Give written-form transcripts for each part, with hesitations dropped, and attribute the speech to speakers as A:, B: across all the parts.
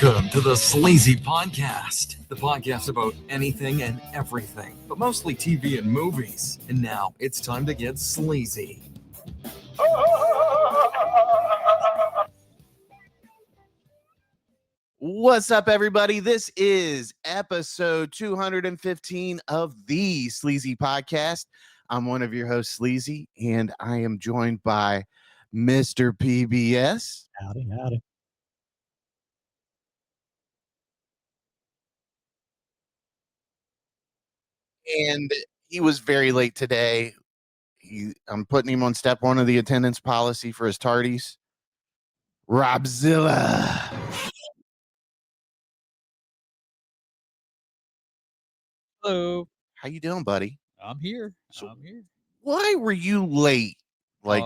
A: Welcome to the Sleazy Podcast, the podcast about anything and everything, but mostly TV and movies. And now it's time to get sleazy.
B: What's up, everybody? This is episode 215 of the Sleazy Podcast. I'm one of your hosts, Sleazy, and I am joined by Mr. PBS.
C: Howdy, howdy.
B: And he was very late today. I'm putting him on step one of the attendance policy for his tardies. Robzilla.
C: Hello.
B: How you doing, buddy?
C: I'm here.
B: So-
C: I'm here.
B: Why were you late? Like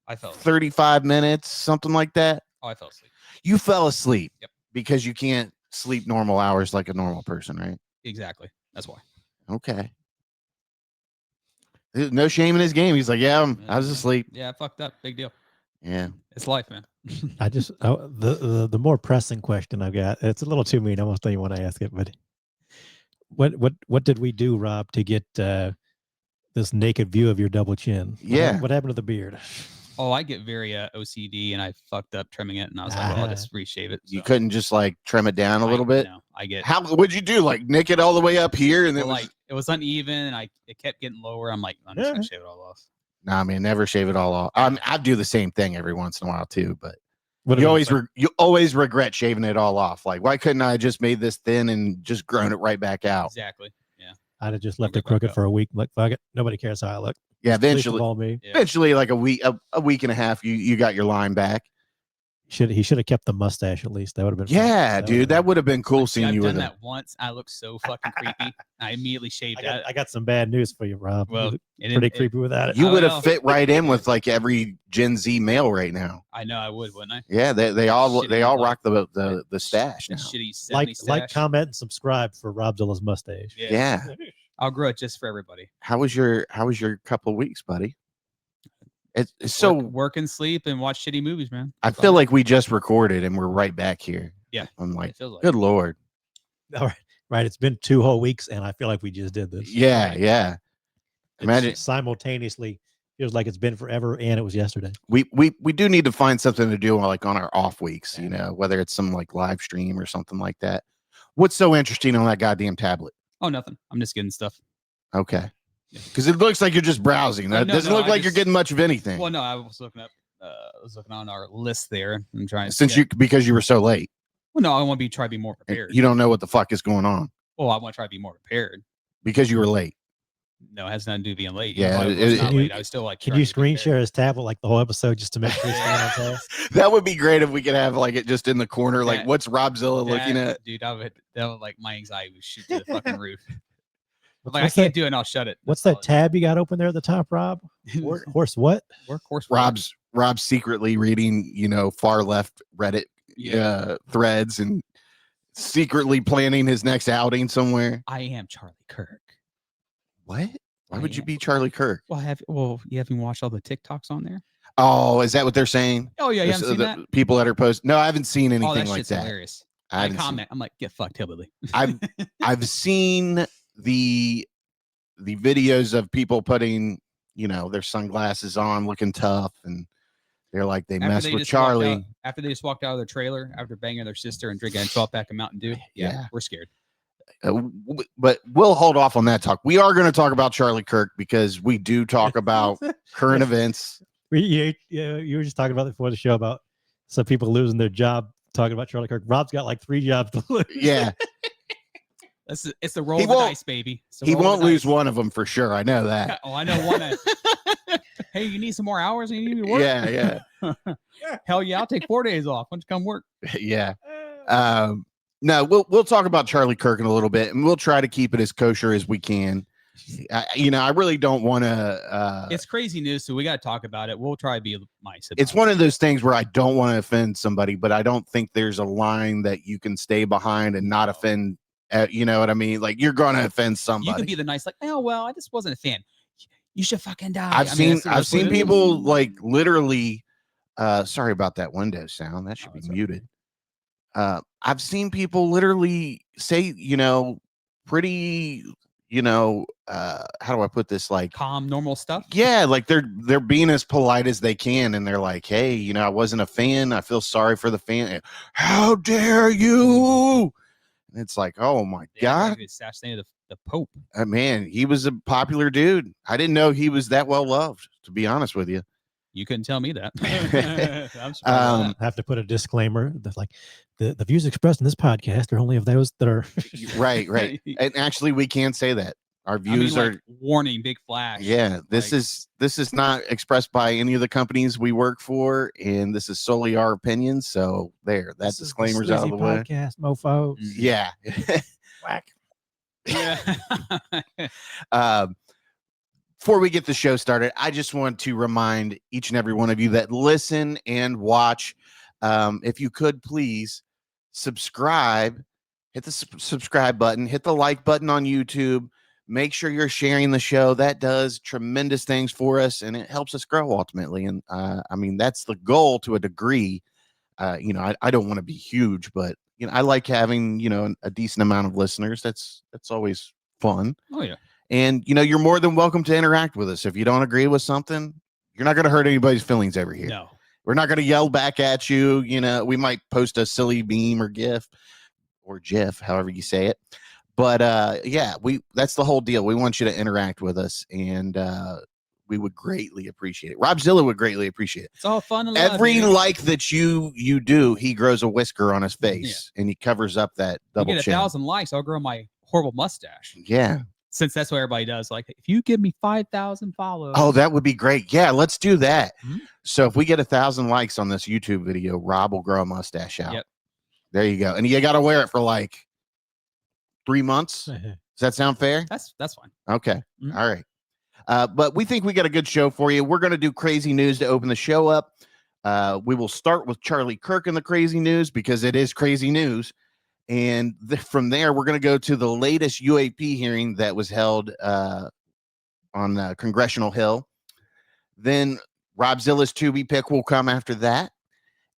C: I fell asleep.
B: 35 minutes, something like that?
C: I fell asleep.
B: You fell asleep.
C: Yep.
B: Because you can't sleep normal hours like a normal person, right?
C: Exactly. That's why.
B: Okay. No shame in his game. He's like, yeah, I was asleep.
C: Yeah, I fucked up. Big deal.
B: Yeah.
C: It's life, man.
D: The more pressing question I've got, it's a little too mean. I almost don't even want to ask it, but what did we do, Rob, to get this naked view of your double chin? What happened to the beard?
C: Oh, I get very OCD, and I fucked up trimming it, and I was like, well, I'll just reshave it.
B: You couldn't just like trim it down a little bit?
C: No, I get.
B: How would you do? Like nick it all the way up here, and then
C: it was uneven, and it kept getting lower. I'm like, I'm just gonna shave it all off.
B: Nah, man, never shave it all off. I do the same thing every once in a while too, but
D: What
B: you
D: about-
B: always regret shaving it all off. Like, why couldn't I just made this thin and just grown it right back out?
C: Exactly. Yeah.
D: I'd have just left
C: Never
D: it crooked
C: back
D: for a week. Like, fuck it. Nobody cares how I look.
B: Yeah,
D: At least
B: eventually,
D: all me.
C: Yeah.
B: eventually, like a week and a half, you got your line back.
D: He should have kept the mustache at least. That would have been fun.
B: Yeah, dude, that would have been cool
C: See,
B: seeing
C: I've
B: you
C: done
B: with it.
C: that once. I look so fucking creepy. I immediately shaved it.
D: I got some bad news for you, Rob.
C: Well,
D: You look pretty creepy without it.
B: You
C: I
B: would
C: know.
B: have fit right in with like every Gen Z male right now.
C: I know I would, wouldn't I?
B: Yeah, they all
C: Shitty,
B: rock
C: like,
B: the stash
C: The
B: now.
C: shitty 70s
D: like,
C: stash.
D: comment, and subscribe for Robzilla's mustache.
B: Yeah.
C: I'll grow it just for everybody.
B: How was your couple of weeks, buddy? It's so
C: Work and sleep and watch shitty movies, man.
B: I feel like we just recorded and we're right back here.
C: Yeah,
B: I'm like,
C: it feels like
B: good Lord.
D: All right. Right. It's been 2 whole weeks, and I feel like we just did this.
B: Yeah, yeah.
D: It's
B: Imagine
D: simultaneously feels like it's been forever, and it was yesterday.
B: we do need to find something to do like on our off weeks, you know, whether it's some like live stream or something like that. What's so interesting on that goddamn tablet?
C: Oh, nothing. I'm just getting stuff.
B: Okay.
C: Yeah.
B: Because it looks like you're just browsing. That
C: No,
B: doesn't
C: no,
B: look
C: I
B: like you're
C: just-
B: getting much of anything.
C: Well, no, I was looking up. I was looking on our list there. I'm trying
B: Because you were so late.
C: Well, no, I want to try to be more
B: and
C: prepared.
B: You don't know what the fuck is going on
C: Well, I want to try to be more prepared.
B: because you were late.
C: No, it has nothing to do with being late.
B: Yeah,
C: Even though I was not
D: it-
C: late. I was still like.
D: Can
C: trying
D: you
C: to be
D: screen
C: prepared.
D: share his tablet like the whole episode just to make sure he's staying on task?
B: That would be great if we could have like it just in the corner. Like,
C: That-
B: what's Robzilla looking at?
C: Dude, that would like my anxiety would shoot to the fucking roof. Like
D: What's
C: I can't
D: that-
C: do it, and I'll shut it.
D: What's
C: That's
D: that tab you got open there at the top, Rob? Horse what?
C: Workhorse.
B: Rob's secretly reading, far left Reddit threads and secretly planning his next outing somewhere.
C: I am Charlie Kirk.
B: What? Why
C: I
B: would you
C: am.
B: be Charlie Kirk?
C: Well, you haven't watched all the TikToks on there?
B: Oh, is that what they're saying?
C: Oh yeah, you haven't
B: The-
C: seen
B: the
C: that?
B: people that are posting. No, I haven't seen anything
C: Oh, that
B: like
C: shit's
B: that.
C: hilarious.
B: I
C: I
B: haven't seen-
C: comment. I'm like, get fucked, hillbilly.
B: I've seen the videos of people putting, their sunglasses on, looking tough, and they're like they
C: After
B: mess
C: they
B: with
C: just walked
B: Charlie.
C: out- after they just walked out of their trailer, after banging their sister and drinking a 12-pack of Mountain Dew.
B: Yeah.
C: We're scared.
B: But we'll hold off on that talk. We are going to talk about Charlie Kirk because we do talk about current events.
D: You were just talking about it before the show about some people losing their job talking about Charlie Kirk. Rob's got like 3 jobs to lose.
B: Yeah,
C: It's the roll
B: He
C: of the
B: won't-
C: dice, baby. It's the
B: he
C: roll of
B: won't
C: the
B: lose
C: dice.
B: one of them for sure. I know that.
C: Oh, I know one. Hey, you need some more hours? And you need me to work?
B: Yeah,
C: Hell yeah, I'll take 4 days off. Why don't you come work?
B: yeah. No, we'll talk about Charlie Kirk in a little bit, and we'll try to keep it as kosher as we can. I really don't want to.
C: It's crazy news, so we got to talk about it. We'll try to be nice.
B: It's one of those things where I don't want to offend somebody, but I don't think there's a line that you can stay behind and not offend. You know what I mean? Like you're going to offend
C: You
B: somebody.
C: can be the nice, like, oh well, I just wasn't a fan. You should fucking die.
B: I've seen
C: that's what it is.
B: people like literally. Sorry about that window sound. That should
C: Oh,
B: be
C: that's all right.
B: muted. I've seen people literally say, pretty, how do I put this? Like,
C: Calm, normal stuff.
B: yeah, like they're being as polite as they can, and they're like, hey, I wasn't a fan. I feel sorry for the fan. How dare you? And it's like, oh my God.
C: He assassinated the Pope.
B: Man, he was a popular dude. I didn't know he was that well loved, to be honest with you.
C: You couldn't tell me that. I'm surprised
D: I have to put a disclaimer that like the views expressed in this podcast are only of those that are
B: right. And actually, we can say that our views are
C: warning, big flash.
B: Yeah, this is not expressed by any of the companies we work for, and this is solely our opinions. So that disclaimer's out of the way.
D: Podcast, mofo.
B: Yeah.
D: Whack.
C: Yeah.
B: Before we get the show started, I just want to remind each and every one of you that listen and watch, if you could please subscribe, hit the subscribe button, hit the like button on YouTube. Make sure you're sharing the show. That does tremendous things for us, and it helps us grow ultimately. And I mean, that's the goal to a degree. I don't want to be huge, but I like having a decent amount of listeners. That's always fun.
C: Oh yeah.
B: And you're more than welcome to interact with us. If you don't agree with something, you're not going to hurt anybody's feelings over here.
C: No,
B: we're not going to yell back at you. We might post a silly meme or GIF or GIF, however you say it. But that's the whole deal. We want you to interact with us, and we would greatly appreciate it. Robzilla would greatly appreciate it.
C: It's all fun and
B: every
C: love,
B: like that you do, he grows a whisker on his face, and he covers up that double
C: chin. You get 1,000 likes, I'll grow my horrible mustache.
B: Yeah.
C: Since that's what everybody does. Like, if you give me 5,000 follows.
B: Oh, that would be great. Yeah, let's do that. Mm-hmm. So if we get 1,000 likes on this YouTube video, Rob will grow a mustache out.
C: Yep.
B: There you go. And you got to wear it for like 3 months. Does that sound fair?
C: That's fine.
B: Okay. Mm-hmm. All right. But we think we got a good show for you. We're going to do crazy news to open the show up. We will start with Charlie Kirk in the crazy news because it is crazy news. And from there, we're going to go to the latest UAP hearing that was held on Congressional Hill. Then Robzilla's Tubi pick will come after that.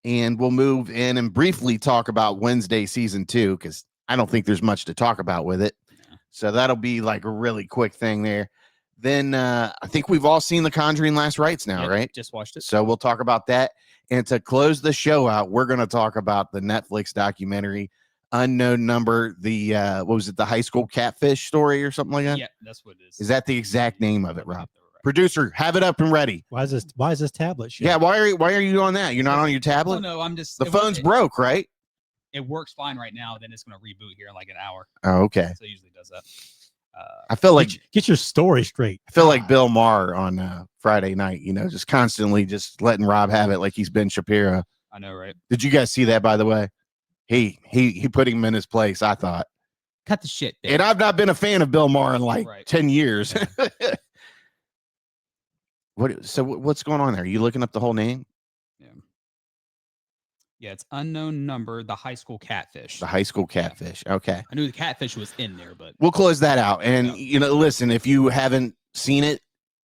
B: And we'll move in and briefly talk about Wednesday season 2, because I don't think there's much to talk about with it. Yeah. So that'll be like a really quick thing there. Then I think we've all seen the Conjuring Last Rites now, right?
C: Just watched it.
B: So we'll talk about that. And to close the show out, we're going to talk about the Netflix documentary, Unknown Number, the what was it, the High School Catfish story or something like that?
C: Yeah, that's what it is.
B: Is that the exact name of it, Rob? Right. Producer, have it up and ready.
D: Why is this tablet shit?
B: Yeah, why are you on that? You're not on your tablet?
C: Oh, no, I'm just
B: the phone's broke, right?
C: It works fine right now. Then it's going to reboot here in like an hour.
B: Oh, okay.
C: So it usually does that.
B: I feel like
D: get your story straight.
B: I feel like Bill Maher on Friday night, just constantly just letting Rob have it like he's Ben Shapiro.
C: I know, right?
B: Did you guys see that, by the way? He put him in his place, I thought.
C: Cut the shit, Dave.
B: And I've not been a fan of Bill Maher in like 10 years. Yeah. What's going on there? Are you looking up the whole name?
C: Yeah, it's Unknown Number, the High School Catfish.
B: The High School Catfish. Yeah. Okay.
C: I knew the catfish was in there, but
B: we'll close that out. And listen, if you haven't seen it,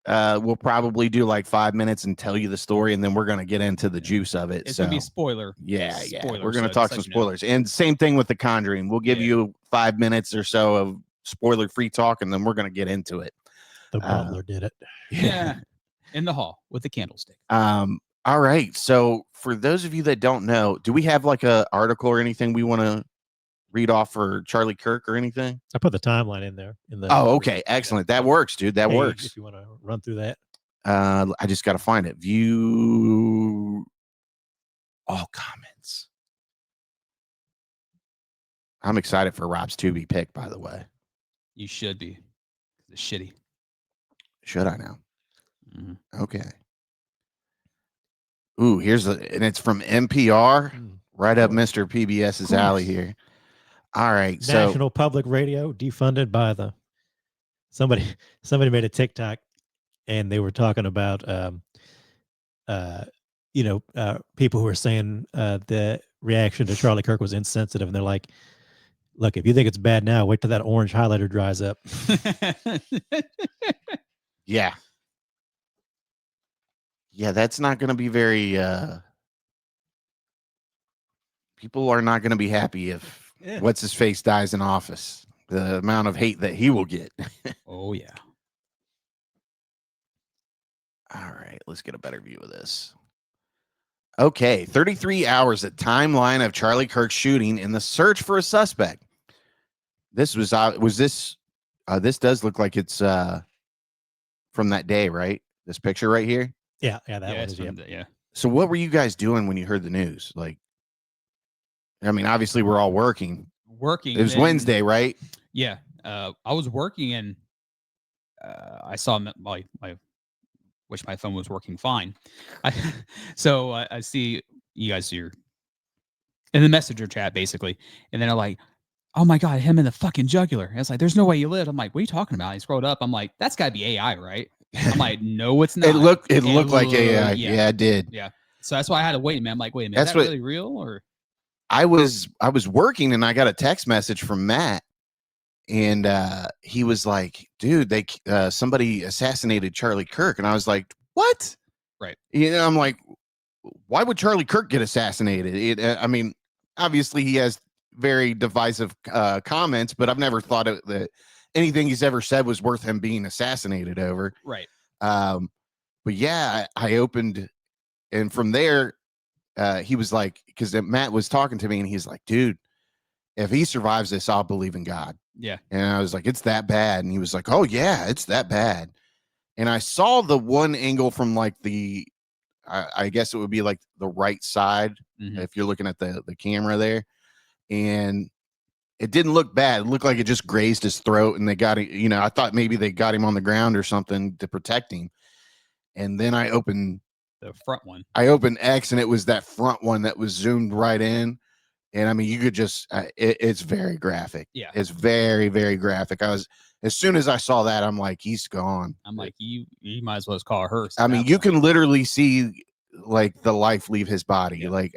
B: we'll probably do like 5 minutes and tell you the story, and then we're going to get into the juice of it.
C: It's going to be a spoiler.
B: Yeah. We're going to talk some spoilers. And same thing with The Conjuring. We'll give you 5 minutes or so of spoiler-free talk, and then we're going to get into it.
D: The butler did it.
C: Yeah. In the hall with the candlestick.
B: All right. So for those of you that don't know, do we have like a article or anything we want to read off for Charlie Kirk or anything?
D: I put the timeline in there.
B: Okay. Excellent. That works, dude. That works.
D: If you want to run through that.
B: I just got to find it. View all comments. I'm excited for Rob's Tubi pick, by the way.
C: You should be. It's shitty.
B: Should I now?
C: Mm-hmm.
B: Okay. Ooh, and it's from NPR, right up Mr. PBS's alley here. All right.
D: National Public Radio, defunded by somebody made a TikTok, and they were talking about, people who are saying the reaction to Charlie Kirk was insensitive. And they're like, look, if you think it's bad now, wait till that orange highlighter dries up.
B: Yeah. Yeah, that's not going to be very people are not going to be happy if what's his face dies in office. The amount of hate that he will get.
C: Oh yeah.
B: All right, let's get a better view of this. Okay, 33 hours, a timeline of Charlie Kirk's shooting in the search for a suspect. This was this does look like it's from that day, right? This picture right here.
D: Yeah, that
C: Yeah,
D: one
C: it's
D: is
C: from the- yeah.
B: So what were you guys doing when you heard the news? Like, I mean, obviously we're all working.
C: Working.
B: It was
C: then-
B: Wednesday, right?
C: Yeah. I was working and I saw my wish my phone was working fine. So I see you guys are in the messenger chat basically, and then I'm like, oh my god, him in the fucking jugular. And it's like, there's no way you lived. I'm like, what are you talking about? I scrolled up. I'm like, that's got to be AI, right? I'm like, no, it's not.
B: It looked like AI. Yeah, it did.
C: Yeah. So that's why I had to wait, man. I'm like, wait a minute,
B: That's
C: is that
B: what-
C: really real or?
B: I was working and I got a text message from Matt, and he was like, "Dude, they somebody assassinated Charlie Kirk," and I was like, "What?"
C: Right.
B: You know, I'm like, "Why would Charlie Kirk get assassinated?" I mean, obviously he has very divisive comments, but I've never thought that anything he's ever said was worth him being assassinated over.
C: Right.
B: But yeah, I opened, and from there, he was like, because Matt was talking to me, and he's like, "Dude, if he survives this, I'll believe in God."
C: Yeah.
B: And I was like, "It's that bad?" And he was like, "Oh yeah, it's that bad." And I saw the one angle from like I guess it would be like the right side
C: Mhm.
B: if you're looking at the camera there, and it didn't look bad. It looked like it just grazed his throat, and they got it. You know, I thought maybe they got him on the ground or something to protect him. And then I opened
C: The front one.
B: X, and it was that front one that was zoomed right in. And I mean, you could just, it's very graphic.
C: Yeah.
B: It's very, very graphic. As soon as I saw that, I'm like, he's gone.
C: I'm like, you might as well just call a hearse.
B: I mean, you can literally see like the life leave his body.
C: Yeah.
B: Like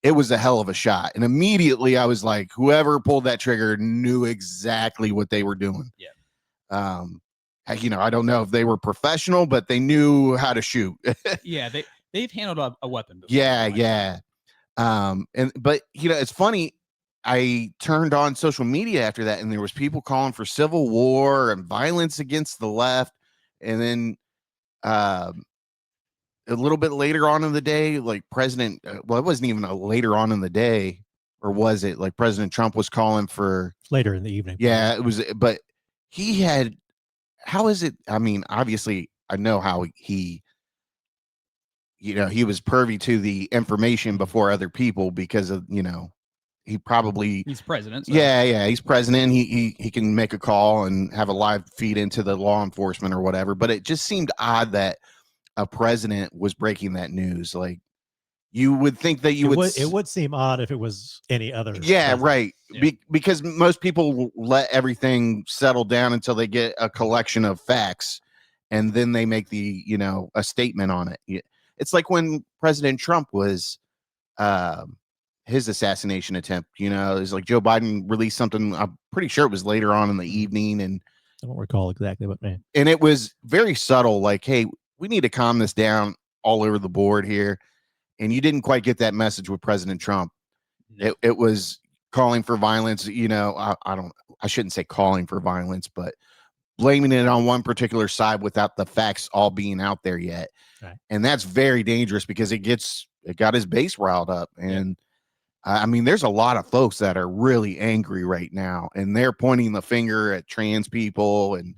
B: it was a hell of a shot. And immediately I was like, whoever pulled that trigger knew exactly what they were doing.
C: Yeah.
B: You know, I don't know if they were professional, but they knew how to shoot.
C: Yeah, they've handled a weapon before.
B: Yeah,
C: Like,
B: yeah. But you know, it's funny. I turned on social media after that, and there was people calling for civil war and violence against the left. And then a little bit later on in the day, like well, it wasn't even a later on in the day, or was it? Like President Trump was calling for
D: later in the evening.
B: Yeah, it was. But he had. How is it? I mean, obviously, I know how he. You know, he was privy to the information before other people because of, you know, he probably
C: he's president. So.
B: Yeah, he's president. He can make a call and have a live feed into the law enforcement or whatever. But it just seemed odd that a president was breaking that news. Like, you would think that
D: it would seem odd if it was any other.
B: Yeah,
D: president.
B: right.
C: Yeah.
B: Because most people let everything settle down until they get a collection of facts, and then they make the, you know, a statement on it. It's like when President Trump was his assassination attempt, you know, it's like Joe Biden released something. I'm pretty sure it was later on in the evening, and
D: I don't recall exactly what man.
B: and it was very subtle, like, hey, we need to calm this down all over the board here. And you didn't quite get that message with President Trump.
C: No.
B: It was calling for violence, you know. I shouldn't say calling for violence, but blaming it on one particular side without the facts all being out there yet.
D: Right.
B: And that's very dangerous because it got his base riled up. And I mean, there's a lot of folks that are really angry right now, and they're pointing the finger at trans people. And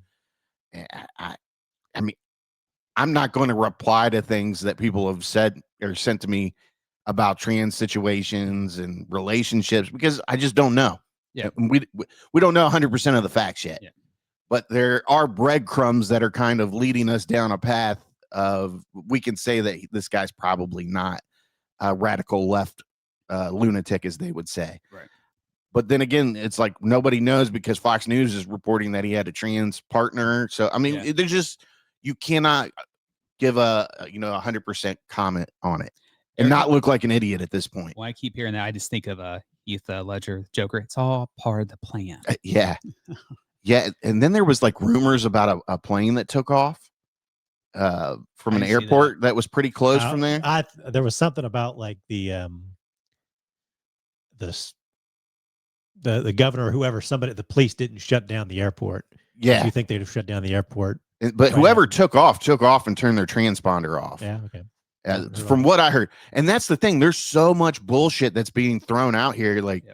B: I mean, I'm not going to reply to things that people have said or sent to me about trans situations and relationships because I just don't know.
C: Yeah.
B: We don't know 100% of the facts yet.
C: Yeah.
B: But there are breadcrumbs that are kind of leading us down a path of, we can say that this guy's probably not a radical left lunatic, as they would say.
C: Right.
B: But then again, it's like nobody knows because Fox News is reporting that he had a trans partner. So, I mean, there's just, you cannot give a 100% comment on it and not look like an idiot at this point.
C: When I keep hearing that, I just think of Heath Ledger, Joker. It's all part of the plan.
B: Yeah. Yeah. And then there was like rumors about a plane that took off from an airport that was pretty close from there.
D: There was something about like the the governor or whoever, somebody, the police didn't shut down the airport.
B: Yeah.
D: You think they'd have shut down the airport?
B: But
D: right
B: whoever
D: after.
B: took off and turned their transponder off.
D: Yeah. Okay.
B: From what I heard. And that's the thing. There's so much bullshit that's being thrown out here. Like,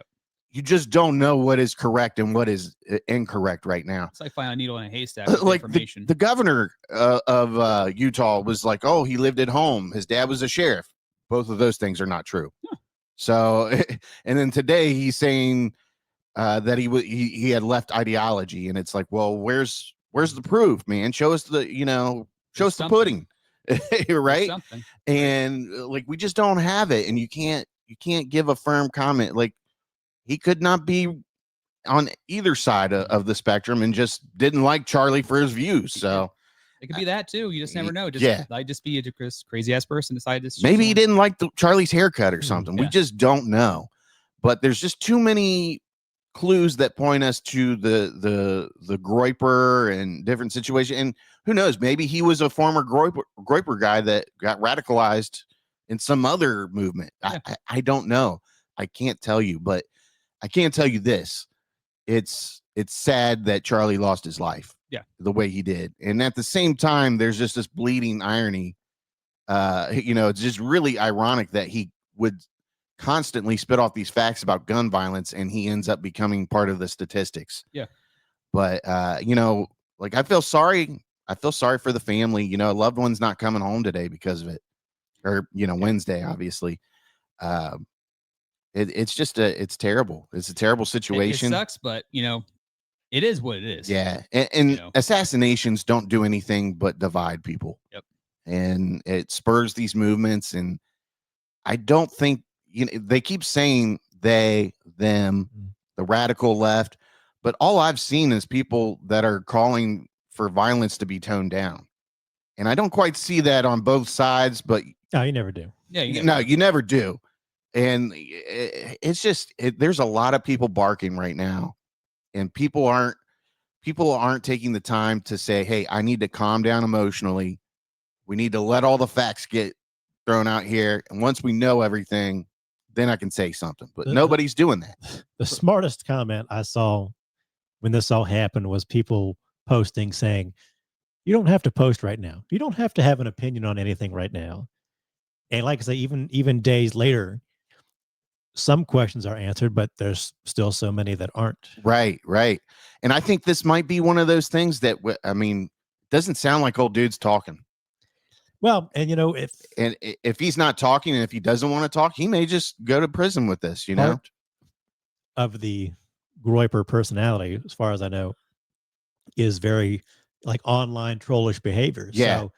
B: you just don't know what is correct and what is incorrect right now.
C: It's like finding a needle in a haystack with
B: Like
C: information.
B: the governor of Utah was like, oh, he lived at home. His dad was a sheriff. Both of those things are not true.
C: Huh.
B: So, and then today he's saying that he had left ideology, and it's like, well, where's the proof, man? Show us the show us the pudding, right? And like, we just don't have it, and you can't give a firm comment. Like, he could not be on either side of the spectrum and just didn't like Charlie for his views. So
C: it could be that too. You just never know. I'd just be a crazy ass person decided to.
B: Maybe he didn't like Charlie's haircut or something.
C: Yeah.
B: We just don't know. But there's just too many clues that point us to the groiper and different situation. And who knows? Maybe he was a former groiper guy that got radicalized in some other movement. Yeah. I don't know. I can't tell you, but I can tell you this. It's sad that Charlie lost his life.
C: Yeah.
B: The way he did. And at the same time, there's just this bleeding irony. It's just really ironic that he would constantly spit off these facts about gun violence and he ends up becoming part of the statistics.
C: Yeah.
B: But like, I feel sorry for the family. A loved one's not coming home today because of it. Or, Wednesday, obviously. It's terrible. It's a terrible situation.
C: It sucks, but it is what it is.
B: Yeah. And assassinations don't do anything but divide people.
C: Yep.
B: And it spurs these movements. And I don't think, they keep saying they, them, the radical left, but all I've seen is people that are calling for violence to be toned down. And I don't quite see that on both sides, but
D: no, you never do.
C: Yeah.
B: You never do. And it's just, there's a lot of people barking right now, and people aren't taking the time to say, hey, I need to calm down emotionally. We need to let all the facts get thrown out here. And once we know everything, then I can say something, but nobody's doing that.
D: The smartest comment I saw when this all happened was people posting saying, you don't have to post right now. You don't have to have an opinion on anything right now. And like I say, even days later, some questions are answered, but there's still so many that aren't.
B: Right. And I think this might be one of those things that, doesn't sound like old dudes talking.
D: Well, and
B: if he's not talking and if he doesn't want to talk, he may just go to prison with this,
D: Part of the groiper personality, as far as I know, is very like online trollish behavior.
B: Yeah.
D: So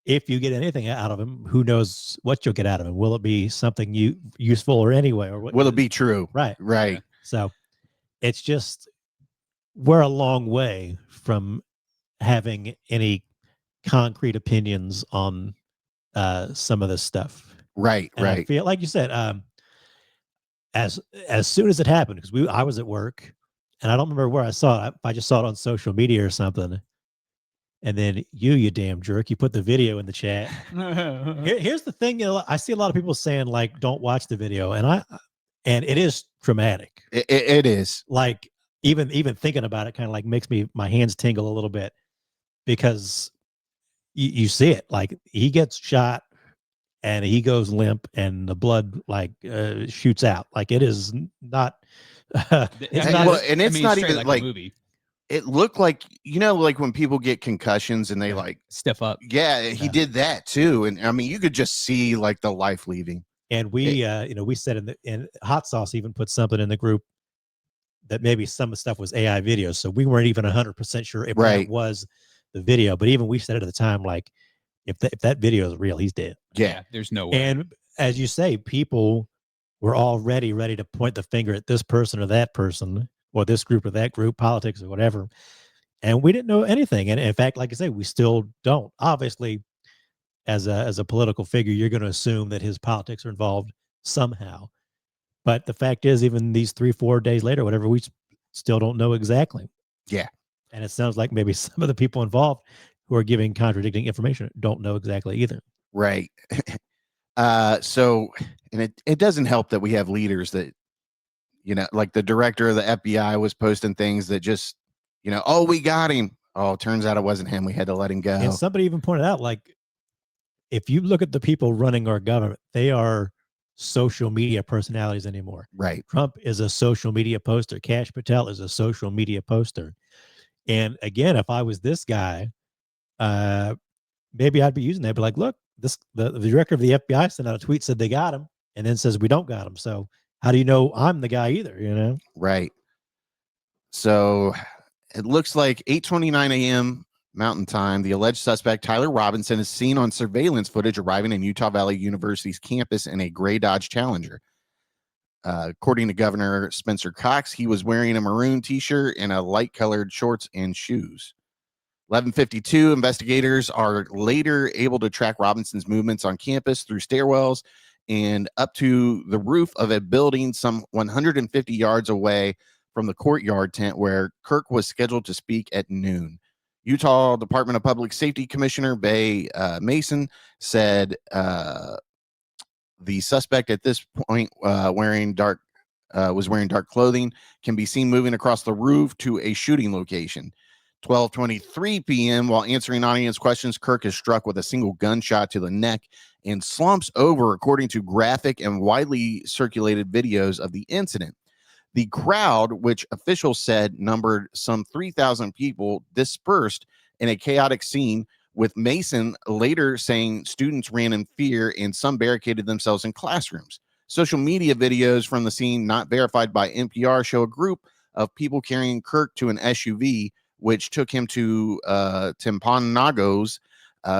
D: if you get anything out of him, who knows what you'll get out of him? Will it be something useful or anyway? Or
B: will it be true?
D: Right.
B: Yeah.
D: So it's just, we're a long way from having any concrete opinions on some of this stuff.
B: Right.
D: I feel like you said, as soon as it happened, because I was at work and I don't remember where I saw it. I just saw it on social media or something. And then you damn jerk, you put the video in the chat. Here's the thing, I see a lot of people saying like, don't watch the video, and it is traumatic.
B: It is.
D: Like even thinking about it kind of like makes my hands tingle a little bit, because you see it, like he gets shot and he goes limp and the blood like shoots out. Like it is not.
B: It's not, and it's not even like
C: a movie.
B: It looked like, like when people get concussions and they like
C: stiff up.
B: Yeah, he did that too. And you could just see like the life leaving.
D: And we said in Hot Sauce even put something in the group that maybe some of the stuff was AI videos. So we weren't even 100% sure if that was the video. But even we said it at the time, like if that video is real, he's dead.
B: Yeah,
C: there's no way.
D: And as you say, people were already ready to point the finger at this person or that person, or this group or that group, politics or whatever. And we didn't know anything. And in fact, like I say, we still don't. Obviously, as a political figure, you're going to assume that his politics are involved somehow. But the fact is, even these 3-4 days later, whatever, we still don't know exactly.
B: Yeah.
D: And it sounds like maybe some of the people involved who are giving contradicting information don't know exactly either.
B: Right. So, and it doesn't help that we have leaders that like the director of the FBI was posting things that just, oh, we got him. Oh, it turns out it wasn't him. We had to let him go.
D: And somebody even pointed out, like, if you look at the people running our government, they are social media personalities anymore.
B: Right.
D: Trump is a social media poster. Kash Patel is a social media poster. And again, if I was this guy, maybe I'd be using that. But like, look, the director of the FBI sent out a tweet, said they got him, and then says we don't got him. So how do you know I'm the guy either?
B: Right. So it looks like 8:29 a.m. Mountain Time. The alleged suspect, Tyler Robinson, is seen on surveillance footage arriving in Utah Valley University's campus in a gray Dodge Challenger. According to Governor Spencer Cox, he was wearing a maroon t-shirt and a light-colored shorts and shoes. 11:52, investigators are later able to track Robinson's movements on campus through stairwells and up to the roof of a building some 150 yards away from the courtyard tent where Kirk was scheduled to speak at noon. Utah Department of Public Safety Commissioner Bay Mason said the suspect at this point was wearing dark clothing, can be seen moving across the roof to a shooting location. 12:23 p.m. While answering audience questions, Kirk is struck with a single gunshot to the neck and slumps over, according to graphic and widely circulated videos of the incident. The crowd, which officials said numbered some 3,000 people, dispersed in a chaotic scene, with Mason later saying students ran in fear and some barricaded themselves in classrooms. Social media videos from the scene, not verified by NPR, show a group of people carrying Kirk to an SUV, which took him to Timpanogos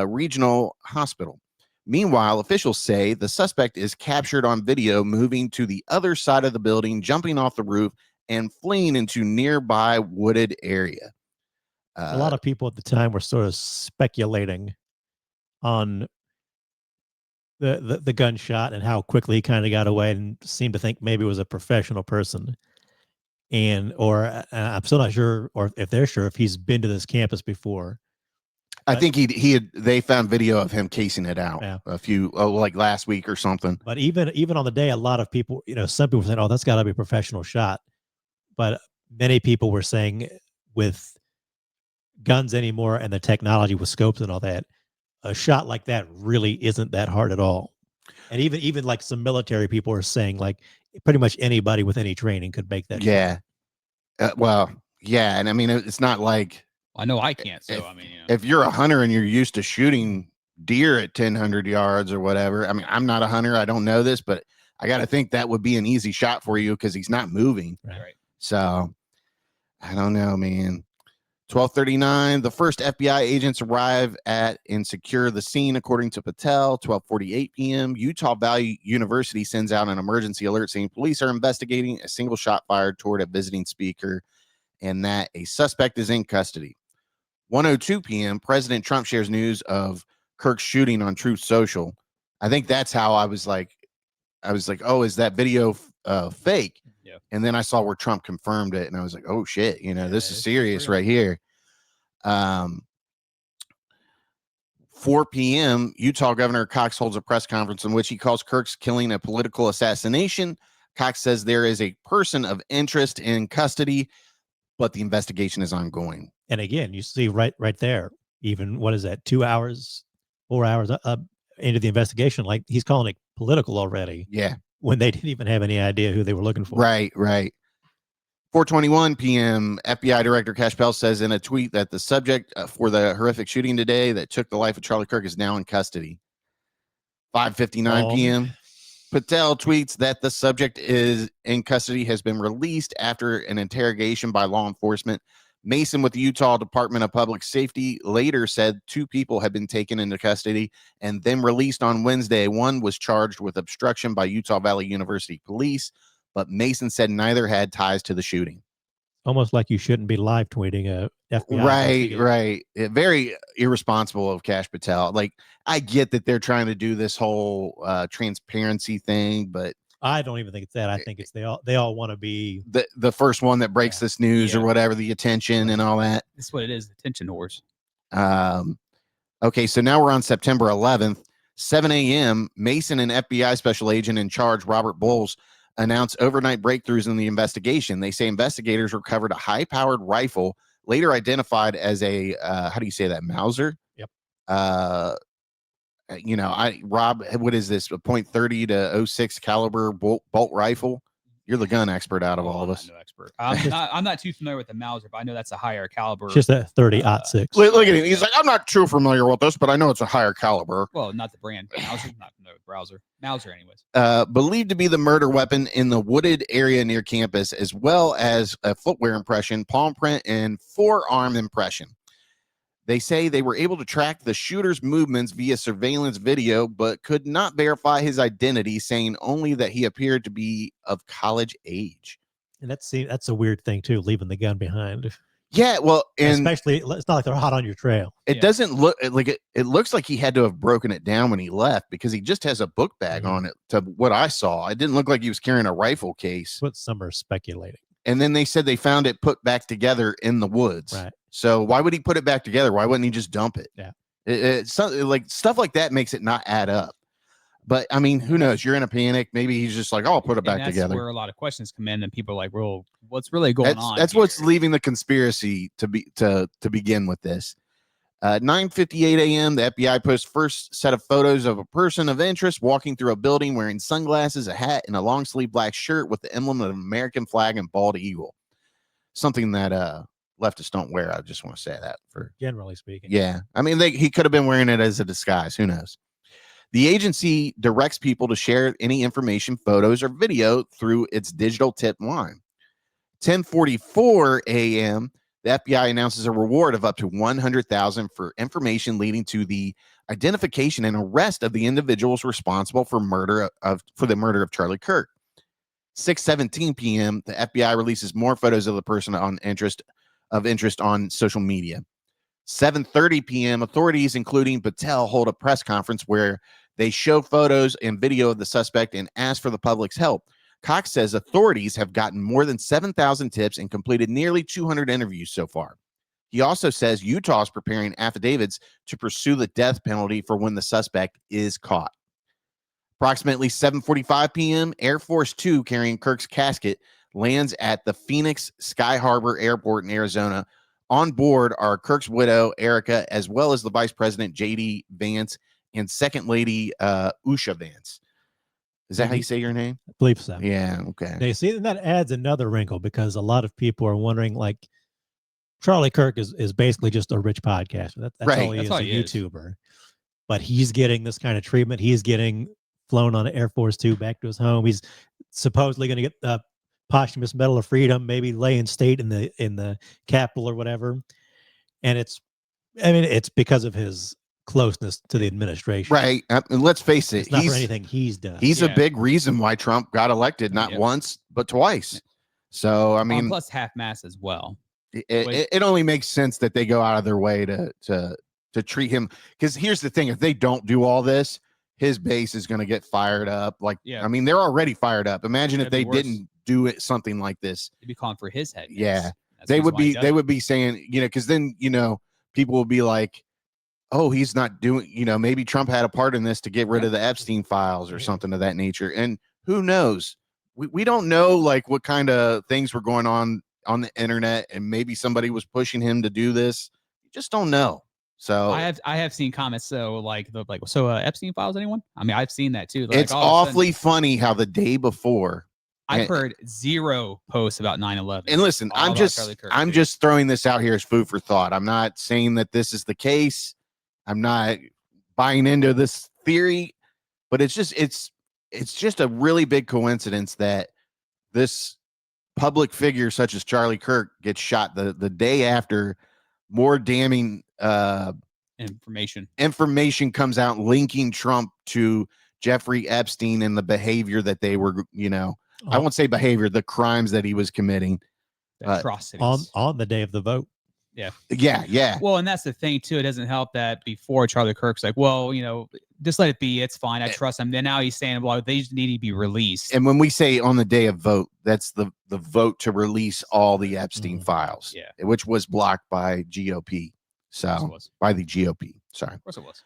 B: Regional Hospital. Meanwhile, officials say the suspect is captured on video moving to the other side of the building, jumping off the roof, and fleeing into nearby wooded area.
D: A lot of people at the time were sort of speculating on the gunshot and how quickly he kind of got away, and seemed to think maybe it was a professional person. Or I'm still not sure, or if they're sure, if he's been to this campus before.
B: I think they found video of him casing it out like last week or something.
D: But even on the day, a lot of people, some people said, "Oh, that's got to be a professional shot," but many people were saying, with guns anymore and the technology with scopes and all that, a shot like that really isn't that hard at all. And even like some military people are saying, like, pretty much anybody with any training could make that.
B: Yeah. And I mean, it's not like,
C: I know I can't. So
B: if you're a hunter and you're used to shooting deer at 1,000 yards or whatever, I mean, I'm not a hunter. I don't know this, but I got to think that would be an easy shot for you because he's not moving.
C: Right.
B: So I don't know, man. 12:39, the first FBI agents arrive at and secure the scene, according to Patel. 12:48 p.m., Utah Valley University sends out an emergency alert saying police are investigating a single shot fired toward a visiting speaker and that a suspect is in custody. 1:02 p.m., President Trump shares news of Kirk's shooting on Truth Social. I think that's how I was like, oh, is that video fake?
C: Yeah.
B: And then I saw where Trump confirmed it, and I was like, oh shit, this is serious right here. 4 p.m., Utah Governor Cox holds a press conference in which he calls Kirk's killing a political assassination. Cox says there is a person of interest in custody, but the investigation is ongoing.
D: And again, you see right there, even, what is that, 2 hours, 4 hours into the investigation, like, he's calling it political already.
B: Yeah.
D: When they didn't even have any idea who they were looking for.
B: Right. 4:21 p.m., FBI Director Kash Patel says in a tweet that the subject for the horrific shooting today that took the life of Charlie Kirk is now in custody. 5:59 p.m., Patel tweets that the subject is in custody, has been released after an interrogation by law enforcement. Mason with the Utah Department of Public Safety later said 2 people had been taken into custody and then released on Wednesday. One was charged with obstruction by Utah Valley University police, but Mason said neither had ties to the shooting.
D: Almost like you shouldn't be live tweeting a FBI.
B: Right. Very irresponsible of Kash Patel. Like, I get that they're trying to do this whole transparency thing, but
D: I don't even think it's that. I think it's they all want to be
B: the first one that breaks this news or whatever, the attention and all that.
C: That's what it is, attention whores.
B: Okay, so now we're on September 11th, 7 a.m. Mason and FBI special agent in charge, Robert Bowles, announced overnight breakthroughs in the investigation. They say investigators recovered a high-powered rifle, later identified as a how do you say that, Mauser?
D: Yep.
B: Rob, what is this? A .30 to 06 caliber bolt rifle? You're the gun expert out of all of us.
C: I'm no expert. I'm not too familiar with the Mauser, but I know that's a higher caliber.
D: It's just a 30-06.
B: Look at him. He's like, I'm not too familiar with this, but I know it's a higher caliber.
C: Well, not the brand. Mauser, not no browser. Mauser, anyways.
B: Believed to be the murder weapon in the wooded area near campus, as well as a footwear impression, palm print, and forearm impression. They say they were able to track the shooter's movements via surveillance video, but could not verify his identity, saying only that he appeared to be of college age.
D: And that's a weird thing too, leaving the gun behind.
B: Yeah, well, and
D: especially it's not like they're hot on your trail.
B: It doesn't look like it. It looks like he had to have broken it down when he left, because he just has a book bag on it. To what I saw, it didn't look like he was carrying a rifle case.
D: What some are speculating.
B: And then they said they found it put back together in the woods.
D: Right.
B: So why would he put it back together? Why wouldn't he just dump it?
D: Yeah.
B: It's like stuff like that makes it not add up. But I mean, who knows? You're in a panic. Maybe he's just like, "Oh, I'll put it back together."
C: That's where a lot of questions come in, and people are like, "Well, what's really going on?"
B: That's what's leaving the conspiracy to begin with this. 9:58 a.m. The FBI posts first set of photos of a person of interest walking through a building wearing sunglasses, a hat, and a long sleeve black shirt with the emblem of the American flag and bald eagle. Something that leftists don't wear. I just want to say that, for
D: generally speaking.
B: Yeah, I mean, he could have been wearing it as a disguise. Who knows? The agency directs people to share any information, photos, or video through its digital tip line. 10:44 a.m. The FBI announces a reward of up to $100,000 for information leading to the identification and arrest of the individuals responsible for the murder of Charlie Kirk. 6:17 p.m. The FBI releases more photos of the person of interest on social media. 7:30 p.m. Authorities, including Patel, hold a press conference where they show photos and video of the suspect and ask for the public's help. Cox says authorities have gotten more than 7,000 tips and completed nearly 200 interviews so far. He also says Utah is preparing affidavits to pursue the death penalty for when the suspect is caught. Approximately 7:45 p.m., Air Force Two carrying Kirk's casket lands at the Phoenix Sky Harbor Airport in Arizona. On board are Kirk's widow, Erica, as well as the Vice President, J.D. Vance, and Second Lady, Usha Vance. Is that how you say your name?
D: I believe so.
B: Yeah, okay.
D: They see, and that adds another wrinkle, because a lot of people are wondering, like, Charlie Kirk is basically just a rich podcaster. That's
B: right.
D: all he is, a YouTuber. But he's getting this kind of treatment. He's getting flown on an Air Force Two back to his home. He's supposedly going to get the posthumous Medal of Freedom, maybe lay in state in the Capitol or whatever. And it's because of his closeness to the administration.
B: Right. And let's face it,
D: it's not for anything he's done.
B: He's a big reason why Trump got elected, not once, but twice. So, I mean,
C: plus half-mast as well.
B: It only makes sense that they go out of their way to treat him. Because here's the thing: if they don't do all this, his base is going to get fired up. Like, I mean, they're already fired up. Imagine if they didn't do it, something like this.
C: They'd be calling for his head.
B: Yeah, they would be saying, because then, people will be like, oh, he's not doing, maybe Trump had a part in this to get rid of the Epstein files or something of that nature. And who knows? We don't know, like, what kind of things were going on the internet, and maybe somebody was pushing him to do this. You just don't know. So
C: I have seen comments. So Epstein files, anyone? I mean, I've seen that too.
B: It's awfully funny how the day before
C: I've heard zero posts about 9/11.
B: And listen, I'm just throwing this out here as food for thought. I'm not saying that this is the case. I'm not buying into this theory, but it's just a really big coincidence that this public figure such as Charlie Kirk gets shot the day after more damning information comes out linking Trump to Jeffrey Epstein and the behavior that they were, I won't say behavior, the crimes that he was committing.
C: Atrocities.
D: On the day of the vote.
B: Yeah.
C: Well, and that's the thing too. It doesn't help that before Charlie Kirk's like, well, just let it be. It's fine. I trust him. Then now he's saying, well, they just need to be released.
B: And when we say on the day of vote, that's the vote to release all the Epstein files, which was blocked by GOP. So by the GOP. Sorry.
C: Of course it was.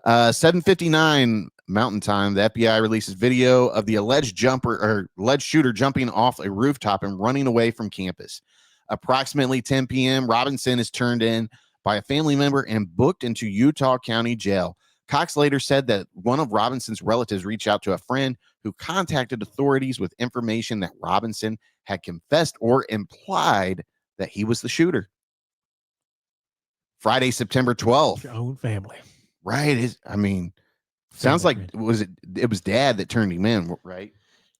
B: 7:59 Mountain Time, the FBI releases video of the alleged shooter jumping off a rooftop and running away from campus. Approximately 10 p.m., Robinson is turned in by a family member and booked into Utah County Jail. Cox later said that one of Robinson's relatives reached out to a friend who contacted authorities with information that Robinson had confessed or implied that he was the shooter. Friday, September 12th.
D: Your own family.
B: Right. Sounds like it was dad that turned him in, right?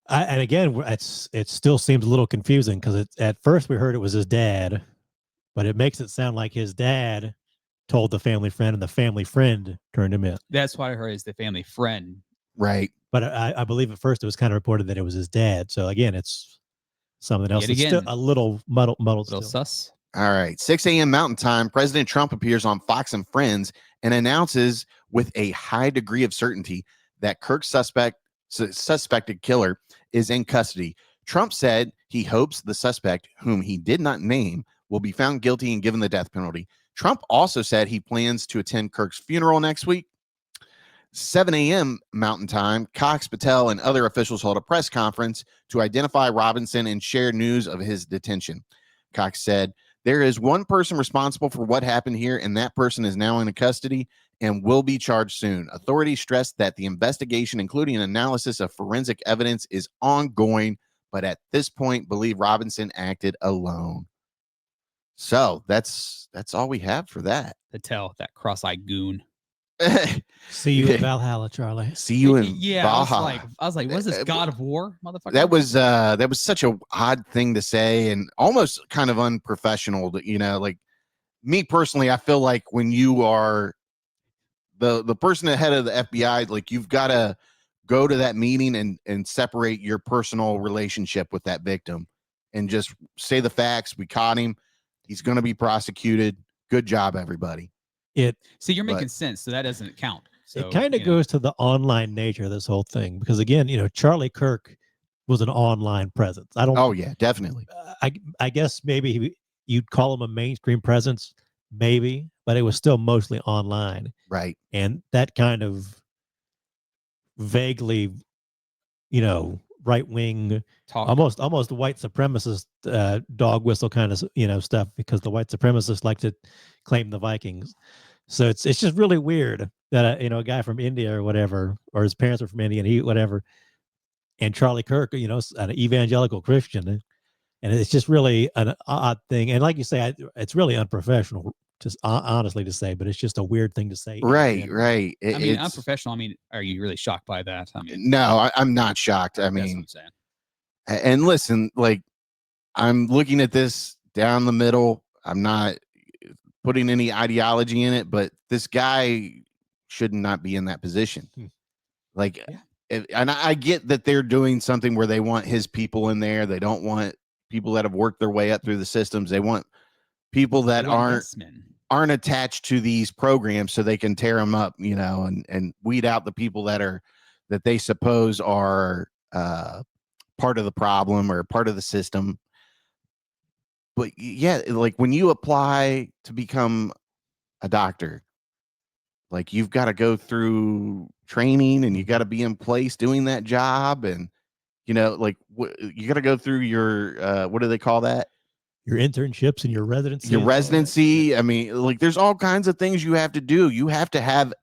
D: And again, it still seems a little confusing because at first we heard it was his dad, but it makes it sound like his dad told the family friend and the family friend turned him in.
C: That's what I heard is the family friend.
B: Right.
D: But I believe at first it was kind of reported that it was his dad. So again, it's something else.
C: Yet
D: It's
C: again,
D: still a little muddled
C: Little
D: still.
C: sus.
B: All right. 6 a.m. Mountain Time, President Trump appears on Fox and Friends and announces with a high degree of certainty that Kirk's suspected killer is in custody. Trump said he hopes the suspect, whom he did not name, will be found guilty and given the death penalty. Trump also said he plans to attend Kirk's funeral next week. 7 a.m. Mountain Time, Cox, Patel, and other officials hold a press conference to identify Robinson and share news of his detention. Cox said, "There is one person responsible for what happened here, and that person is now in custody and will be charged soon." Authorities stressed that the investigation, including an analysis of forensic evidence, is ongoing, but at this point believe Robinson acted alone. So that's all we have for that.
C: Patel, that cross-eyed goon.
D: See you in Valhalla, Charlie.
B: See you in
C: Valhalla. I was like, what's this God of War, motherfucker?
B: That was such a odd thing to say and almost kind of unprofessional. Like me personally, I feel like when you are the person ahead of the FBI, like you've got to go to that meeting and separate your personal relationship with that victim and just say the facts. We caught him. He's going to be prosecuted. Good job, everybody.
C: So you're making sense. So that doesn't count. So,
D: it kind of goes to the online nature of this whole thing because again, Charlie Kirk was an online presence.
B: Oh yeah, definitely.
D: I guess maybe you'd call him a mainstream presence, maybe, but it was still mostly online.
B: Right.
D: And that kind of vaguely, right-wing, almost white supremacist dog whistle kind of, stuff because the white supremacists like to claim the Vikings. So it's just really weird that, a guy from India or whatever, or his parents are from India and he, whatever, and Charlie Kirk, an evangelical Christian. And it's just really an odd thing. And like you say, it's really unprofessional, just honestly to say, but it's just a weird thing to say.
B: Right.
C: I'm unprofessional. Are you really shocked by that?
B: No, I'm not shocked.
C: That's what I'm saying.
B: And listen, like I'm looking at this down the middle. I'm not putting any ideology in it, but this guy should not be in that position. Like, and I get that they're doing something where they want his people in there. They don't want people that have worked their way up through the systems. They want people that aren't attached to these programs so they can tear them up, and weed out the people that they suppose are part of the problem or part of the system. But yeah, like when you apply to become a doctor, like you've got to go through training and you got to be in place doing that job. And, you got to go through your, what do they call that?
D: Your internships and your residency.
B: Your residency. I mean, like there's all kinds of things you have to do. You have to have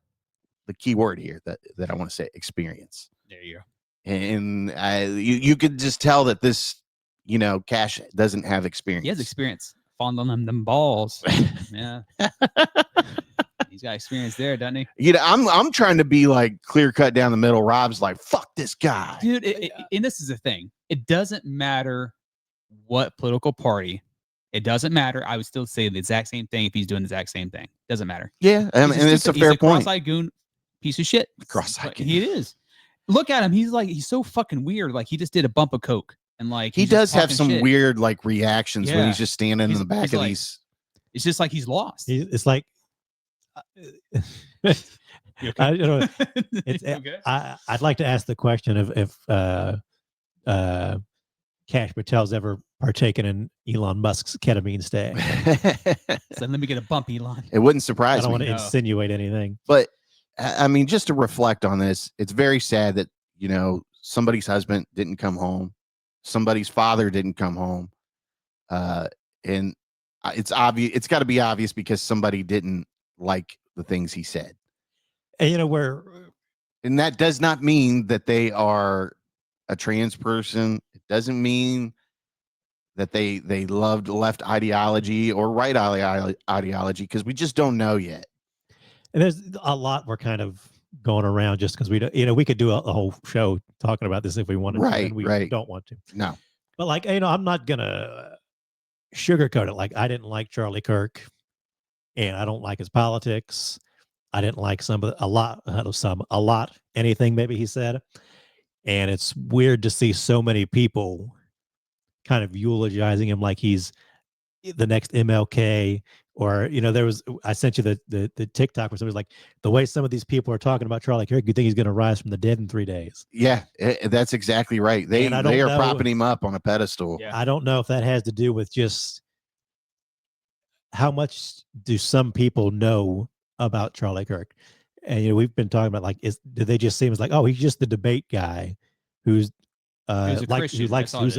B: the key word here that I want to say, experience.
C: There you go.
B: And you could just tell that this, Cash doesn't have experience.
C: He has experience fondling them balls. Yeah. He's got experience there, doesn't he?
B: I'm trying to be like clear cut down the middle. Rob's like, fuck this guy.
C: Dude, and this is the thing. It doesn't matter what political party. It doesn't matter. I would still say the exact same thing if he's doing the exact same thing. Doesn't matter.
B: Yeah, and it's a fair point.
C: Cross-eyed goon, piece of shit.
B: Cross-eyed goon.
C: He is. Look at him. He's so fucking weird. Like he just did a bump of coke. And like
B: he does have some weird like reactions when he's just standing in the back of these.
C: It's just like he's lost.
D: It's like I'd like to ask the question of if Cash Patel's ever partaken in Elon Musk's ketamine stay.
C: So let me get a bump, Elon.
B: It wouldn't surprise me.
D: I don't want to insinuate anything.
B: But I mean, just to reflect on this, it's very sad that, you know, somebody's husband didn't come home, somebody's father didn't come home. And it's obvious, it's got to be obvious because somebody didn't like the things he said.
D: And you know,
B: and that does not mean that they are a trans person. It doesn't mean that they loved left ideology or right ideology, because we just don't know yet.
D: and there's a lot we're kind of going around just because we don't, you know, we could do a whole show talking about this if we wanted to, and we don't want to.
B: No.
D: But like, you know, I'm not gonna sugarcoat it. Like, I didn't like Charlie Kirk, and I don't like his politics. I didn't like a lot, anything maybe he said. And it's weird to see so many people kind of eulogizing him like he's the next MLK, or, you know, I sent you the TikTok where somebody's like, the way some of these people are talking about Charlie Kirk, you think he's going to rise from the dead in 3 days.
B: Yeah, that's exactly right. They are propping him up on a pedestal.
C: Yeah.
D: I don't know if that has to do with just how much do some people know about Charlie Kirk. And, you know, we've been talking about, like, do they just seem as like, oh, he's just the debate guy who's a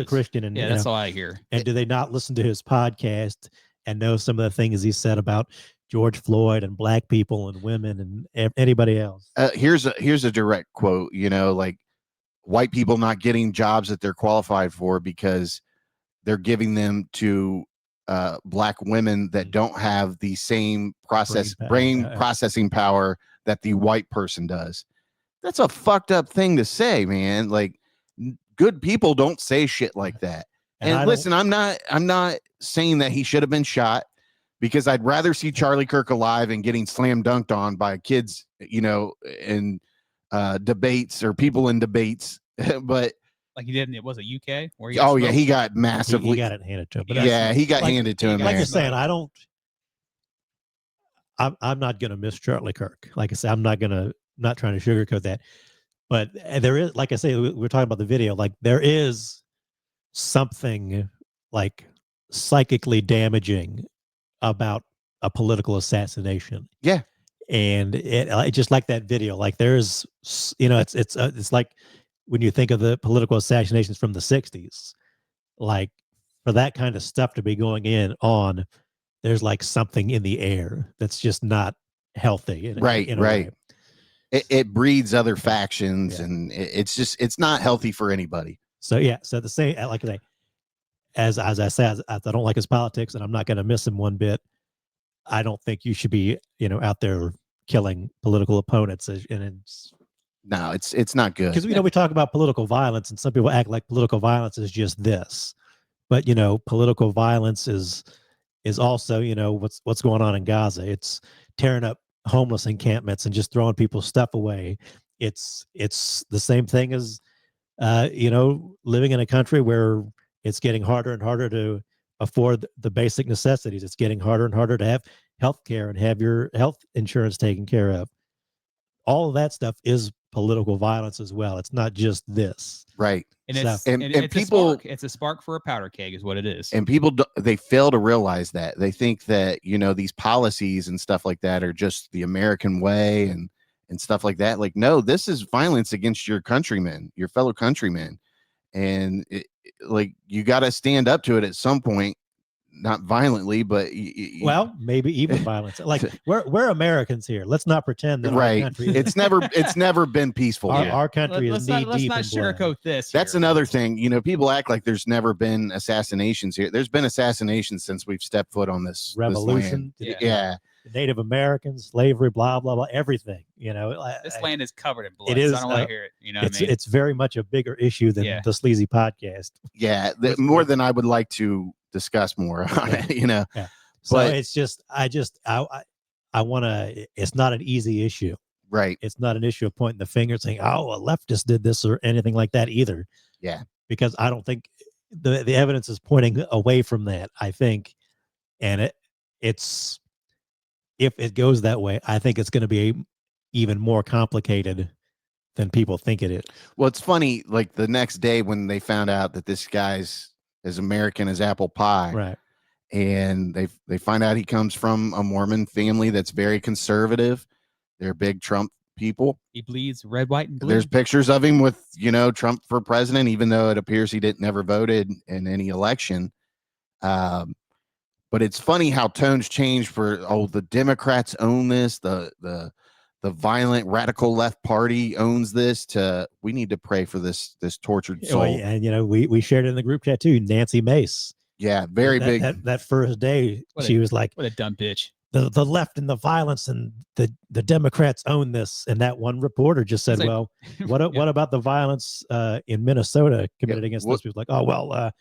D: Christian, and
C: yeah, that's all I hear.
D: And do they not listen to his podcast and know some of the things he said about George Floyd and black people and women and anybody else?
B: Here's a direct quote. You know, like, white people not getting jobs that they're qualified for because they're giving them to black women that don't have the same brain processing power that the white person does. That's a fucked up thing to say, man. Like, good people don't say shit like that. And listen, I'm not saying that he should have been shot, because I'd rather see Charlie Kirk alive and getting slam dunked on by kids, you know, in debates or people in debates. But
C: like, he didn't, it was a UK where he
B: he got massively.
D: He got it handed to him. But
B: he got handed to him.
D: Like you're saying, I'm not going to miss Charlie Kirk. Like I said, I'm not trying to sugarcoat that. But there is, like I say, we're talking about the video, like, there is something like psychically damaging about a political assassination.
B: Yeah.
D: And it just like that video, like, there's, you know, it's like when you think of the political assassinations from the 60s, like, for that kind of stuff to be going on, there's like something in the air that's just not healthy.
B: Right. It breeds other factions, and it's not healthy for anybody.
D: So the same, like I say, as I said, I don't like his politics, and I'm not going to miss him one bit. I don't think you should be, you know, out there killing political opponents, and
B: it's not good.
D: Because, you know, we talk about political violence, and some people act like political violence is just this, but, you know, political violence is also, you know, what's going on in Gaza. It's tearing up homeless encampments and just throwing people's stuff away. It's the same thing as, you know, living in a country where it's getting harder and harder to afford the basic necessities. It's getting harder and harder to have health care and have your health insurance taken care of. All of that stuff is political violence as well. It's not just this.
B: Right.
C: And
B: it's people,
C: it's a spark for a powder keg is what it is.
B: And people, they fail to realize that. They think that, you know, these policies and stuff like that are just the American way and stuff like that. Like, no, this is violence against your countrymen, your fellow countrymen. And like, you got to stand up to it at some point. Not violently, but
D: well, maybe even violence. Like, we're Americans here. Let's not pretend that
B: right.
D: Our country
B: it's never been peaceful.
D: Our country is knee deep.
C: Let's not sugarcoat this.
B: That's another thing. You know, people act like there's never been assassinations here. There's been assassinations since we've stepped foot on this
D: revolution.
B: This land.
D: Native Americans, slavery, blah blah blah, everything. You know,
C: this land is covered in blood.
D: It is.
C: So I don't want to hear it. You know,
D: it's very much a bigger issue than the Sleazy Podcast.
B: Yeah, more than I would like to discuss more on it, you know.
D: Yeah. So but it's just I want to, it's not an easy issue.
B: Right.
D: It's not an issue of pointing the finger saying, oh, a leftist did this or anything like that either.
B: Yeah.
D: Because I don't think the evidence is pointing away from that, I think. And it's if it goes that way, I think it's going to be even more complicated than people think it is.
B: Well, it's funny, like the next day when they found out that this guy's as American as apple pie,
D: right?
B: And they find out he comes from a Mormon family that's very conservative. They're big Trump people.
C: He bleeds red, white, and blue.
B: There's pictures of him with, Trump for president, even though it appears he never voted in any election. But it's funny how tones change for, the Democrats own this, the violent radical left party owns this, to we need to pray for this tortured soul.
D: Well, yeah, and we shared it in the group chat too. Nancy Mace.
B: Yeah, very big.
D: That first day, she was like,
C: what a dumb bitch.
D: The left and the violence and the Democrats own this. And that one reporter just said,
C: like,
D: well, what about the violence in Minnesota committed against those people? Like, oh, well,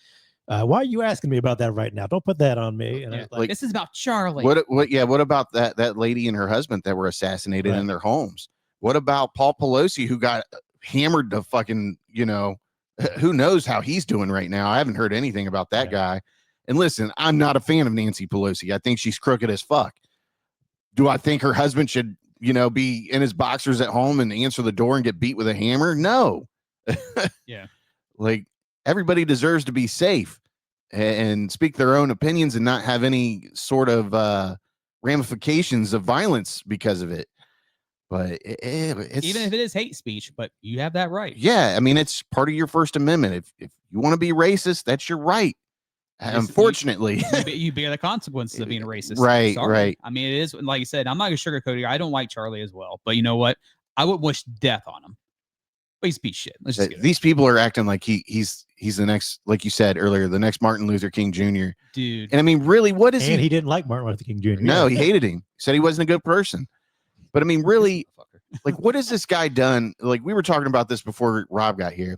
D: why are you asking me about that right now? Don't put that on me. And I was like,
C: this is about Charlie.
B: What about that lady and her husband that were assassinated in their homes? What about Paul Pelosi, who got hammered to fucking, who knows how he's doing right now? I haven't heard anything about that guy. And listen, I'm not a fan of Nancy Pelosi. I think she's crooked as fuck. Do I think her husband should, be in his boxers at home and answer the door and get beat with a hammer? No.
C: Yeah.
B: Like, everybody deserves to be safe and speak their own opinions and not have any sort of ramifications of violence because of it. But it's,
C: even if it is hate speech, but you have that right.
B: Yeah, I mean, it's part of your First Amendment. If you want to be racist, that's your right. Unfortunately,
C: you bear the consequences of being a racist.
B: Right,
C: Sorry.
B: right.
C: I mean, it is, like you said, I'm not going to sugarcoat it. I don't like Charlie as well, but you know what? I would wish death on him. But he's a piece of shit. Let's just
B: these people are acting like he's the next, like you said earlier, the next Martin Luther King Jr.
C: Dude.
B: And I mean, really, what is
D: and he didn't like Martin Luther King Jr.
B: No, he hated him. He said he wasn't a good person. But I mean, really, like, what has this guy done? Like, we were talking about this before Rob got here.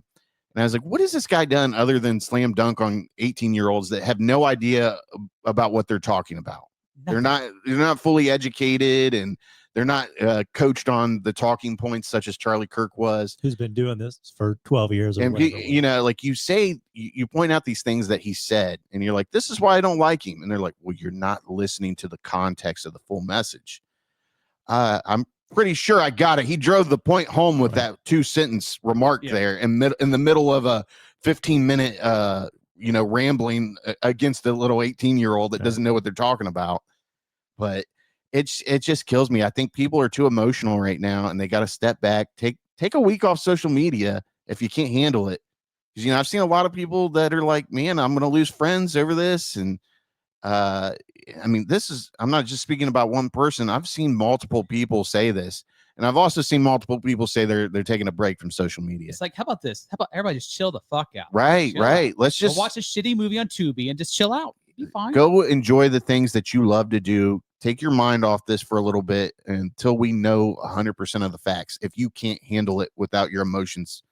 B: And I was like, what has this guy done other than slam dunk on 18-year-olds that have no idea about what they're talking about? Nothing. They're not fully educated, and they're not coached on the talking points such as Charlie Kirk was.
D: Who's been doing this for 12 years. Or
B: and like you say, you point out these things that he said, and you're like, this is why I don't like him. And they're like, well, you're not listening to the context of the full message. I'm pretty sure I got it. He drove the point home with that 2-sentence remark there in the middle of a 15-minute, rambling against a little 18-year-old that doesn't know what they're talking about. But it just kills me. I think people are too emotional right now, and they got to step back, take a week off social media if you can't handle it. Because, I've seen a lot of people that are like, man, I'm going to lose friends over this. And I mean, I'm not just speaking about one person. I've seen multiple people say this, and I've also seen multiple people say they're taking a break from social media.
C: It's like, how about this? How about everybody just chill the fuck out?
B: Right. Let's just
C: watch a shitty movie on Tubi and just chill out. Be fine.
B: Go enjoy the things that you love to do. Take your mind off this for a little bit until we know 100% of the facts. If you can't handle it without your emotions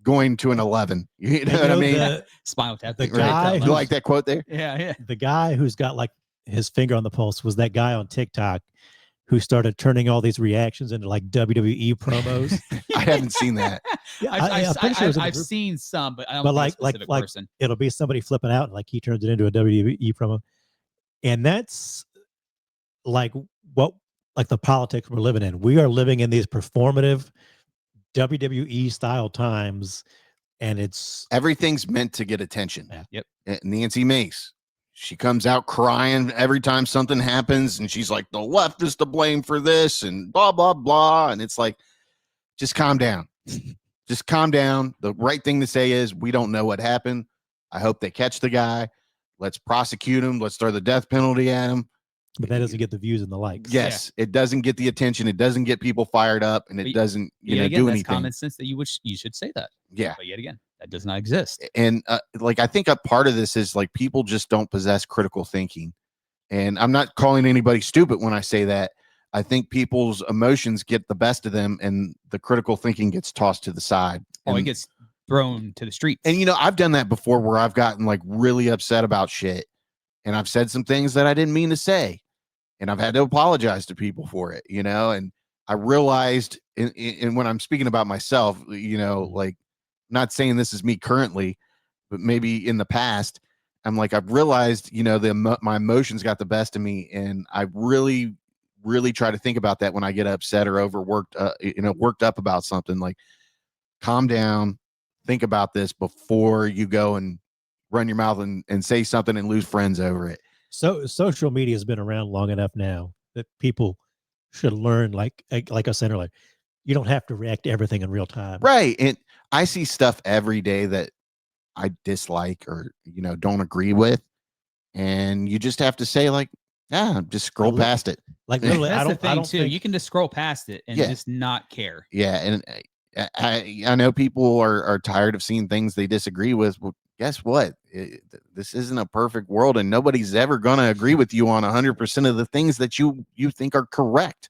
B: going to an 11, you know what I mean?
C: Spinal Tap.
D: The guy,
B: you like that quote there?
C: Yeah.
D: The guy who's got like his finger on the pulse was that guy on TikTok who started turning all these reactions into like WWE promos.
B: I haven't seen that.
C: I've seen some, but I don't know
D: like
C: person.
D: It'll be somebody flipping out, like he turns it into a WWE promo, and that's like the politics we're living in. We are living in these performative WWE style times, and
B: everything's meant to get attention.
C: Yep.
B: Nancy Mace, she comes out crying every time something happens, and she's like, the left is to blame for this, and blah, blah, blah. And it's like, just calm down. Just calm down. The right thing to say is, we don't know what happened. I hope they catch the guy. Let's prosecute him. Let's throw the death penalty at him.
D: But that doesn't get the views and the likes.
B: Yes, it doesn't get the attention. It doesn't get people fired up, and it doesn't, do anything.
C: Common sense that you should say that.
B: Yeah.
C: But yet again, that does not exist.
B: And I think a part of this is like people just don't possess critical thinking. And I'm not calling anybody stupid when I say that. I think people's emotions get the best of them, and the critical thinking gets tossed to the side.
C: It gets thrown to the streets.
B: And I've done that before, where I've gotten like really upset about shit, and I've said some things that I didn't mean to say. And I've had to apologize to people for it, and I realized in when I'm speaking about myself, like, not saying this is me currently, but maybe in the past, I'm like, I've realized, my emotions got the best of me. And I really, really try to think about that when I get upset or overworked, worked up about something. Like, calm down, think about this before you go and run your mouth and say something and lose friends over it.
D: So social media has been around long enough now that people should learn, like I said earlier, you don't have to react to everything in real time.
B: Right. And I see stuff every day that I dislike or, don't agree with. And you just have to say like, just scroll past it.
D: Like literally,
C: That's the
D: I
C: thing
D: don't
C: too.
D: think
C: You can just scroll past it and just not care.
B: Yeah. And I know people are tired of seeing things they disagree with. Well, guess what? This isn't a perfect world, and nobody's ever going to agree with you on 100% of the things that you think are correct.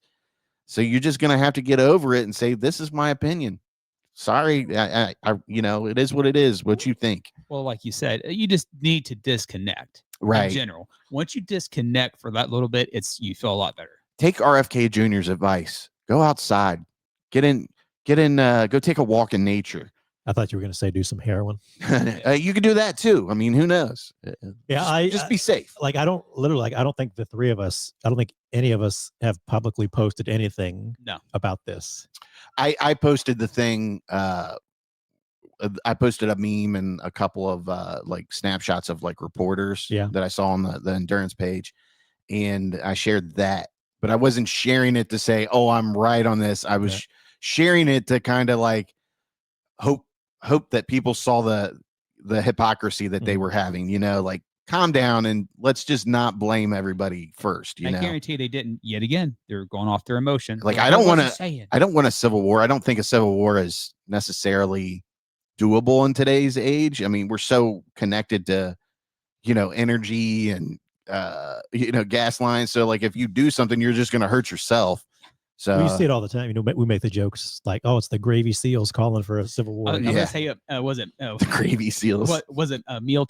B: So you're just going to have to get over it and say, this is my opinion. Sorry. I it is what it is, what you think.
C: Well, like you said, you just need to disconnect.
B: Right.
C: In general, once you disconnect for that little bit, you feel a lot better.
B: Take RFK Jr.'s advice. Go outside. Get in, go take a walk in nature.
D: I thought you were going to say do some heroin.
B: You could do that too. I mean, who knows?
D: Yeah,
B: just be safe.
D: Like I don't think the three of us, I don't think any of us have publicly posted anything about this.
B: I posted the thing. I posted a meme and a couple of like snapshots of like reporters that I saw on the endurance page, and I shared that. But I wasn't sharing it to say, "Oh, I'm right on this." I was sharing it to kind of like hope that people saw the hypocrisy that they were having. Like calm down and let's just not blame everybody first.
C: I guarantee they didn't. Yet again, they're going off their emotion.
B: Like I don't want a civil war. I don't think a civil war is necessarily doable in today's age. I mean, we're so connected to, energy and gas lines. So like if you do something, you're just going to hurt yourself. So
D: you see it all the time. We make the jokes like, "Oh, it's the Gravy Seals calling for a civil war."
C: I'm gonna say, was it
B: the Gravy Seals?
C: What was it? Meal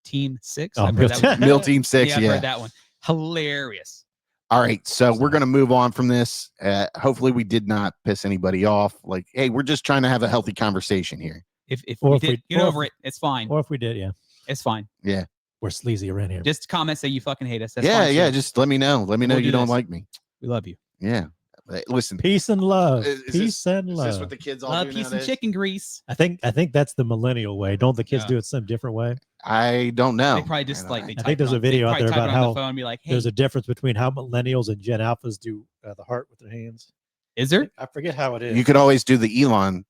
C: Team 6.
D: Oh,
B: Meal Team 6.
C: Yeah, I've heard that one. Hilarious.
B: All right, so we're gonna move on from this. Hopefully, we did not piss anybody off. Like, hey, we're just trying to have a healthy conversation here.
C: If we did, get over it. It's fine.
D: Or if we did,
C: it's fine.
B: Yeah,
D: we're sleazy around here.
C: Just comment say you fucking hate us. That's
B: yeah,
C: fine,
B: yeah.
C: too.
B: Just let me know. Let me know you don't like me.
C: We love you.
B: Yeah. Listen,
D: peace and love.
B: Peace and love. Is this what the kids all do
C: peace
B: nowadays?
C: and chicken grease.
D: I think that's the millennial way. Don't the kids do it some different way?
B: I don't know.
C: They probably just I
D: think there's a video out there about how
C: the phone and be like, hey.
D: There's a difference between how millennials and Gen Alphas do the heart with their hands.
C: Is there?
D: I forget how it is.
B: You could always do the Elon.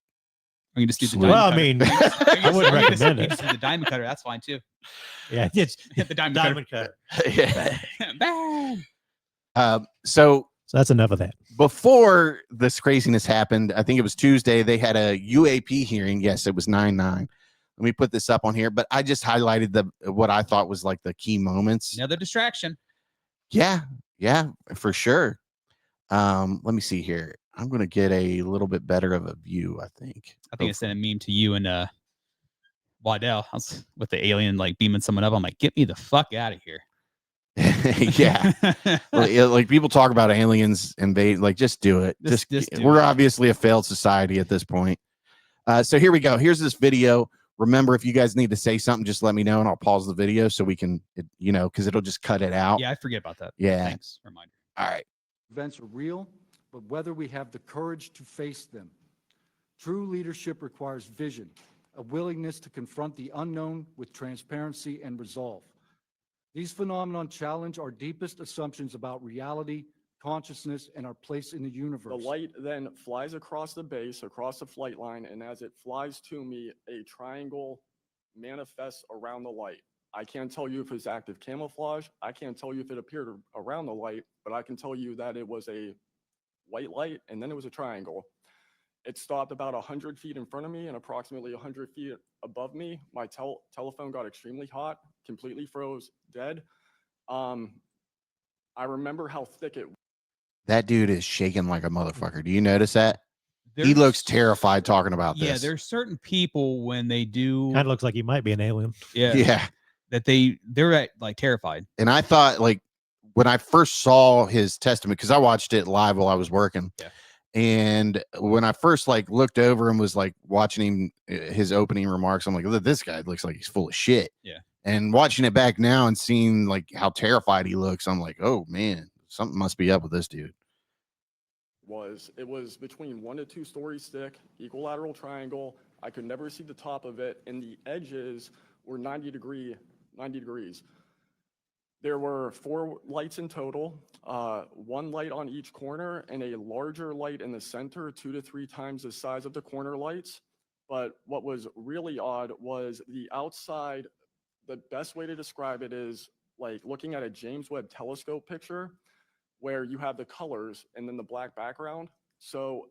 C: Or you just do the
D: well, I mean, I wouldn't recommend it.
C: Just do the diamond cutter. That's fine too.
D: Yeah, it's
C: hit the diamond cutter.
B: Yeah.
C: Bam.
B: So
D: that's enough of that.
B: Before this craziness happened, I think it was Tuesday, they had a UAP hearing. Yes, it was 9/9. Let me put this up on here, but I just highlighted what I thought was like the key moments.
C: Another distraction.
B: Yeah, for sure. Let me see here. I'm going to get a little bit better of a view, I think.
C: I sent a meme to you and Waddell. I was with the alien like beaming someone up. I'm like, get me the fuck out of here.
B: Yeah. Like people talk about aliens invade, like just do it. Just we're obviously a failed society at this point. So here we go. Here's this video. Remember, if you guys need to say something, just let me know and I'll pause the video so we can, because it'll just cut it out.
C: Yeah, I forget about that.
B: Yeah.
C: Thanks. Reminder.
B: All right.
E: Events are real, but whether we have the courage to face them. True leadership requires vision, a willingness to confront the unknown with transparency and resolve. These phenomena challenge our deepest assumptions about reality, consciousness, and our place in the universe.
F: The light then flies across the base, across the flight line, and as it flies to me, a triangle manifests around the light. I can't tell you if it's active camouflage. I can't tell you if it appeared around the light, but I can tell you that it was a white light, and then it was a triangle. It stopped about 100 feet in front of me and approximately 100 feet above me. My telephone got extremely hot, completely froze, dead. I remember how thick it was.
B: That dude is shaking like a motherfucker. Do you notice that? He looks terrified talking about this.
C: Yeah, there's certain people when they do.
D: Kind of looks like he might be an alien.
C: Yeah.
B: Yeah.
C: That they're like terrified.
B: And I thought, like, when I first saw his testimony, because I watched it live while I was working.
C: Yeah.
B: And when I first like looked over and was like watching his opening remarks, I'm like, this guy looks like he's full of shit.
C: Yeah.
B: And watching it back now and seeing like how terrified he looks, I'm like, oh man, something must be up with this dude.
F: It was between 1 to 2 stories thick, equilateral triangle. I could never see the top of it, and the edges were 90 degrees. There were 4 lights in total, 1 light on each corner and a larger light in the center, 2 to 3 times the size of the corner lights. But what was really odd was the outside. The best way to describe it is like looking at a James Webb telescope picture where you have the colors and then the black background. So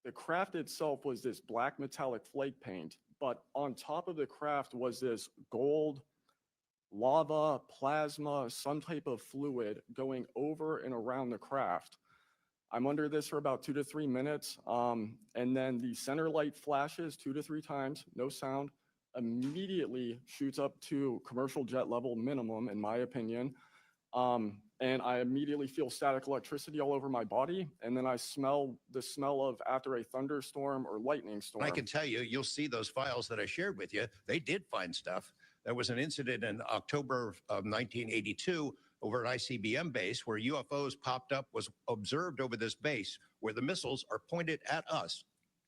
F: the craft itself was this black metallic flake paint, but on top of the craft was this gold lava, plasma, some type of fluid going over and around the craft. I'm under this for about 2 to 3 minutes, and then the center light flashes 2 to 3 times, no sound, immediately shoots up to commercial jet level minimum, in my opinion. And I immediately feel static electricity all over my body, and then I smell the smell of after a thunderstorm or lightning storm.
G: I can tell you, you'll see those files that I shared with you. They did find stuff. There was an incident in October of 1982 over an ICBM base where UFOs popped up, was observed over this base where the missiles are pointed at us,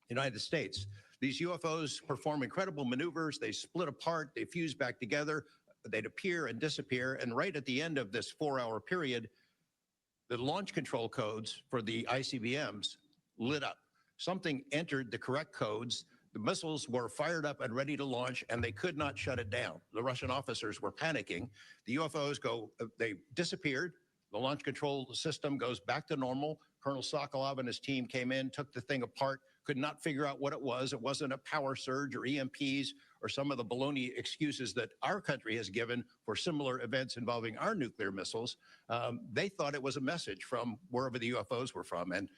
G: United States. These UFOs perform incredible maneuvers. They split apart, they fuse back together, they'd appear and disappear. And right at the end of this 4-hour period, the launch control codes for the ICBMs lit up. Something entered the correct codes. The missiles were fired up and ready to launch, and they could not shut it down. The Russian officers were panicking. The UFOs they disappeared. The launch control system goes back to normal. Colonel Sokolov and his team came in, took the thing apart, could not figure out what it was. It wasn't a power surge or EMPs or some of the baloney excuses that our country has given for similar events involving our nuclear missiles. They thought it was a message from wherever the UFOs were from. And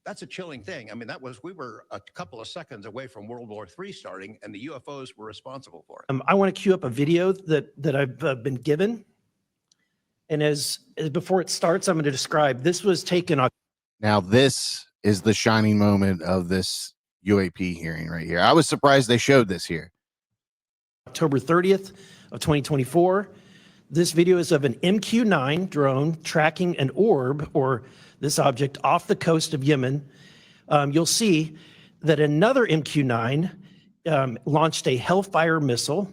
G: that's a chilling thing. I mean, we were a couple of seconds away from World War III starting, and the UFOs were responsible for it.
H: I want to cue up a video that I've been given. And as before it starts, I'm going to describe, this was taken on.
B: Now, this is the shining moment of this UAP hearing right here. I was surprised they showed this here.
H: October 30th of 2024. This video is of an MQ-9 drone tracking an orb, or this object, off the coast of Yemen. You'll see that another MQ-9 launched a Hellfire missile.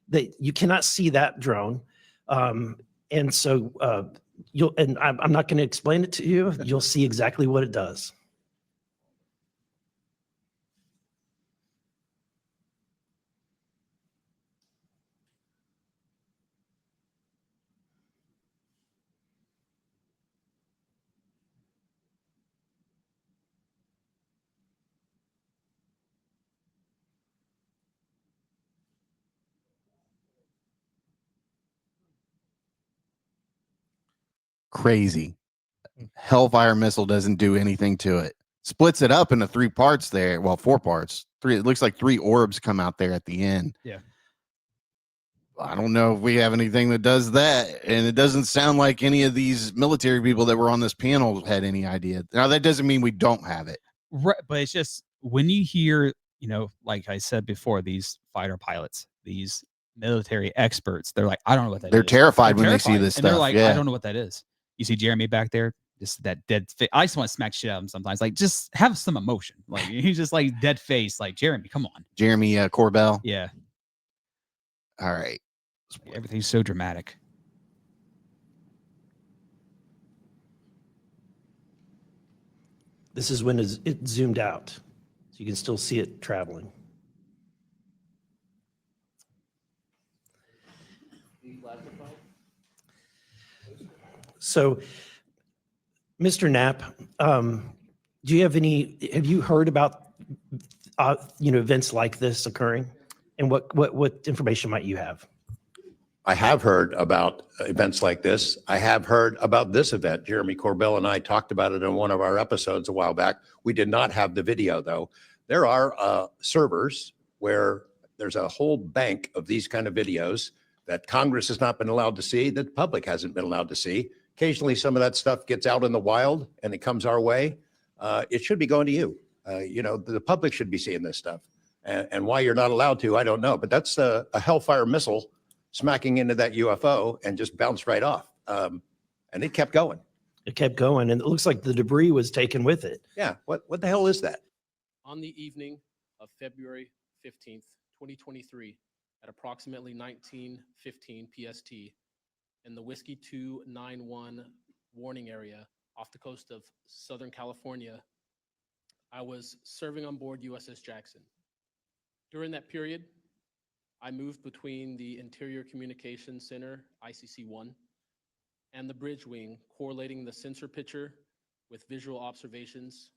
H: That you cannot see that drone. And so I'm not going to explain it to you. You'll see exactly what it does.
B: Crazy. Hellfire missile doesn't do anything to it. Splits it up into 3 parts there. Well, 4 parts. 3. It looks like 3 orbs come out there at the end.
C: Yeah.
B: I don't know if we have anything that does that. And it doesn't sound like any of these military people that were on this panel had any idea. Now, that doesn't mean we don't have it.
C: Right, but it's just when you hear, like I said before, these fighter pilots, these military experts, they're like, I don't know what that
B: They're
C: is.
B: terrified when they see this
C: and
B: stuff.
C: they're like,
B: yeah.
C: I don't know what that is. You see Jeremy back there, just that dead face. I just want to smack shit out of him sometimes. Like, just have some emotion. Like, he's just like dead face. Like, Jeremy, come on.
B: Jeremy Corbell.
C: Yeah.
B: All right.
C: Everything's so dramatic.
H: This is when it zoomed out. So you can still see it traveling. So, Mr. Knapp, have you heard about, events like this occurring? And what information might you have?
G: I have heard about events like this. I have heard about this event. Jeremy Corbell and I talked about it in one of our episodes a while back. We did not have the video, though. There are servers where there's a whole bank of these kind of videos that Congress has not been allowed to see, that the public hasn't been allowed to see. Occasionally, some of that stuff gets out in the wild and it comes our way. It should be going to you. The public should be seeing this stuff. And why you're not allowed to, I don't know. But that's a Hellfire missile smacking into that UFO and just bounced right off. And it kept going.
H: It kept going, and it looks like the debris was taken with it.
G: Yeah. What the hell is that?
I: On the evening of February 15th, 2023, at approximately 19:15 PST, in the Whiskey 291 warning area off the coast of Southern California. I was serving on board USS Jackson. During that period, I moved between the Interior Communications Center, ICC-1, and the bridge wing, correlating the sensor picture with visual observations,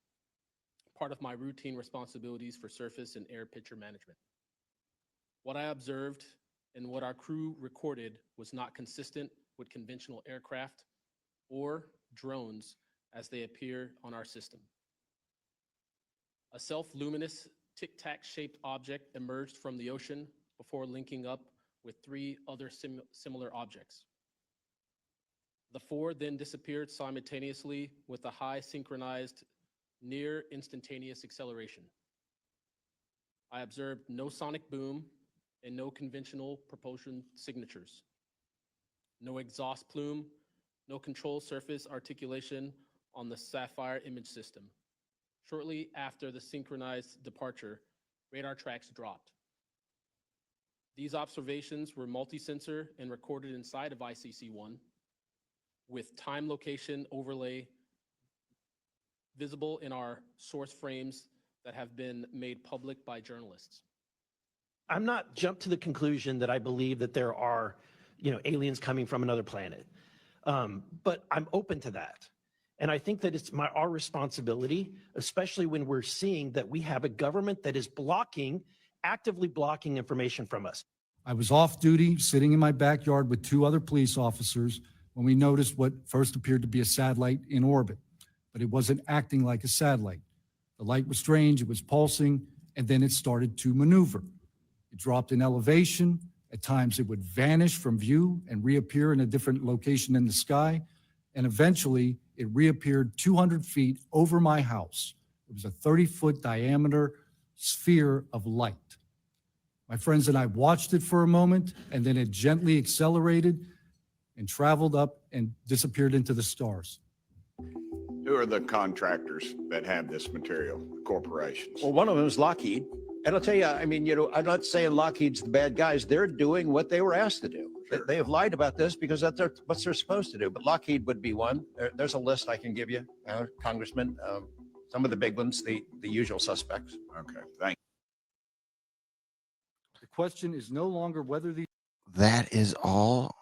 I: part of my routine responsibilities for surface and air picture management. What I observed and what our crew recorded was not consistent with conventional aircraft or drones as they appear on our system. A self-luminous tic-tac shaped object emerged from the ocean before linking up with 3 other similar objects. The 4 then disappeared simultaneously with a high synchronized near instantaneous acceleration. I observed no sonic boom and no conventional propulsion signatures. No exhaust plume, no control surface articulation on the Sapphire image system. Shortly after the synchronized departure, radar tracks dropped. These observations were multi-sensor and recorded inside of ICC-1 with time location overlay visible in our source frames that have been made public by journalists.
H: I'm not jumped to the conclusion that I believe that there are, aliens coming from another planet. But I'm open to that. And I think that it's our responsibility, especially when we're seeing that we have a government that is actively blocking information from us.
E: I was off duty, sitting in my backyard with 2 other police officers when we noticed what first appeared to be a satellite in orbit, but it wasn't acting like a satellite. The light was strange, it was pulsing, and then it started to maneuver. It dropped in elevation. At times it would vanish from view and reappear in a different location in the sky. And eventually it reappeared 200 feet over my house. It was a 30-foot diameter sphere of light. My friends and I watched it for a moment, and then it gently accelerated and traveled up and disappeared into the stars.
J: Who are the contractors that have this material, the corporations?
G: Well, one of them is Lockheed. And I'll tell you, I'm not saying Lockheed's the bad guys. They're doing what they were asked to do.
J: Sure.
G: They have lied about this because that's what they're supposed to do. But Lockheed would be one. There's a list I can give you, Congressman. Some of the big ones, the usual suspects.
J: Okay, thank
E: The question is no longer whether these
B: That is all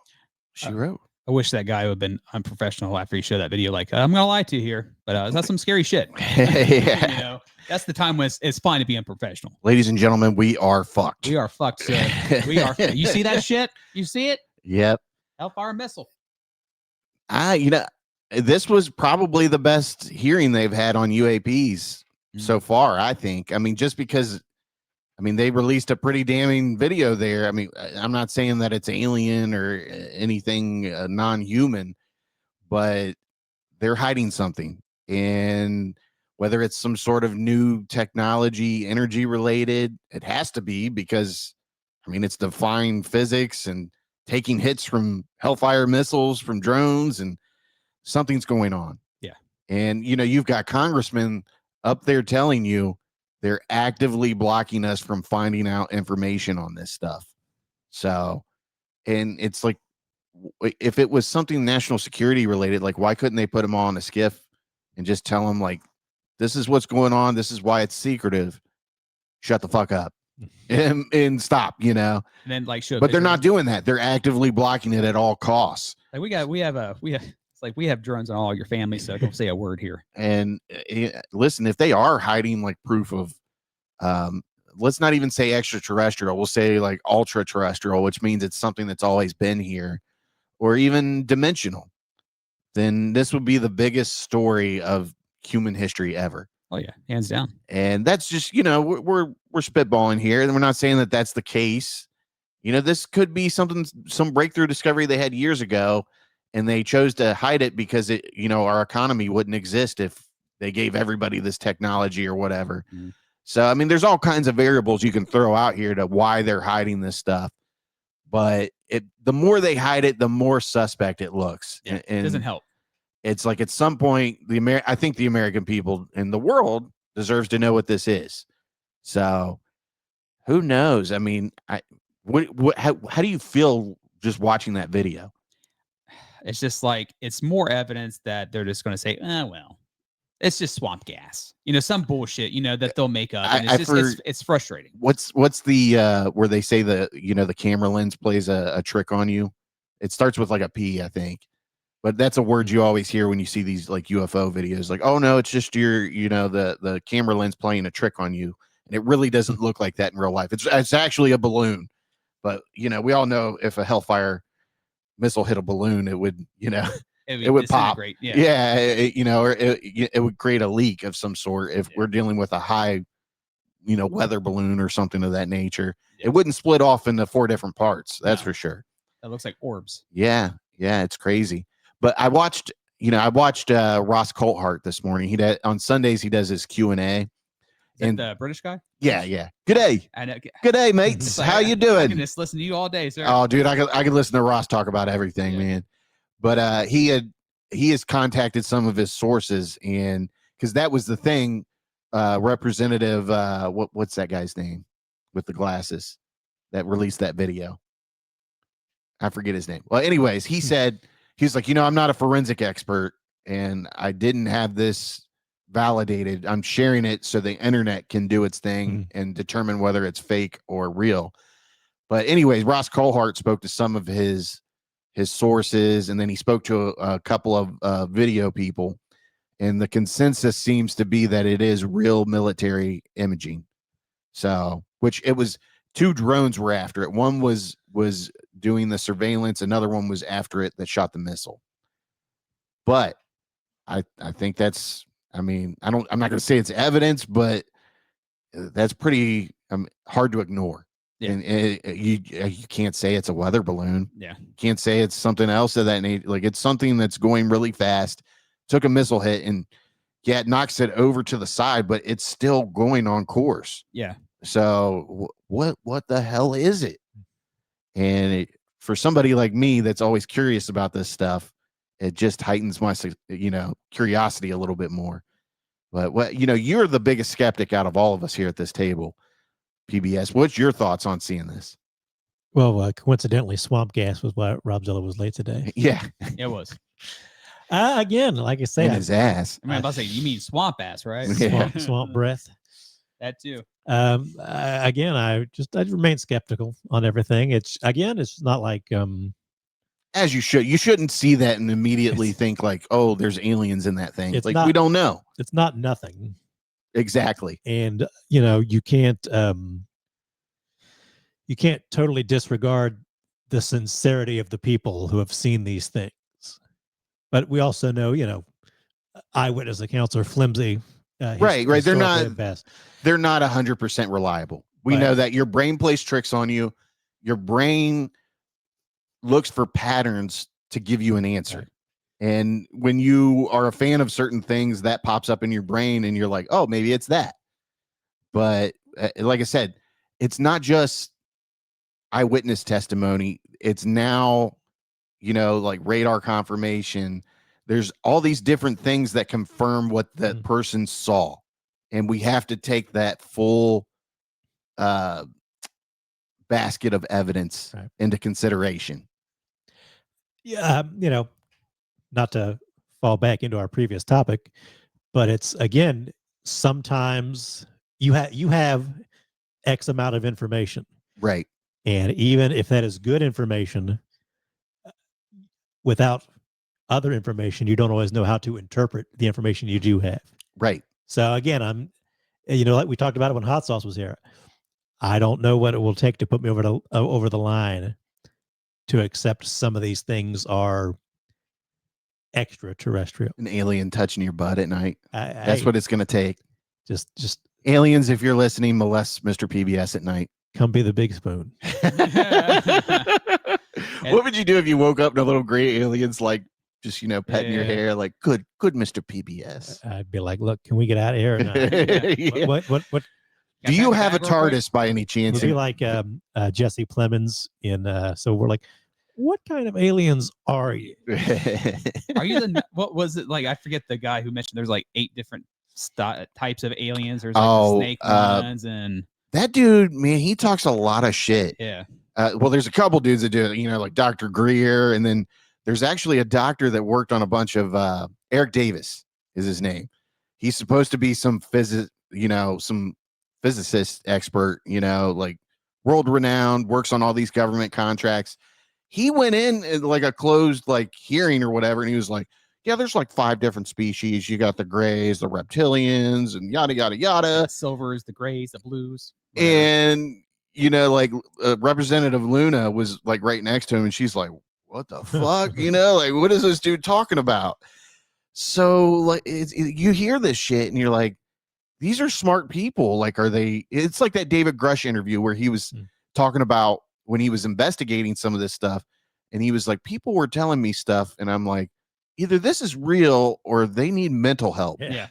B: she wrote.
C: I wish that guy would have been unprofessional after he showed that video. Like, I'm gonna lie to you here, but that's some scary shit.
B: Yeah.
C: That's the time when it's fine to be unprofessional.
B: Ladies and gentlemen, we are fucked.
C: We are fucked. Sir. We are. You see that shit? You see it?
B: Yep.
C: Hellfire missile.
B: This was probably the best hearing they've had on UAPs so far, I think. Just because, they released a pretty damning video there. I'm not saying that it's alien or anything non-human, but they're hiding something. And whether it's some sort of new technology, energy related, it has to be because, it's defying physics and taking hits from Hellfire missiles, from drones, and something's going on.
C: Yeah.
B: And, you've got congressmen up there telling you they're actively blocking us from finding out information on this stuff. So, and it's like, if it was something national security related, like, why couldn't they put them all in a skiff and just tell them, like, this is what's going on, this is why it's secretive, shut the fuck up and stop, And
C: then show.
B: But they're not doing that. They're actively blocking it at all costs.
C: Like we have drones on all your family, so don't say a word here.
B: And listen, if they are hiding like proof of, let's not even say extraterrestrial, we'll say like ultra terrestrial, which means it's something that's always been here, or even dimensional, then this would be the biggest story of human history ever.
C: Oh yeah, hands down.
B: And that's just, we're spitballing here, and we're not saying that that's the case. This could be some breakthrough discovery they had years ago, and they chose to hide it because our economy wouldn't exist if they gave everybody this technology or whatever. Mm-hmm. So, there's all kinds of variables you can throw out here to why they're hiding this stuff. But the more they hide it, the more suspect it looks.
C: Yeah, it doesn't help.
B: It's like at some point, I think the American people in the world deserves to know what this is. So who knows? How do you feel just watching that video?
C: it's just like it's more evidence that they're just going to say, well, it's just swamp gas, some bullshit, that they'll make up. And it's frustrating.
B: What's the where they say the camera lens plays a trick on you? It starts with like a P, I think. But that's a word you always hear when you see these like UFO videos. Like, oh no, it's just your, the camera lens playing a trick on you. And it really doesn't look like that in real life. It's actually a balloon. But we all know if a Hellfire missile hit a balloon, it would, it would pop. Yeah. Or it would create a leak of some sort if we're dealing with a high, weather balloon or something of that nature. It wouldn't split off into 4 different parts. That's for sure.
C: That looks like orbs.
B: Yeah. Yeah. It's crazy. But I watched Ross Coulthart this morning. On Sundays, he does his Q&A.
C: And the British guy?
B: Yeah, yeah. Good day. Good day, mates.
C: Like,
B: how you doing?
C: I can just listen to you all day, sir.
B: Oh, dude, I could listen to Ross talk about everything, man. But he has contacted some of his sources, and because that was the thing, Representative what's that guy's name with the glasses that released that video? I forget his name. Well, anyways, he said he's like, I'm not a forensic expert, and I didn't have this validated. I'm sharing it so the internet can do its thing and determine whether it's fake or real. But anyways, Ross Coulthart spoke to some of his sources, and then he spoke to a couple of video people, and the consensus seems to be that it is real military imaging. So, which it was 2 drones were after it. One was doing the surveillance, another one was after it that shot the missile. But I think that's, I'm not going to say it's evidence, but that's pretty hard to ignore. Yeah. And you can't say it's a weather balloon.
C: Yeah.
B: Can't say it's something else of that nature. Like, it's something that's going really fast, took a missile hit, and it knocks it over to the side, but it's still going on course.
C: Yeah.
B: So what the hell is it? And for somebody like me that's always curious about this stuff, it just heightens my, curiosity a little bit more. But you're the biggest skeptic out of all of us here at this table, PBS. What's your thoughts on seeing this?
D: Well, coincidentally, swamp gas was why Robzilla was late today.
B: Yeah,
C: it was.
D: Again, like I say,
B: in his ass.
C: I'm about to say, you mean swamp ass, right?
D: Swamp breath.
C: That too.
D: Again, I remain skeptical on everything. It's not like
B: as you should. You shouldn't see that and immediately think like, oh, there's aliens in that thing. It's like, we don't know.
D: It's not nothing.
B: Exactly.
D: And you can't totally disregard the sincerity of the people who have seen these things. But we also know, eyewitness accounts are flimsy.
B: Right. They're not 100% reliable. We know that your brain plays tricks on you. Your brain looks for patterns to give you an answer. Right. And when you are a fan of certain things, that pops up in your brain and you're like, oh, maybe it's that. But like I said, it's not just eyewitness testimony. It's now, like radar confirmation. There's all these different things that confirm what that person saw. And we have to take that full basket of evidence into consideration.
D: Yeah, not to fall back into our previous topic, but it's, again, sometimes you have X amount of information.
B: Right.
D: And even if that is good information, without other information, you don't always know how to interpret the information you do have.
B: Right.
D: So again, like we talked about it when Hot Sauce was here. I don't know what it will take to put me over the line to accept some of these things are extraterrestrial.
B: An alien touching your butt at night. That's what it's going to take.
D: Just
B: aliens, if you're listening, molest Mr. PBS at night.
D: Come be the big spoon.
B: What would you do if you woke up and a little gray alien's like just petting your hair, like good Mr. PBS?
D: I'd be like, look, can we get out of here or not?
B: Yeah.
D: What
B: do you have a TARDIS by any chance?
D: It'd be like Jesse Plemons in so we're like, what kind of aliens are you?
C: Are you what was it like? I forget the guy who mentioned there's like 8 different types of aliens. There's like the snake ones, and
B: that dude, man, he talks a lot of shit.
C: Yeah.
B: Well, there's a couple dudes that do it, like Dr. Greer, and then there's actually a doctor that worked on a bunch of Eric Davis is his name. He's supposed to be some some physicist expert, like world renowned, works on all these government contracts. He went in like a closed like hearing or whatever, and he was like, yeah, there's like 5 different species. You got the grays, the reptilians, and yada yada yada.
C: The silvers, the grays, the blues. Whatever.
B: And like Representative Luna was like right next to him, and she's like, what the fuck? Like, what is this dude talking about? So like you hear this shit and you're like, these are smart people. Like, are they? It's like that David Grush interview where he was talking about when he was investigating some of this stuff, and he was like, people were telling me stuff, and I'm like, either this is real or they need mental help.
C: Yeah.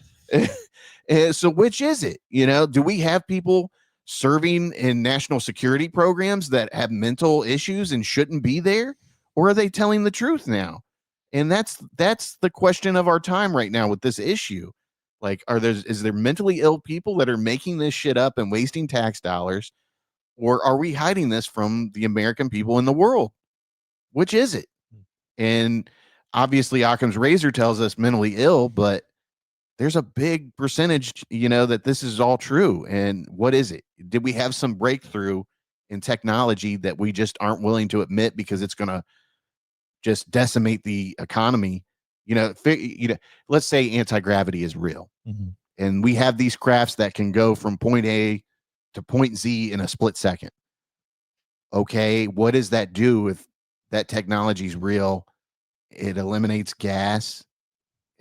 B: And so which is it? Do we have people serving in national security programs that have mental issues and shouldn't be there, or are they telling the truth now? And that's the question of our time right now with this issue. Like, is there mentally ill people that are making this shit up and wasting tax dollars, or are we hiding this from the American people in the world? Which is it? And obviously Occam's razor tells us mentally ill, but there's a big percentage, that this is all true. And what is it? Did we have some breakthrough in technology that we just aren't willing to admit because it's going to just decimate the economy? Let's say anti-gravity is real, and we have these crafts that can go from point A to point Z in a split second. Okay, what does that do if that technology is real? It eliminates gas.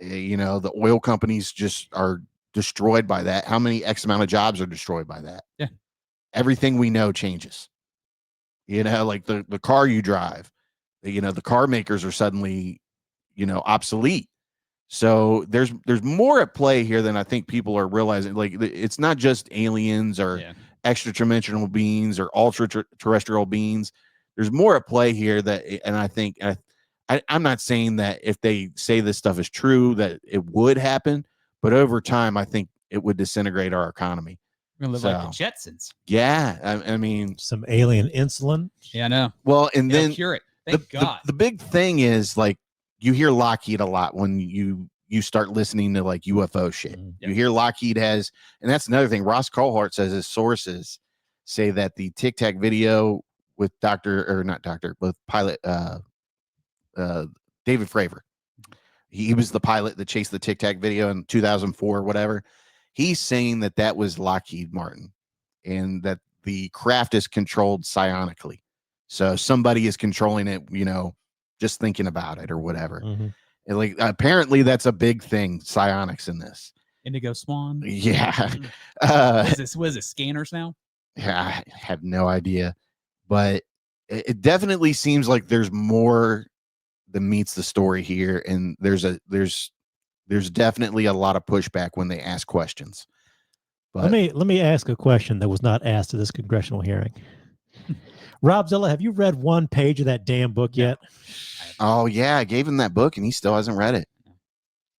B: The oil companies just are destroyed by that. How many X amount of jobs are destroyed by that?
C: Yeah.
B: Everything we know changes. Like the car you drive, the car makers are suddenly, obsolete. So there's more at play here than I think people are realizing. Like, it's not just aliens or extraterrestrial beings or ultra-terrestrial beings. There's more at play here and I think I'm not saying that if they say this stuff is true that it would happen, but over time I think it would disintegrate our economy.
C: We're gonna live like the Jetsons.
B: Yeah, I mean,
D: some alien insulin.
C: Yeah, I know.
B: Well, and
C: They'll
B: then
C: cure it. Thank God.
B: The big thing is, like, you hear Lockheed a lot when you start listening to like UFO shit. You hear Lockheed has, and that's another thing. Ross Coulthart says his sources say that the Tic Tac video with pilot David Fravor, he was the pilot that chased the Tic Tac video in 2004 or whatever. He's saying that was Lockheed Martin, and that the craft is controlled psionically. So somebody is controlling it, just thinking about it or whatever. And like, apparently that's a big thing, psionics in this.
C: Indigo Swan.
B: Yeah.
C: What is this, scanners now?
B: Yeah, I have no idea. But it definitely seems like there's more than meets the story here. And there's definitely a lot of pushback when they ask questions. But
D: let me ask a question that was not asked at this congressional hearing. Robzilla, have you read one page of that damn book yet?
B: Oh yeah, I gave him that book and he still hasn't read it.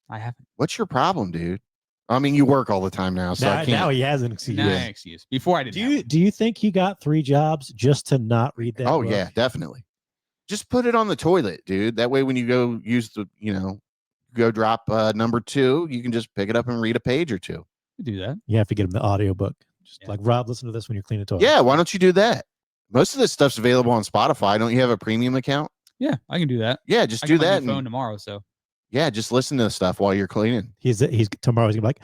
C: I haven't.
B: What's your problem, dude? I mean, you work all the time now, so I can't.
D: Now he has an excuse.
C: No excuse. Before I didn't.
D: Do you think he got 3 jobs just to not read that?
B: Oh
D: book?
B: yeah, definitely. Just put it on the toilet, dude. That way, when you go use go drop number 2, you can just pick it up and read a page or 2.
C: You do that.
D: You have to get him the audiobook. Just like, Rob, listen to this when you're cleaning the toilet.
B: Yeah, why don't you do that? Most of this stuff's available on Spotify. Don't you have a premium account?
C: Yeah, I can do that.
B: Yeah, just do that.
C: Phone tomorrow, so.
B: Yeah, just listen to the stuff while you're cleaning.
D: He's tomorrow. He's gonna be like,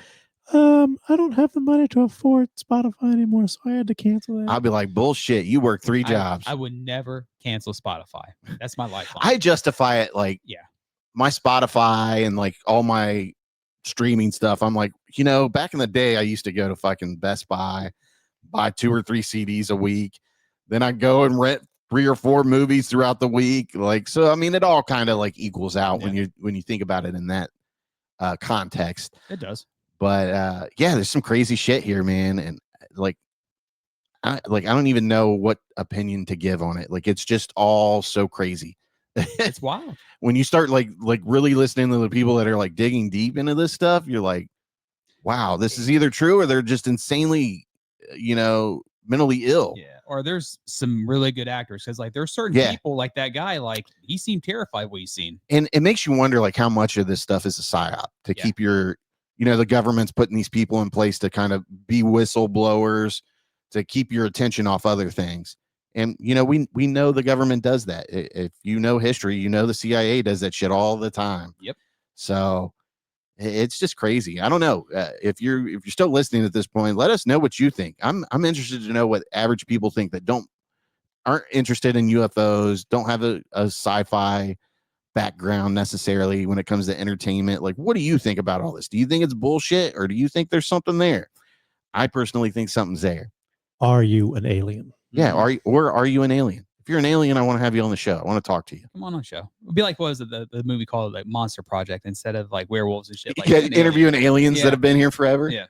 D: I don't have the money to afford Spotify anymore, so I had to cancel it.
B: I'll be like, bullshit. You work 3 jobs.
C: I would never cancel Spotify. That's my lifeline.
B: I justify it like, my Spotify and like all my streaming stuff. I'm like, back in the day, I used to go to fucking Best Buy, buy 2 or 3 CDs a week. Then I go and rent 3 or 4 movies throughout the week. Like, so, I mean, it all kind of like equals out when you think about it in that context.
C: It does.
B: But there's some crazy shit here, man. And I don't even know what opinion to give on it. Like, it's just all so crazy.
C: It's wild.
B: When you start like really listening to the people that are like digging deep into this stuff, you're like, wow, this is either true or they're just insanely, mentally ill.
C: Yeah. Or there's some really good actors because like there's certain people like that guy, like he seemed terrified what he's seen.
B: And it makes you wonder like how much of this stuff is a psyop to keep your, the government's putting these people in place to kind of be whistleblowers, to keep your attention off other things. And, we know the government does that. If you know history, the CIA does that shit all the time.
C: Yep.
B: So it's just crazy. I don't know if you're still listening at this point, let us know what you think. I'm interested to know what average people think that aren't interested in UFOs, don't have a sci-fi background necessarily when it comes to entertainment. Like, what do you think about all this? Do you think it's bullshit or do you think there's something there? I personally think something's there.
D: Are you an alien?
B: Yeah. Are you an alien? If you're an alien, I want to have you on the show. I want to talk to you.
C: Come on the show. It'd be like, what was it, the movie called like Monster Project instead of like werewolves and shit. Like
B: interviewing aliens that have been here forever.
C: Yeah.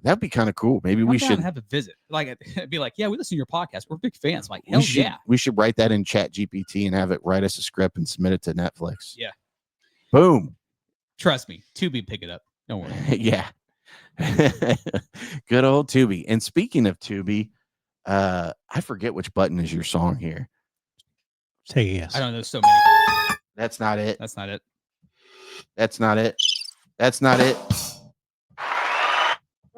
B: That'd be kind of cool. Maybe we should
C: have a visit. Like, it'd be like, yeah, we listen to your podcast. We're big fans. I'm like, hell yeah.
B: We should write that in Chat GPT and have it write us a script and submit it to Netflix.
C: Yeah.
B: Boom.
C: Trust me. Tubi pick it up. Don't worry.
B: Yeah. Good old Tubi. And speaking of Tubi, I forget which button is your song here.
D: Take a guess.
C: I don't know. There's so many.
B: That's not it.
C: That's not it.
B: That's not it. That's not it.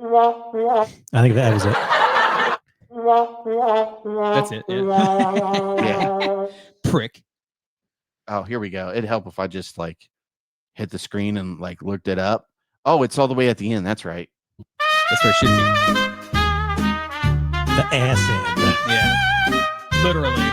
D: I think that was it.
C: That's it. Yeah.
B: Yeah.
C: Prick.
B: Oh, here we go. It'd help if I just like hit the screen and like looked it up. Oh, it's all the way at the end. That's right.
C: That's where it should be.
D: The ass end.
C: Yeah. Literally.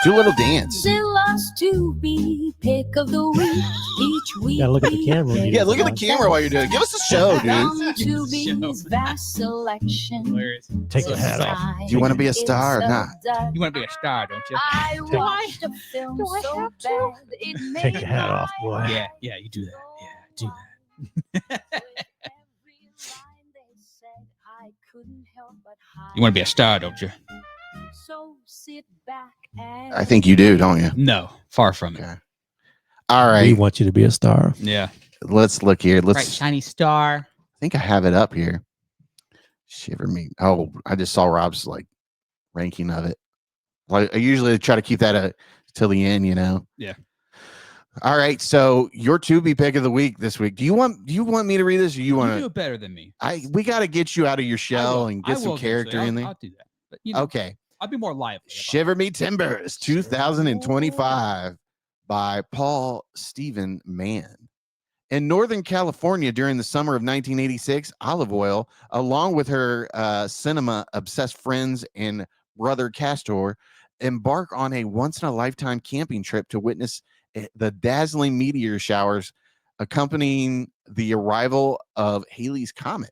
B: Do a little dance.
K: Zilla's Tubi pick of the week. Each week.
D: Gotta look at the camera.
B: Yeah, look at the camera while you're doing it. Give us a show, dude.
K: From Tubi's vast selection.
C: Hilarious.
D: Take your hat off.
B: Do you want to be a star or not?
C: You want to be a star, don't you?
K: I watched a film so bad it made
D: Take your hat off, boy.
C: Yeah, you do that. Yeah, do that. You want to be a star, don't you?
K: So sit back and
B: I think you do, don't you?
C: No, far from it.
B: Okay. All
D: We
B: right.
D: want you to be a star.
C: Yeah.
B: Let's look here.
C: Right, shiny star.
B: I think I have it up here. Shiver me. Oh, I just saw Rob's like ranking of it. Like I usually try to keep that till the end,
C: Yeah.
B: All right. So your Tubi pick of the week this week. Do you want me to read this or you want
C: You do
B: to?
C: it better than me.
B: We got to get you out of your shell and
C: I
B: get some
C: will
B: character
C: eventually.
B: in there.
C: I'll do that. But,
B: Okay.
C: I'll be more lively.
B: Shiver Me Timbers 2025 by Paul Stephen Mann. In Northern California during the summer of 1986, Olive Oil, along with her cinema-obsessed friends and brother Castor, embark on a once-in-a-lifetime camping trip to witness the dazzling meteor showers accompanying the arrival of Halley's Comet.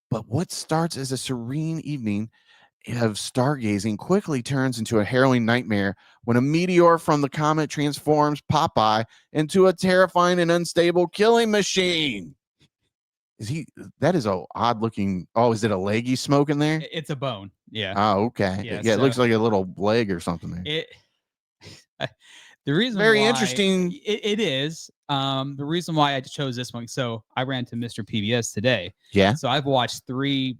B: But what starts as a serene evening of stargazing quickly turns into a harrowing nightmare when a meteor from the comet transforms Popeye into a terrifying and unstable killing machine. That is a odd looking. Oh, is it a leg he's smoking there?
C: It's a bone. Yeah.
B: Oh, okay. Yeah, it looks like a little leg or something there.
C: The reason
B: Very
C: why,
B: interesting.
C: It is. The reason why I chose this one. So I ran to Mr. PBS today.
B: Yeah.
C: So I've watched 3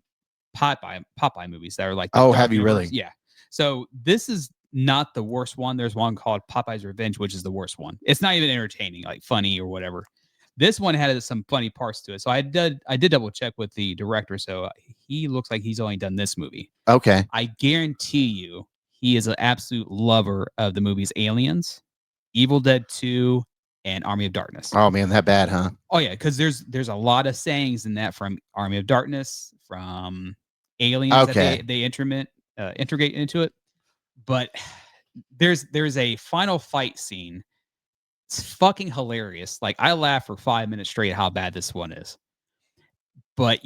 C: Popeye movies that are like.
B: Oh,
C: dark
B: have you
C: universe.
B: really?
C: Yeah. So this is not the worst one. There's one called Popeye's Revenge, which is the worst one. It's not even entertaining, like funny or whatever. This one had some funny parts to it. So I did double check with the director. So he looks like he's only done this movie.
B: Okay.
C: I guarantee you he is an absolute lover of the movies Aliens, Evil Dead 2, and Army of Darkness.
B: Oh man, that bad, huh?
C: Oh yeah, because there's a lot of sayings in that from Army of Darkness, from Aliens
B: Okay.
C: that they integrate into it. But there's a final fight scene. It's fucking hilarious. Like I laughed for 5 minutes straight how bad this one is. But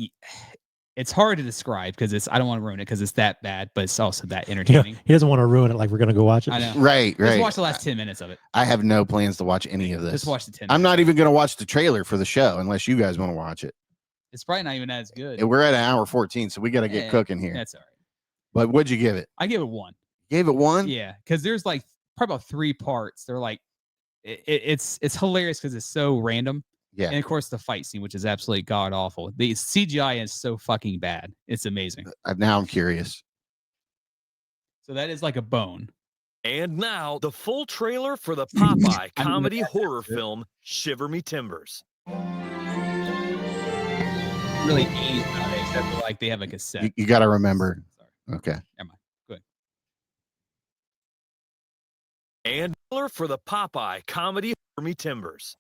C: it's hard to describe because I don't want to ruin it because it's that bad, but it's also that entertaining.
D: He doesn't want to ruin it like we're going to go watch it.
C: I know.
B: Right.
C: Just watch the last 10 minutes of it.
B: I have no plans to watch any of this.
C: Just watch the 10
B: I'm
C: minutes.
B: not even going to watch the trailer for the show unless you guys want to watch it.
C: It's probably not even as good.
B: And we're at 1:14, so we got to get cooking here.
C: That's all right.
B: But what'd you give it?
C: I give it 1.
B: Gave it 1?
C: Yeah, because there's like probably about 3 parts. They're like it's hilarious because it's so random.
B: Yeah.
C: And of course, the fight scene, which is absolutely god awful. The CGI is so fucking bad. It's amazing.
B: Now I'm curious.
C: So that is like a bone.
L: And now the full trailer for the Popeye comedy horror film Shiver Me Timbers.
C: Really 80s nowadays, except for like they have a cassette.
B: You got to remember.
C: Sorry.
B: Okay.
C: Never mind. Good.
L: And trailer for the Popeye comedy Shiver Me Timbers.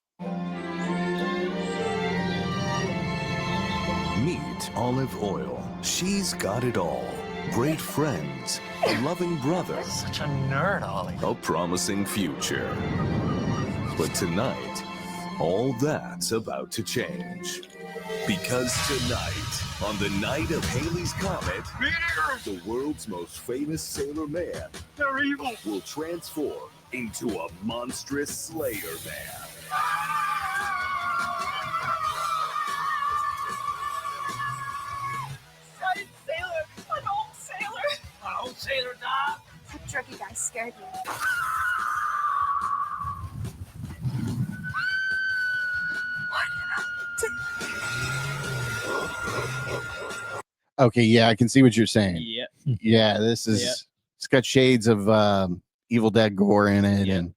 M: Meet Olive Oil. She's got it all. Great friends, a loving brother.
N: Such a nerd, Ollie.
M: A promising future. But tonight, all that's about to change. Because tonight, on the night of Halley's Comet, the world's most famous sailor man will transform into a monstrous Slayer man.
N: Sailor dog.
K: That jerky guy scared me.
B: Okay, yeah, I can see what you're saying.
C: Yeah.
B: Yeah, this is it's got shades of Evil Dead gore in it, and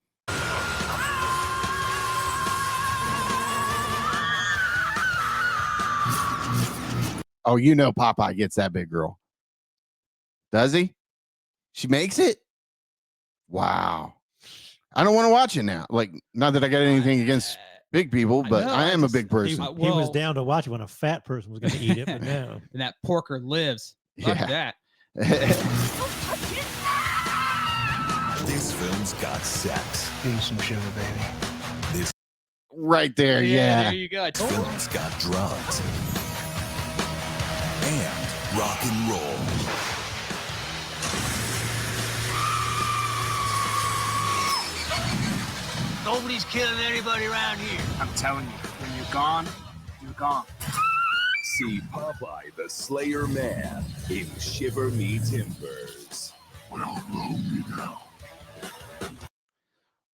B: oh, you know Popeye gets that big girl. Does he? She makes it? Wow. I don't want to watch it now. Like, not that I got anything against big people, but I am a big person.
D: He was down to watch when a fat person was going to eat it, but no.
C: And that porker lives. Fuck that.
M: This film's got sex.
N: Give me some sugar, baby.
M: This
B: right there, yeah.
C: There you go.
M: film's got drugs and rock and roll.
N: Nobody's killing anybody around here. I'm telling you, when you're gone, you're gone.
M: See Popeye the Slayer Man in Shiver Me Timbers.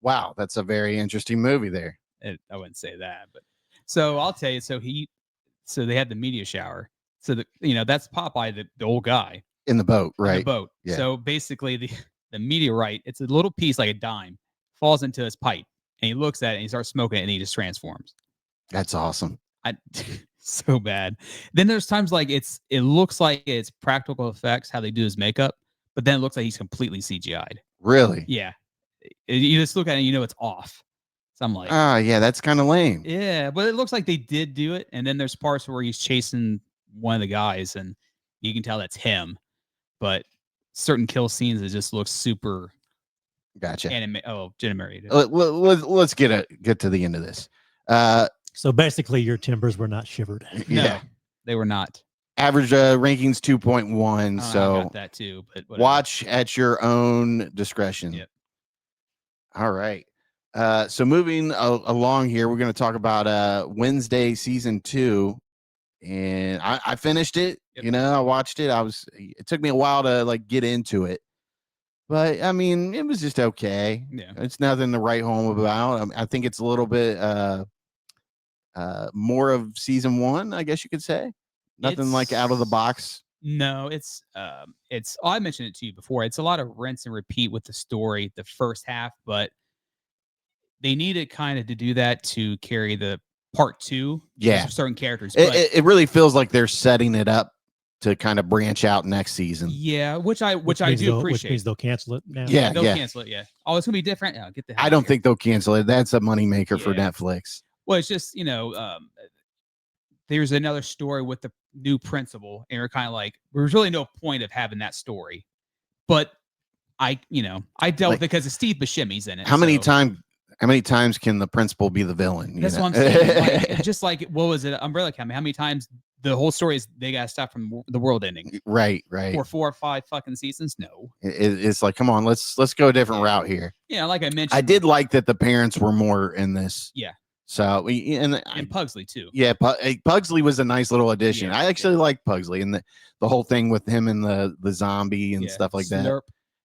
B: Wow, that's a very interesting movie there.
C: I wouldn't say that, but so I'll tell you. So they had the media shower. So that's Popeye, the old guy
B: In the boat, right?
C: in the boat.
B: Yeah.
C: So basically, the meteorite, it's a little piece like a dime, falls into his pipe, and he looks at it and he starts smoking it, and he just transforms.
B: That's awesome.
C: So bad. Then there's times like it looks like it's practical effects how they do his makeup, but then it looks like he's completely CGI'd.
B: Really?
C: Yeah. You just look at it and you know it's off. So I'm like,
B: yeah, that's kind of lame.
C: yeah, but it looks like they did do it. And then there's parts where he's chasing one of the guys and you can tell that's him. But certain kill scenes, it just looks super
B: Gotcha.
C: generated.
B: Let's get to the end of this.
D: So basically, your timbers were not shivered.
C: No,
B: Yeah.
C: they were not.
B: Average rankings 2.1.
C: I
B: So
C: got that too. But whatever.
B: watch at your own discretion.
C: Yep.
B: All right. So moving along here, we're going to talk about Wednesday season 2, and I finished it.
C: Yep.
B: I watched it. It took me a while to like get into it, but I mean, it was just okay.
C: Yeah.
B: It's nothing to write home about. I think it's a little bit more of season 1, I guess you could say. Nothing like out of the box.
C: No, it's I mentioned it to you before. It's a lot of rinse and repeat with the story, the first half, but they needed kind of to do that to carry the part 2.
B: Yeah.
C: Of certain characters. But
B: It really feels like they're setting it up to kind of branch out next season.
C: yeah, which I do
D: Which
C: appreciate.
D: means they'll cancel it now.
B: Yeah.
C: They'll cancel it. Yeah. Oh, it's gonna be different. Oh, get the hell
B: I
C: out
B: don't
C: of here.
B: think they'll cancel it. That's a moneymaker for
C: Yeah.
B: Netflix.
C: Well, it's just there's another story with the new principal, and we're kind of like, there's really no point of having that story, but I dealt with it because it's Steve Buscemi's in it.
B: How many
C: so-
B: times can the principal be the villain? you
C: That's
B: know?
C: what I'm saying. Like, just like what was it, Umbrella Academy? How many times the whole story is they got to stop from the world ending?
B: Right.
C: For 4 or 5 fucking seasons? No.
B: It's like, come on, let's go a different route here.
C: Yeah, like I mentioned,
B: I did like that the parents were more in this.
C: Yeah,
B: So
C: and Pugsley too.
B: Yeah, Pugsley was a nice little addition.
C: Yeah,
B: I actually like Pugsley and the whole thing with him and the zombie and
C: Yeah,
B: stuff like that.
C: Slurp.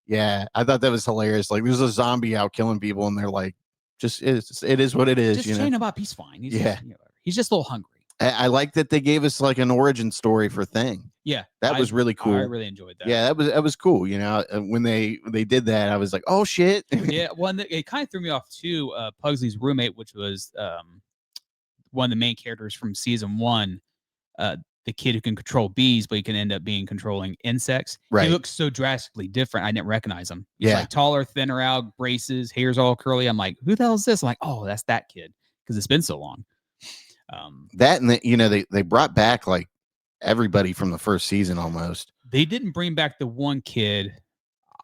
B: Yeah, I thought that was hilarious. Like, there's a zombie out killing people, and they're like, just it is what it is.
C: Just
B: you
C: chain
B: know?
C: him up. He's fine. He's
B: Yeah.
C: just, he's just a little hungry.
B: I like that they gave us like an origin story for Thing.
C: Yeah,
B: That was really cool.
C: I really enjoyed that.
B: Yeah, that was cool. You know, when they did that, I was like, oh shit.
C: Yeah, one that it kind of threw me off too. Pugsley's roommate, which was one of the main characters from season 1, the kid who can control bees, but he can end up controlling insects.
B: Right.
C: He looks so drastically different. I didn't recognize him. He's
B: Yeah.
C: like taller, thinner out, braces, hair's all curly. I'm like, who the hell is this? I'm like, oh, that's that kid, because it's been so long.
B: That and they brought back like everybody from the first season almost.
C: They didn't bring back the one kid.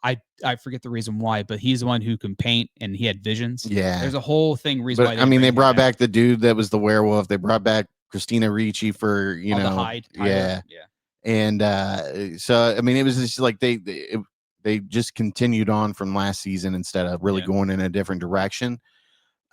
C: I forget the reason why, but he's the one who can paint and he had visions.
B: Yeah.
C: There's a whole reason
B: But
C: why.
B: I mean, they
C: bring him
B: brought back the dude that was the werewolf. They brought back Christina Ricci for
C: the hide.
B: yeah.
C: Yeah.
B: And so I mean, it was just like they just continued on from last season instead of really going in a different direction.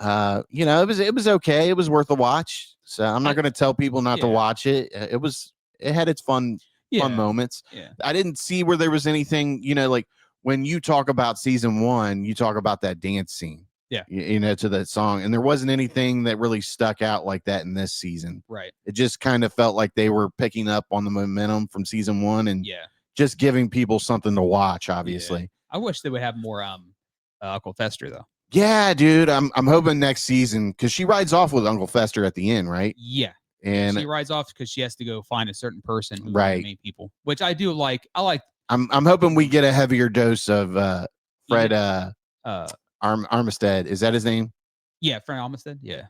B: It was okay. It was worth a watch. So I'm not going to tell people not to watch it. It had its fun moments.
C: Yeah.
B: I didn't see where there was anything, like when you talk about season 1, you talk about that dance scene.
C: Yeah.
B: To that song. And there wasn't anything that really stuck out like that in this season.
C: Right.
B: It just kind of felt like they were picking up on the momentum from season 1 and just giving people something to watch, obviously.
C: Yeah. I wish they would have more Uncle Fester though.
B: Yeah, dude. I'm hoping next season, because she rides off with Uncle Fester at the end, right?
C: Yeah.
B: And
C: she rides off because she has to go find a certain person who's
B: Right.
C: one of the main people, which I do like. I like.
B: I'm hoping we get a heavier dose of Fred Armistead. Is that his name?
C: Yeah, Fred Armistead. Yeah.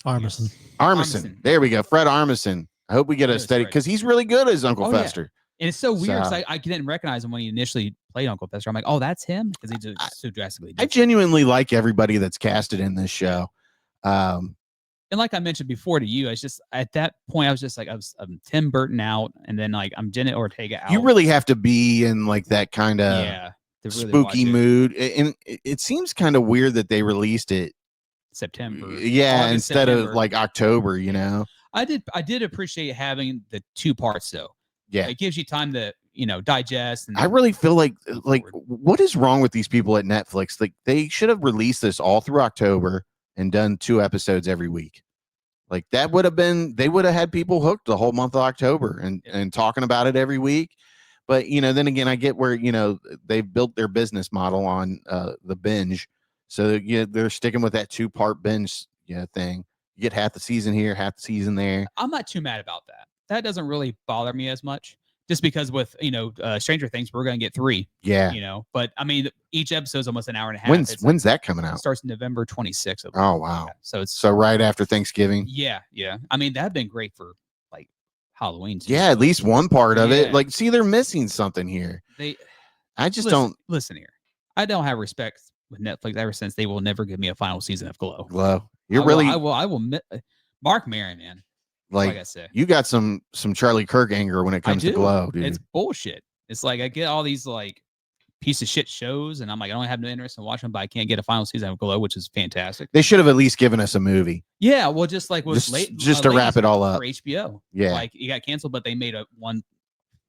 B: Armisen. There we go. Fred Armisen. I hope we get a steady, because he's really good as Uncle Fester.
C: And it's so weird because
B: So-
C: I didn't recognize him when he initially played Uncle Fester. I'm like, oh, that's him, because he's just so drastically
B: I
C: different.
B: genuinely like everybody that's casted in this show.
C: And like I mentioned before to you, it's just at that point I was just like, I'm Tim Burton out, and then like I'm Jenna Ortega out.
B: You really have to be in like that kind of
C: to really watch
B: spooky
C: it.
B: mood. And it seems kind of weird that they released it
C: September.
B: Yeah,
C: August,
B: instead of
C: September.
B: like October,
C: I did appreciate having the 2 parts though.
B: Yeah.
C: It gives you time to, digest. And
B: I really feel like what is wrong with these people at Netflix? Like they should have released this all through October and done 2 episodes every week. Like that would have been, they would have had people hooked the whole month of October and talking about it every week. But, then again, I get where, they've built their business model on the binge. So they're sticking with that 2-part binge thing. You get half the season here, half the season there.
C: I'm not too mad about that. That doesn't really bother me as much, just because with, Stranger Things, we're going to get 3.
B: Yeah.
C: But I mean, each episode's almost an hour and a half.
B: When's that coming
C: It
B: out?
C: starts November 26th.
B: Oh, wow.
C: So it's
B: right after Thanksgiving.
C: Yeah. I mean, that'd been great for like Halloween. Too.
B: Yeah, at least one part of it.
C: Yeah.
B: Like, see, they're missing something here. I just don't
C: listen here. I don't have respect with Netflix ever since they will never give me a final season of Glow.
B: You're
C: I will. Mark Maron, man. Like I say,
B: you got some Charlie Kirk anger when it comes to Glow, dude.
C: It's bullshit. It's like I get all these like piece of shit shows, and I'm like, I don't have no interest in watching them, but I can't get a final season of Glow, which is fantastic.
B: They should have at least given us a movie.
C: Yeah, well, just like with
B: just to wrap it all up
C: for HBO.
B: Yeah,
C: like it got canceled, but they made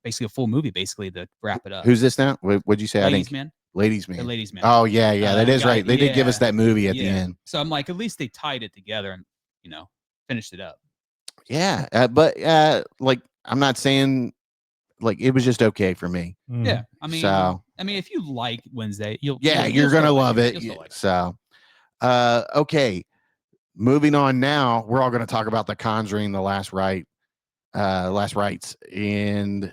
C: basically a full movie, basically to wrap it up.
B: Who's this now? What'd you say?
C: Ladies Man.
B: Ladies Man.
C: The Ladies Man.
B: Oh yeah, that is right. They did give us that movie at the end.
C: So I'm like, at least they tied it together and finished it up.
B: Yeah, but like I'm not saying like it was just okay for me.
C: Yeah, I mean, if you like Wednesday, you're
B: gonna love it. So, okay, moving on now, we're all gonna talk about the Conjuring, the Last Rites, and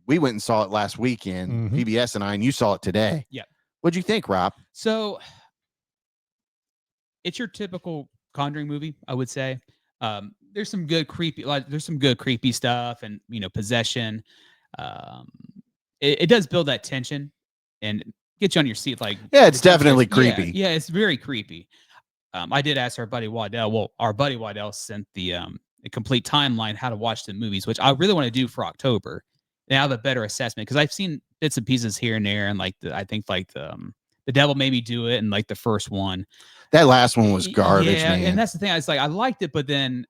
B: we went and saw it last weekend, PBS and I, and you saw it today.
C: Yeah,
B: what'd you think, Rob?
C: So, it's your typical Conjuring movie, I would say. There's some good creepy stuff and possession. It does build that tension and get you on your seat. Like,
B: yeah, it's definitely creepy.
C: Yeah, it's very creepy. I did ask our buddy Waddell. Well, our buddy Waddell sent the a complete timeline how to watch the movies, which I really want to do for October. And I have a better assessment because I've seen bits and pieces here and there, and I think the Devil Made Me Do It and like the first one.
B: That last one was garbage,
C: yeah,
B: man.
C: And that's the thing. I was like, I liked it, but then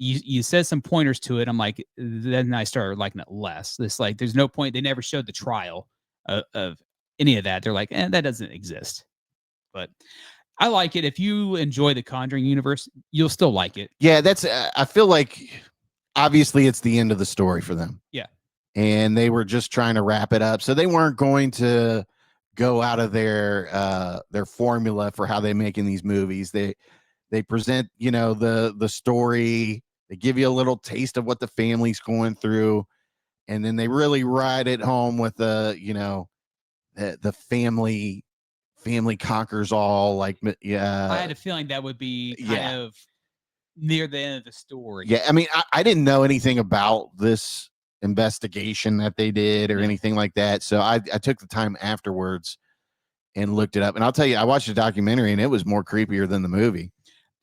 C: you said some pointers to it. I'm like, then I started liking it less. It's like there's no point. They never showed the trial of any of that. They're like, that doesn't exist. But I like it. If you enjoy the Conjuring universe, you'll still like it.
B: Yeah, that's. I feel like obviously it's the end of the story for them.
C: Yeah.
B: And they were just trying to wrap it up, so they weren't going to go out of their formula for how they're making these movies. They present, the story. They give you a little taste of what the family's going through, and then they really ride it home with the family conquers all. Like, yeah,
C: I had a feeling that would be kind of near the end of the story.
B: Yeah, I mean, I didn't know anything about this investigation that they did or anything like that, so I took the time afterwards and looked it up. And I'll tell you, I watched the documentary, and it was more creepier than the movie.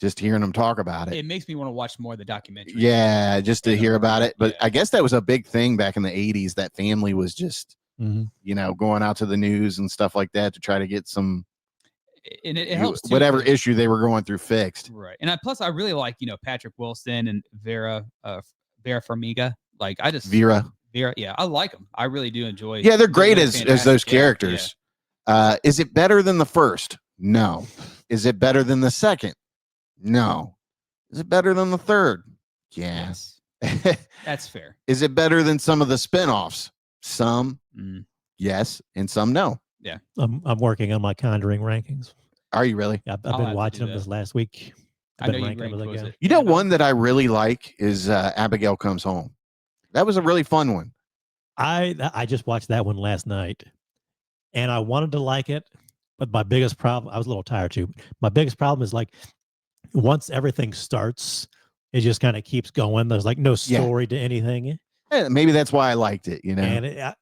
B: Just hearing them talk about it.
C: It makes me want to watch more of the documentary.
B: Yeah, just to hear about it. But I guess that was a big thing back in the 80s. That family was just, going out to the news and stuff like that to try to get some,
C: and it helps too,
B: whatever issue they were going through fixed.
C: Right. And plus I really like, Patrick Wilson and Vera Farmiga. Like
B: Vera.
C: Yeah, I like them. I really do enjoy.
B: Yeah, they're great
C: really
B: as those characters. Yeah. Is it better than the first? No. Is it better than the second? No. Is it better than the third?
C: Yes. That's fair.
B: Is it better than some of the spinoffs? Some, yes, and some no.
C: Yeah.
D: I'm working on my Conjuring rankings.
B: Are you really?
D: I've been watching them this last week.
C: I know you rank those it.
B: You know, one that I really like is Abigail Comes Home. That was a really fun one.
D: I just watched that one last night, and I wanted to like it, but my biggest problem, I was a little tired too. My biggest problem is like once everything starts, it just kind of keeps going. There's like no story to anything.
B: Yeah, maybe that's why I liked it,
D: And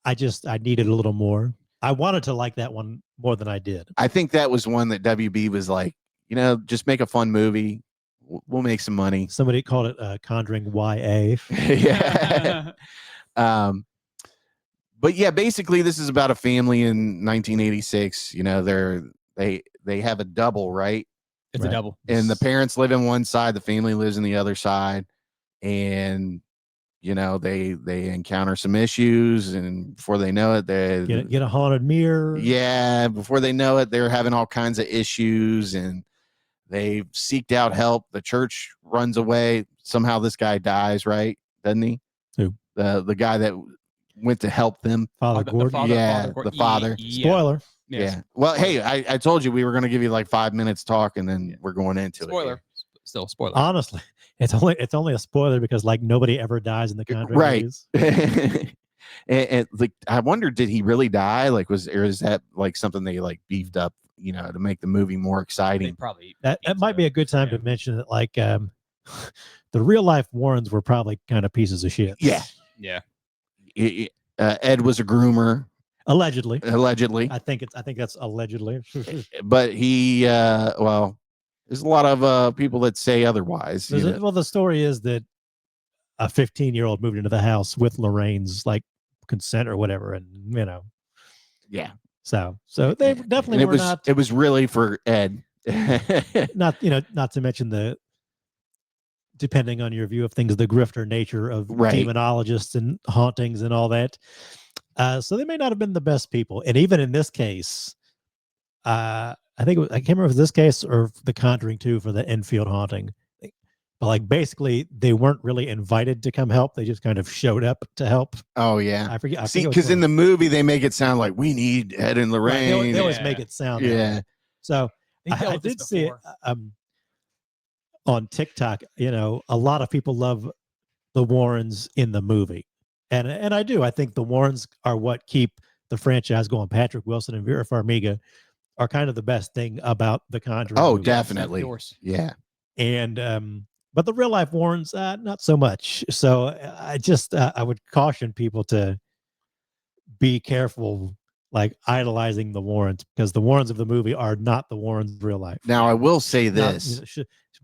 D: I needed a little more. I wanted to like that one more than I did.
B: I think that was one that WB was like, just make a fun movie. We'll make some money.
D: Somebody called it Conjuring YA.
B: Yeah. But yeah, basically this is about a family in 1986. They have a double, right?
C: It's a double.
B: And the parents live in one side, the family lives in the other side. And they encounter some issues, and before they know it, they
D: get a haunted mirror.
B: Yeah, before they know it, they're having all kinds of issues, and they've seeked out help. The church runs away. Somehow this guy dies, right? Doesn't he?
D: Who?
B: The guy that went to help them.
D: Father Gordon.
B: The father.
D: Spoiler.
B: Yeah. Well, hey, I told you we were going to give you like 5 minutes talk, and then we're going into
C: Spoiler. Still spoiler.
D: Honestly, it's only a spoiler because like nobody ever dies in the Conjuring movies.
B: and like, I wonder, did he really die? Like, is that like something they like beefed up, to make the movie more exciting?
C: Probably
D: that might be a good time to mention that. Like, the real life Warrens were probably kind of pieces of shit.
B: Yeah.
C: Yeah.
B: Ed was a groomer.
D: Allegedly.
B: I
D: think that's allegedly.
B: But he, there's a lot of people that say otherwise.
D: Well, the story is that a 15-year-old moved into the house with Lorraine's like consent or whatever, and
B: yeah.
D: So they definitely were not.
B: It was really for Ed.
D: not to mention depending on your view of things, the grifter nature of demonologists and hauntings and all that. So they may not have been the best people, and even in this case, I think I can't remember if it was this case or The Conjuring 2 for the Enfield haunting. But like basically they weren't really invited to come help. They just kind of showed up to help.
B: Oh yeah.
D: I forget.
B: See, because in the movie they make it sound like we need Ed and Lorraine.
D: Right, they always make it sound.
B: Yeah.
D: So I did see it on TikTok. A lot of people love the Warrens in the movie. And I do. I think the Warrens are what keep the franchise going. Patrick Wilson and Vera Farmiga are kind of the best thing about the Conjuring.
B: Oh,
D: movies.
B: definitely.
C: Of course.
B: Yeah.
D: And but the real life Warrens, not so much. So I just I would caution people to be careful, like idolizing the Warrens, because the Warrens of the movie are not the Warrens of real life.
B: Now I will say this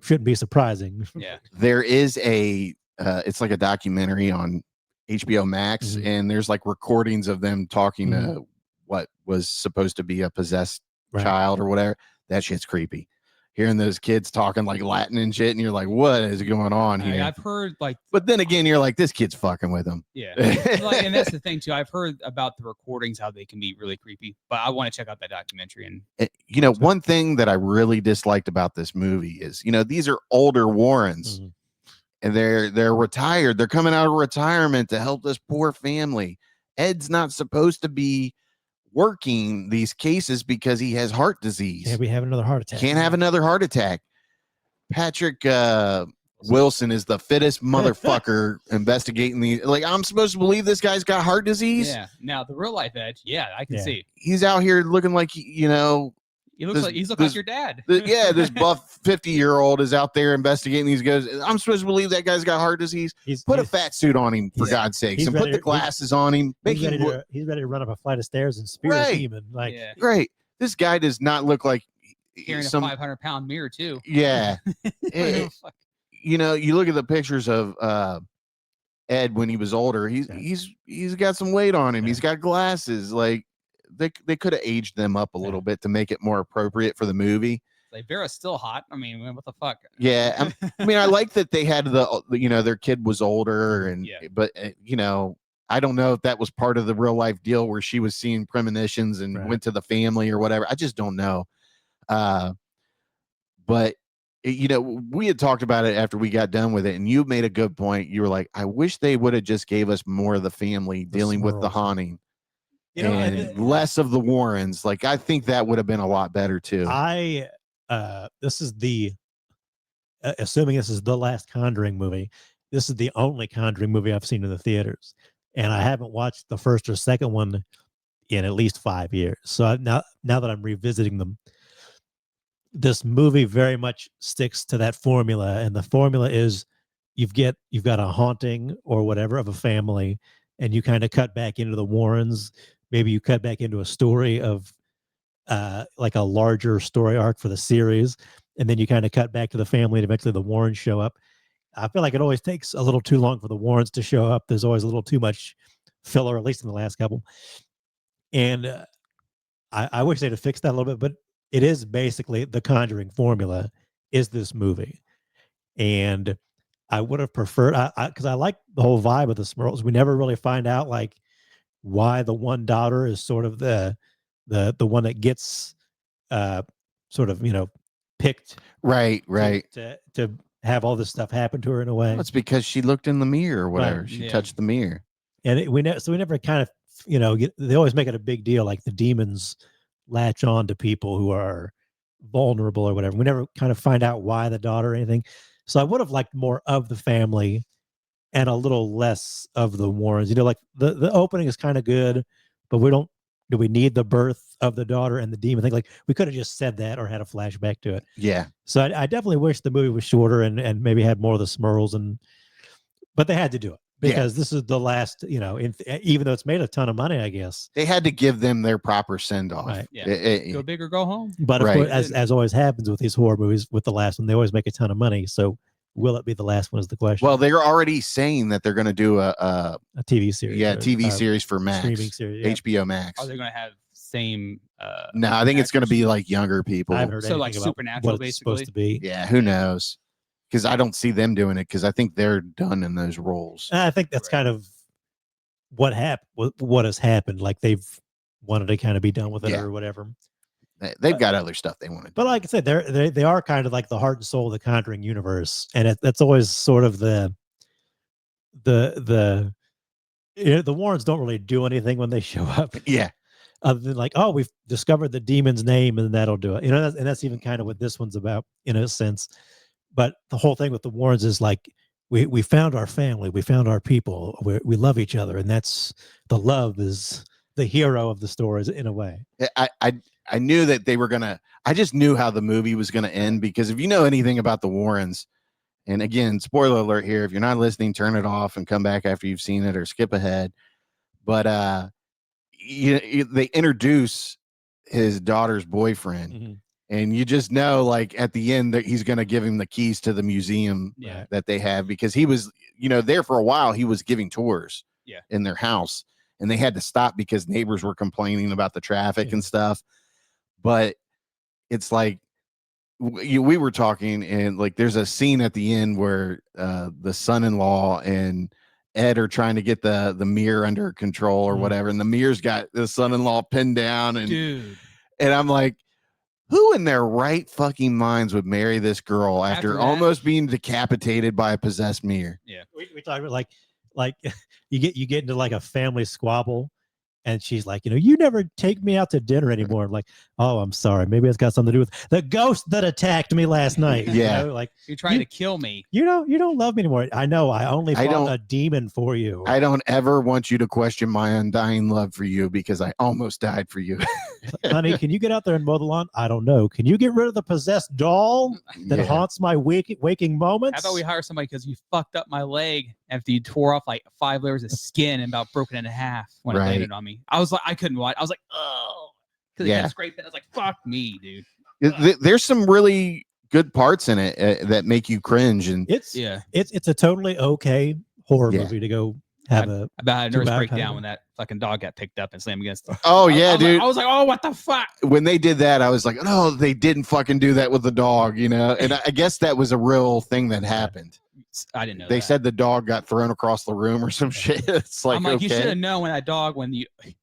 D: shouldn't be surprising.
C: Yeah.
B: There is it's like a documentary on HBO Max, and there's like recordings of them talking to what was supposed to be a possessed child or whatever. That shit's creepy. hearing those kids talking like Latin and shit, and you're like, what is going on here?
C: I've heard like,
B: but then again, you're like, this kid's fucking with him.
C: yeah, and that's the thing too. I've heard about the recordings, how they can be really creepy, but I want to check out that documentary. And
B: One thing that I really disliked about this movie is, these are older Warrens, and they're retired. They're coming out of retirement to help this poor family. Ed's not supposed to be working these cases because he has heart disease.
D: Can't be having another heart attack.
B: Can't have another heart attack. Patrick Wilson is the fittest motherfucker investigating these. Like, I'm supposed to believe this guy's got heart disease.
C: Yeah. Now the real life Ed, I can see.
B: He's out here looking like
C: He looks like your dad.
B: This buff 50-year-old is out there investigating these guys. I'm supposed to believe that guy's got heart disease. Put a fat suit on him, for God's sakes, and put the glasses on him.
D: He's ready to run up a flight of stairs and spear a demon.
B: Great. This guy does not look like
C: carrying a 500-pound mirror too.
B: Yeah. You look at the pictures of Ed when he was older. He's got some weight on him. He's got glasses. Like, they could have aged them up a little bit to make it more appropriate for the movie.
C: Like, Vera's still hot. I mean, what the fuck?
B: Yeah, I like that they had their kid was older, but I don't know if that was part of the real life deal where she was seeing premonitions and went to the family or whatever. I just don't know. But we had talked about it after we got done with it, and you made a good point. You were like, I wish they would have just gave us more of the family dealing with the haunting. And less of the Warrens. Like, I think that would have been a lot better too.
D: This is assuming this is the last Conjuring movie. This is the only Conjuring movie I've seen in the theaters, and I haven't watched the first or second one in at least 5 years. So now that I'm revisiting them, this movie very much sticks to that formula, and the formula is you've got a haunting or whatever of a family, and you kind of cut back into the Warrens. Maybe you cut back into a story of like a larger story arc for the series, and then you kind of cut back to the family, and eventually the Warrens show up. I feel like it always takes a little too long for the Warrens to show up. There's always a little too much filler, at least in the last couple. And I wish they'd have fixed that a little bit, but it is basically the Conjuring formula is this movie. And I would have preferred, because I like the whole vibe of the Smurls. We never really find out like why the one daughter is sort of the one that gets sort of picked
B: right
D: to have all this stuff happen to her in a way.
B: Well, it's because she looked in the mirror or whatever. She touched the mirror,
D: and we never kind of they always make it a big deal, like the demons latch on to people who are vulnerable or whatever. We never kind of find out why the daughter or anything. So I would have liked more of the family and a little less of the Warrens. Like the opening is kind of good, but do we need the birth of the daughter and the demon thing? Like, we could have just said that or had a flashback to it.
B: Yeah.
D: So I definitely wish the movie was shorter and maybe had more of the Smurls, but they had to do it because this is the last, even though it's made a ton of money, I guess.
B: They had to give them their proper send-off.
D: Right.
C: Yeah. Go big or go home.
D: But of course, as always happens with these horror movies, with the last one, they always make a ton of money. So will it be the last one is the question.
B: Well, they're already saying that they're going to do a
D: TV series.
B: Yeah, TV series for Max.
D: Streaming series.
B: HBO Max.
C: Are they going to have same
B: no, I think it's going to be like younger people.
D: I haven't heard
C: so like
D: about
C: Supernatural,
D: what it's supposed to be.
B: Yeah, who knows? Because I don't see them doing it because I think they're done in those roles.
D: I think that's kind of what happened. What has happened? Like they've wanted to kind of be done with it or whatever.
B: They've got other stuff they want to do.
D: But like I said, they are kind of like the heart and soul of the Conjuring universe, and that's always sort of the Warrens don't really do anything when they show up.
B: Yeah.
D: Other than like, oh, we've discovered the demon's name and that'll do it. And that's even kind of what this one's about in a sense. But the whole thing with the Warrens is like, we found our family, we found our people, we love each other, and that's the love is the hero of the stories in a way.
B: I knew that they were gonna. I just knew how the movie was gonna end because if you know anything about the Warrens, and again, spoiler alert here, if you're not listening, turn it off and come back after you've seen it or skip ahead. But they introduce his daughter's boyfriend, and you just know, like at the end, that he's gonna give him the keys to the museum that they have because he was, there for a while. He was giving tours in their house, and they had to stop because neighbors were complaining about the traffic and stuff. But it's like we were talking, and like there's a scene at the end where the son-in-law and Ed are trying to get the mirror under control or whatever, and the mirror's got the son-in-law pinned down, and
C: Dude.
B: And I'm like, who in their right fucking minds would marry this girl after
C: that-
B: almost being decapitated by a possessed mirror?
C: Yeah.
D: We talk about like you get into like a family squabble, and she's like, you never take me out to dinner anymore. I'm like, oh, I'm sorry. Maybe it's got something to do with the ghost that attacked me last night.
B: Yeah.
D: Like
C: You're trying to kill me.
D: you don't love me anymore. I know. I only
B: I
D: fought
B: don't-
D: a demon for you.
B: I don't ever want you to question my undying love for you because I almost died for you.
D: Honey, can you get out there and mow the lawn? I don't know. Can you get rid of the possessed doll that
B: Yeah.
D: haunts my waking moments?
C: How about we hire somebody because you fucked up my leg after you tore off like 5 layers of skin and about broken it in half when it
B: Right.
C: landed on me. I was like, I couldn't watch. I was like, oh, because it
B: Yeah.
C: kept scraping. I was like, fuck me, dude.
B: There's some really good parts in it that make you cringe, and
D: It's
C: Yeah.
D: it's a totally okay horror
B: Yeah.
D: movie to go have a
C: About a nervous
D: 2 hour
C: breakdown
D: time.
C: when that fucking dog got picked up and slammed against the.
B: oh yeah, dude.
C: I was like, oh, what the fuck?
B: When they did that, I was like, no, they didn't fucking do that with the dog, And I guess that was a real thing that happened.
C: I didn't know.
B: They
C: that.
B: said the dog got thrown across the room or some shit. It's like,
C: I'm like, you should
B: okay.
C: have known when that dog, when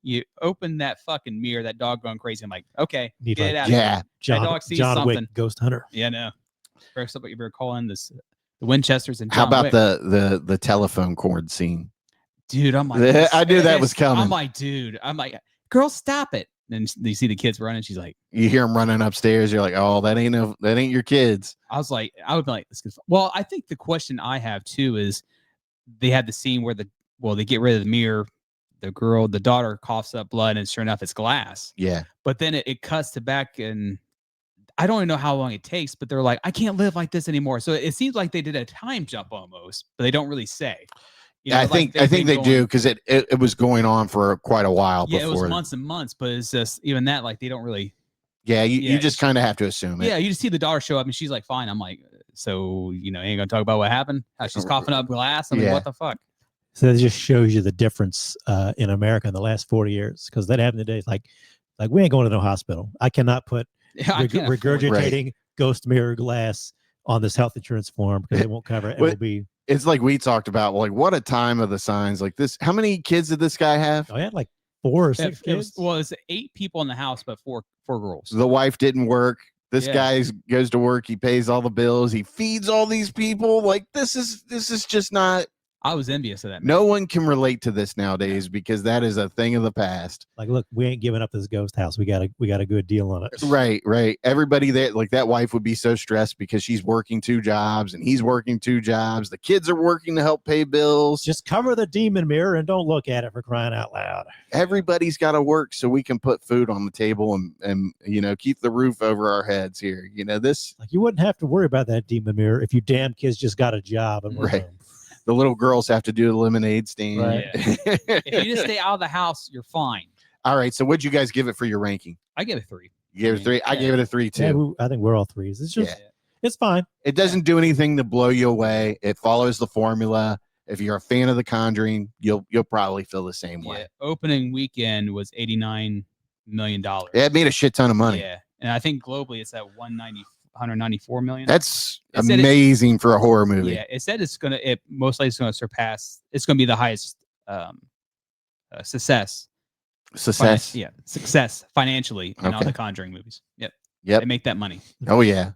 C: you open that fucking mirror, that dog going crazy. I'm like, okay,
D: Need
C: get it
D: like
C: out.
B: Yeah.
C: That dog sees
D: John
C: something.
D: Wick Ghost Hunter.
C: Yeah, no. First up, you better call in this the Winchesters and
B: How
C: John
B: about
C: Wick.
B: the telephone cord scene?
C: Dude, I'm like,
B: I knew that was coming.
C: I'm like, dude, girl, stop it. And you see the kids running. She's like,
B: You hear them running upstairs. You're like, oh, that ain't your kids.
C: I would be like, this kid's. Well, I think the question I have too is they had the scene where they get rid of the mirror. The daughter coughs up blood, and sure enough, it's glass.
B: Yeah.
C: But then it cuts to back, and I don't even know how long it takes, but they're like, I can't live like this anymore. So it seems like they did a time jump almost, but they don't really say.
B: I think they do because it was going on for quite a while
C: Yeah,
B: before.
C: it was months and months, but it's just even that, like they don't really.
B: Yeah, you
C: Yeah,
B: just kind of have to assume it.
C: Yeah, you just see the daughter show up and she's like, fine. I'm like, so ain't gonna talk about what happened? How she's coughing up glass? I mean,
B: Yeah.
C: what the fuck?
D: So that just shows you the difference in America in the last 40 years. Because that happened today. Like we ain't going to no hospital. I cannot put
C: I can't afford it.
D: regurgitating ghost mirror glass on this health insurance form because it won't cover it. It
B: Well,
D: will be.
B: It's like we talked about, like what a time of the signs like this. How many kids did this guy have?
D: I had like 4 or 6 kids.
C: It's 8 people in the house, but four girls.
B: The wife didn't work. This
C: Yeah.
B: guy goes to work. He pays all the bills. He feeds all these people. Like this is just not.
C: I was envious of that. Man.
B: No one can relate to this nowadays because that is a thing of the past.
D: Like, look, we ain't giving up this ghost house. We got a good deal on it.
B: Right. Everybody that like that wife would be so stressed because she's working 2 jobs and he's working 2 jobs. The kids are working to help pay bills.
D: Just cover the demon mirror and don't look at it, for crying out loud.
B: Everybody's got to work so we can put food on the table and keep the roof over our heads here. This
D: Like, you wouldn't have to worry about that demon mirror if you damn kids just got a job and were
B: Right.
D: home.
B: the little girls have to do the lemonade stand.
D: Right.
C: If you just stay out of the house, you're fine.
B: All right. So what'd you guys give it for your ranking?
C: I give it 3.
B: You gave it 3. I gave it a 3 too.
D: Yeah, I think we're all 3s. It's just,
B: Yeah.
D: it's fine.
B: It doesn't do anything to blow you away. It follows the formula. If you're a fan of The Conjuring, you'll probably feel the same way.
C: Yeah. Opening weekend was $89 million.
B: It made a shit ton of money.
C: Yeah, and I think globally it's at 194 million.
B: That's
C: It said
B: amazing for a horror movie.
C: Yeah, it said it most likely is gonna surpass. It's gonna be the highest success. Success financially in all
B: Okay.
C: the Conjuring movies. Yep.
B: Yep.
C: They make that money.
B: Oh yeah.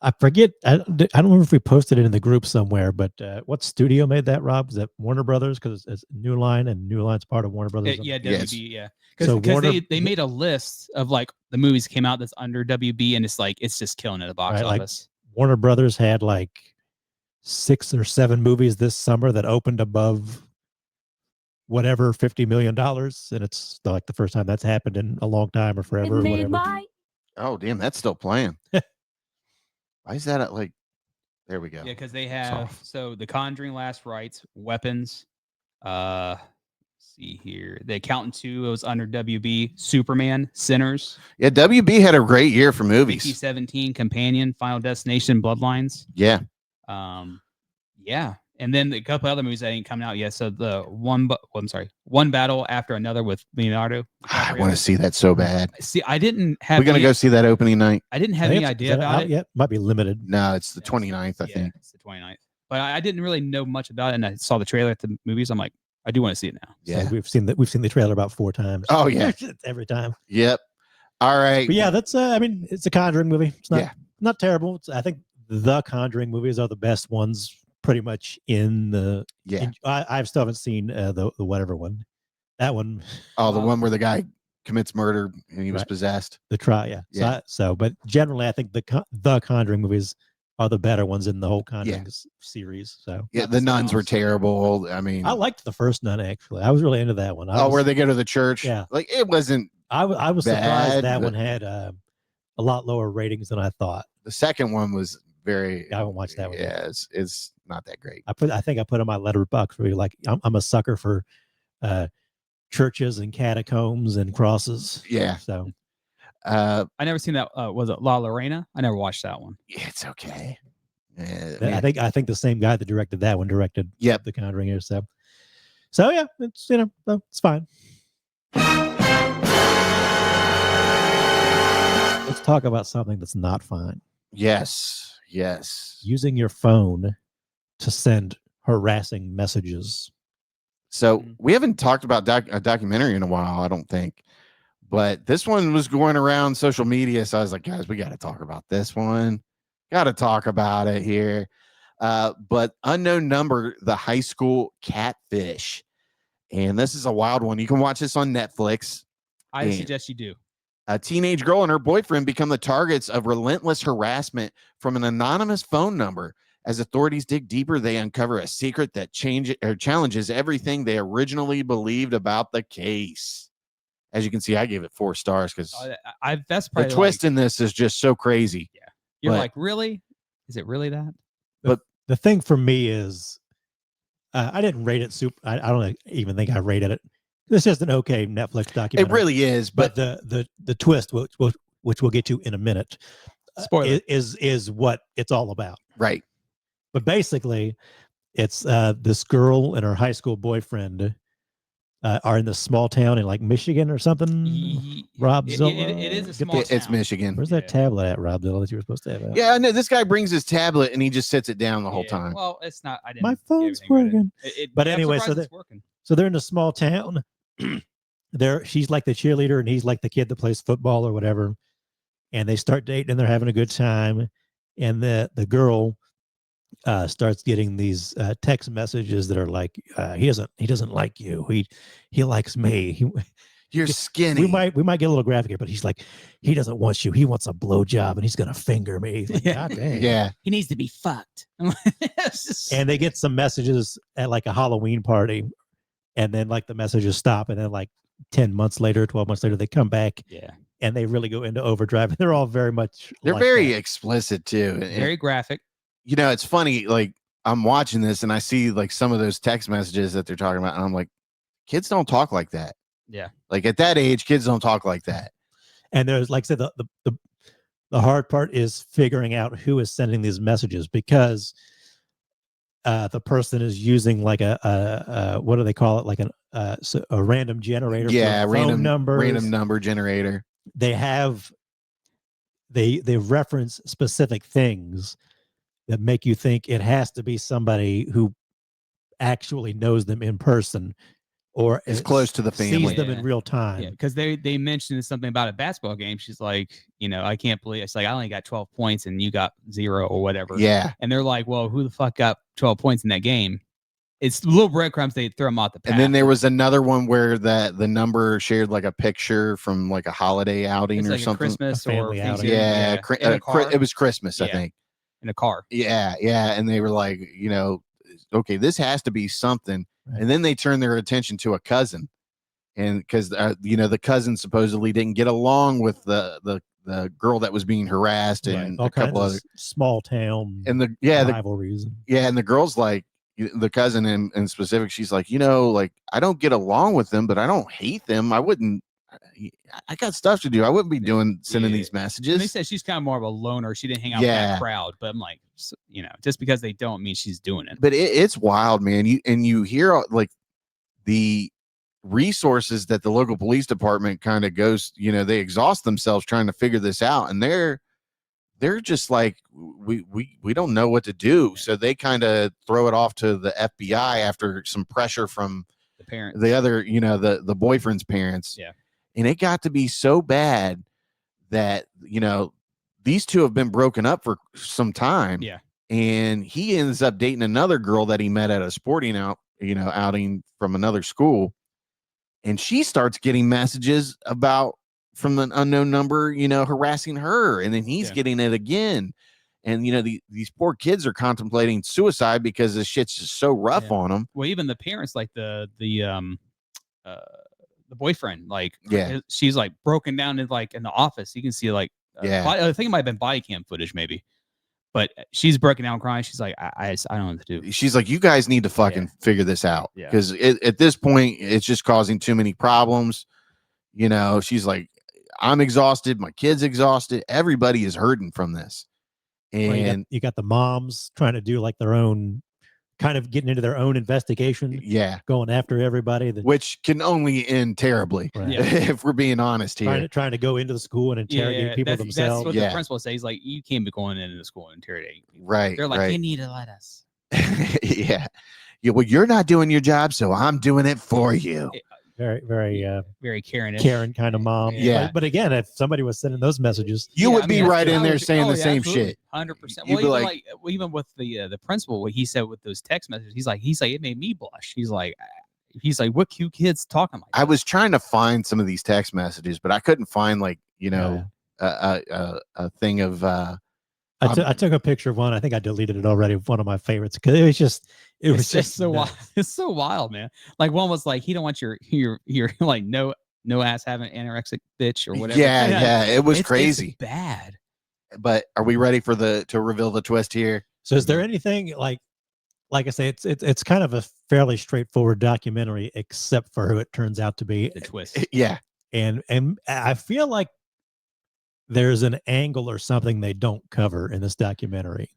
D: I forget. I don't remember if we posted it in the group somewhere, but what studio made that, Rob? Is that Warner Brothers? Because it's New Line, and New Line's part of Warner Brothers.
C: Yeah,
B: Yes.
C: WB. Yeah,
D: So
C: because
D: Warner-
C: they made a list of like the movies came out that's under WB, and it's just killing at the box
D: Right, like-
C: office.
D: Warner Brothers had like 6 or 7 movies this summer that opened above whatever $50 million, and it's like the first time that's happened in a long time or forever or whatever.
B: Oh damn, that's still playing. Why is that like? There we go.
C: Yeah, because they have the Conjuring, Last Rites, Weapons. See here, The Accountant 2 was under WB. Superman, Sinners.
B: Yeah, WB had a great year for movies.
C: Mickey 17, Companion, Final Destination, Bloodlines.
B: Yeah.
C: Yeah, And then a couple other movies that ain't coming out yet. So the One Battle After Another with Leonardo.
B: I want to see that so bad.
C: See, I didn't have.
B: We're gonna go see that opening night.
C: I didn't have any idea about it.
D: Yeah, might be limited.
B: No, it's the 29th, I think.
C: It's the 29th. But I didn't really know much about it, and I saw the trailer at the movies. I'm like, I do want to see it now.
B: Yeah,
D: so we've seen the trailer about 4 times.
B: Oh yeah,
D: every time.
B: Yep. All right.
D: But yeah, that's. I mean, it's a Conjuring movie. It's not terrible. I think the Conjuring movies are the best ones. Pretty much in the I still haven't seen the whatever one, that one.
B: Oh, the one where the guy commits murder and he was possessed.
D: The trial, yeah. So, but generally, I think the Conjuring movies are the better ones in the whole Conjuring series. So
B: yeah, the nuns were terrible. I mean,
D: I liked the first nun actually. I was really into that one.
B: Where they go to the church.
D: Yeah,
B: like it wasn't.
D: I was
B: bad,
D: surprised that one had a lot lower ratings than I thought.
B: The second one was very.
D: I haven't watched that one.
B: Yeah, it's not that great.
D: I think I put on my letterbox where like I'm a sucker for churches and catacombs and crosses.
B: Yeah.
D: So
C: I never seen that. Was it La Lorena? I never watched that one.
B: Yeah, it's okay.
D: I think the same guy that directed that one directed the Conjuring here. So yeah, it's it's fine. Let's talk about something that's not fine.
B: Yes.
D: Using your phone to send harassing messages.
B: So we haven't talked about a documentary in a while, I don't think. But this one was going around social media. So I was like, guys, we got to talk about this one. Got to talk about it here. But Unknown Number, the High School Catfish. And this is a wild one. You can watch this on Netflix.
C: I suggest you do.
B: A teenage girl and her boyfriend become the targets of relentless harassment from an anonymous phone number. As authorities dig deeper, they uncover a secret that challenges everything they originally believed about the case. As you can see, I gave it 4 stars because
C: that's probably
B: the twist in this is just so crazy.
C: Yeah, you're like, really? Is it really that?
D: But the thing for me is, I didn't rate it super. I don't even think I rated it. It's just an okay Netflix documentary.
B: It really is, but
D: the twist, which we'll get to in a minute, is what it's all about.
B: Right.
D: But basically, it's this girl and her high school boyfriend are in this small town in like Michigan or something. Robzilla.
C: It is a small town.
B: It's Michigan.
D: Where's that tablet at, Robzilla, that you were supposed to have out?
B: Yeah, I know. This guy brings his tablet and he just sits it down the whole time.
C: Well, it's not. I didn't.
D: My phone's working. But anyway, so they're in a small town. She's like the cheerleader and he's like the kid that plays football or whatever. And they start dating and they're having a good time. And the girl starts getting these text messages that are like, he doesn't like you. He likes me.
B: You're skinny.
D: We might get a little graphic here, but he's like, he doesn't want you. He wants a blowjob and he's gonna finger me. Like, God dang.
B: Yeah.
C: He needs to be fucked.
D: And they get some messages at like a Halloween party, and then like the messages stop, and then like 10 months later, 12 months later, they come back.
C: Yeah.
D: And they really go into overdrive. And they're all very much.
B: They're
D: like
B: very
D: that.
B: explicit too.
C: Very graphic.
B: You know, it's funny. Like I'm watching this and I see like some of those text messages that they're talking about, and I'm like, kids don't talk like that.
C: Yeah.
B: Like at that age, kids don't talk like that.
D: And there's, like I said, the hard part is figuring out who is sending these messages, because the person is using like a what do they call it? Like a random generator.
B: Yeah,
D: for
B: random number generator.
D: They reference specific things that make you think it has to be somebody who actually knows them in person or
B: is close to the family,
D: sees them in real time.
C: Yeah, because they mentioned something about a basketball game. She's like, I can't believe it's like I only got 12 points and you got 0 or whatever.
B: Yeah.
C: And they're like, well, who the fuck got 12 points in that game? It's little breadcrumbs. They throw them out the path.
B: And then there was another one where the number shared like a picture from like a holiday outing
C: it's
B: or
C: like
B: something.
C: Christmas or
B: outing. Yeah. It was Christmas, I think.
C: In a car.
B: Yeah. Yeah. And they were like, okay, this has to be something. Right. And then they turn their attention to a cousin. And because, the cousin supposedly didn't get along with the girl that was being harassed, and
D: a
B: couple other
D: small town
B: and
D: rivalries.
B: And the girl's like, the cousin in specific, she's like, I don't get along with them, but I don't hate them. I wouldn't, I got stuff to do. I wouldn't be sending these messages.
C: And they said she's kind of more of a loner. She didn't hang out with that crowd. But I'm like, just because they don't mean she's doing it.
B: But it's wild, man. You hear like the resources that the local police department kind of goes, they exhaust themselves trying to figure this out, and they're just like, we don't know what to do. So they kind of throw it off to the FBI after some pressure from
C: the parents,
B: the other, the boyfriend's parents.
C: Yeah.
B: And it got to be so bad that, these two have been broken up for some time.
C: Yeah.
B: And he ends up dating another girl that he met at a sporting outing from another school. And she starts getting messages from an unknown number, harassing her. And then he's getting it again. And, these poor kids are contemplating suicide because this shit's just so rough on them.
C: Well, even the parents, like the boyfriend, like, she's like broken down in the office. You can see I think it might have been body cam footage maybe, but she's breaking down crying. She's like, I don't know what to do.
B: She's like, you guys need to fucking figure this out. Because at this point, it's just causing too many problems. She's like, I'm exhausted. My kid's exhausted. Everybody is hurting from this. And
D: you got the moms trying to do like their own, kind of getting into their own investigation.
B: Yeah.
D: Going after everybody.
B: Which can only end terribly, if we're being honest here.
D: Trying to go into the school and interrogate people themselves.
C: That's what the principal says. He's like, you can't be going into the school and interrogating people.
B: Right.
C: They're like, you need to let us.
B: Yeah. Well, you're not doing your job, so I'm doing it for you.
D: Very,
C: very Karen
D: kind of mom.
B: Yeah.
D: But again, if somebody was sending those messages,
B: you would be right in there saying the same shit.
C: 100%. Well, even with the principal, what he said with those text messages, he's like, it made me blush. He's like, what cute kids talking like that?
B: I was trying to find some of these text messages, but I couldn't find a thing of.
C: Um,
B: I
D: took a picture of one. I think I deleted it already. One of my favorites because it was just
C: so wild. It's so wild, man. Like one was like, he don't want your like no ass having anorexic bitch or whatever.
B: Yeah, it was crazy.
C: It's bad.
B: But are we ready for to reveal the twist here?
D: So is there anything like I say, it's kind of a fairly straightforward documentary, except for who it turns out to be.
C: The twist.
B: Yeah.
D: And I feel like there's an angle or something they don't cover in this documentary,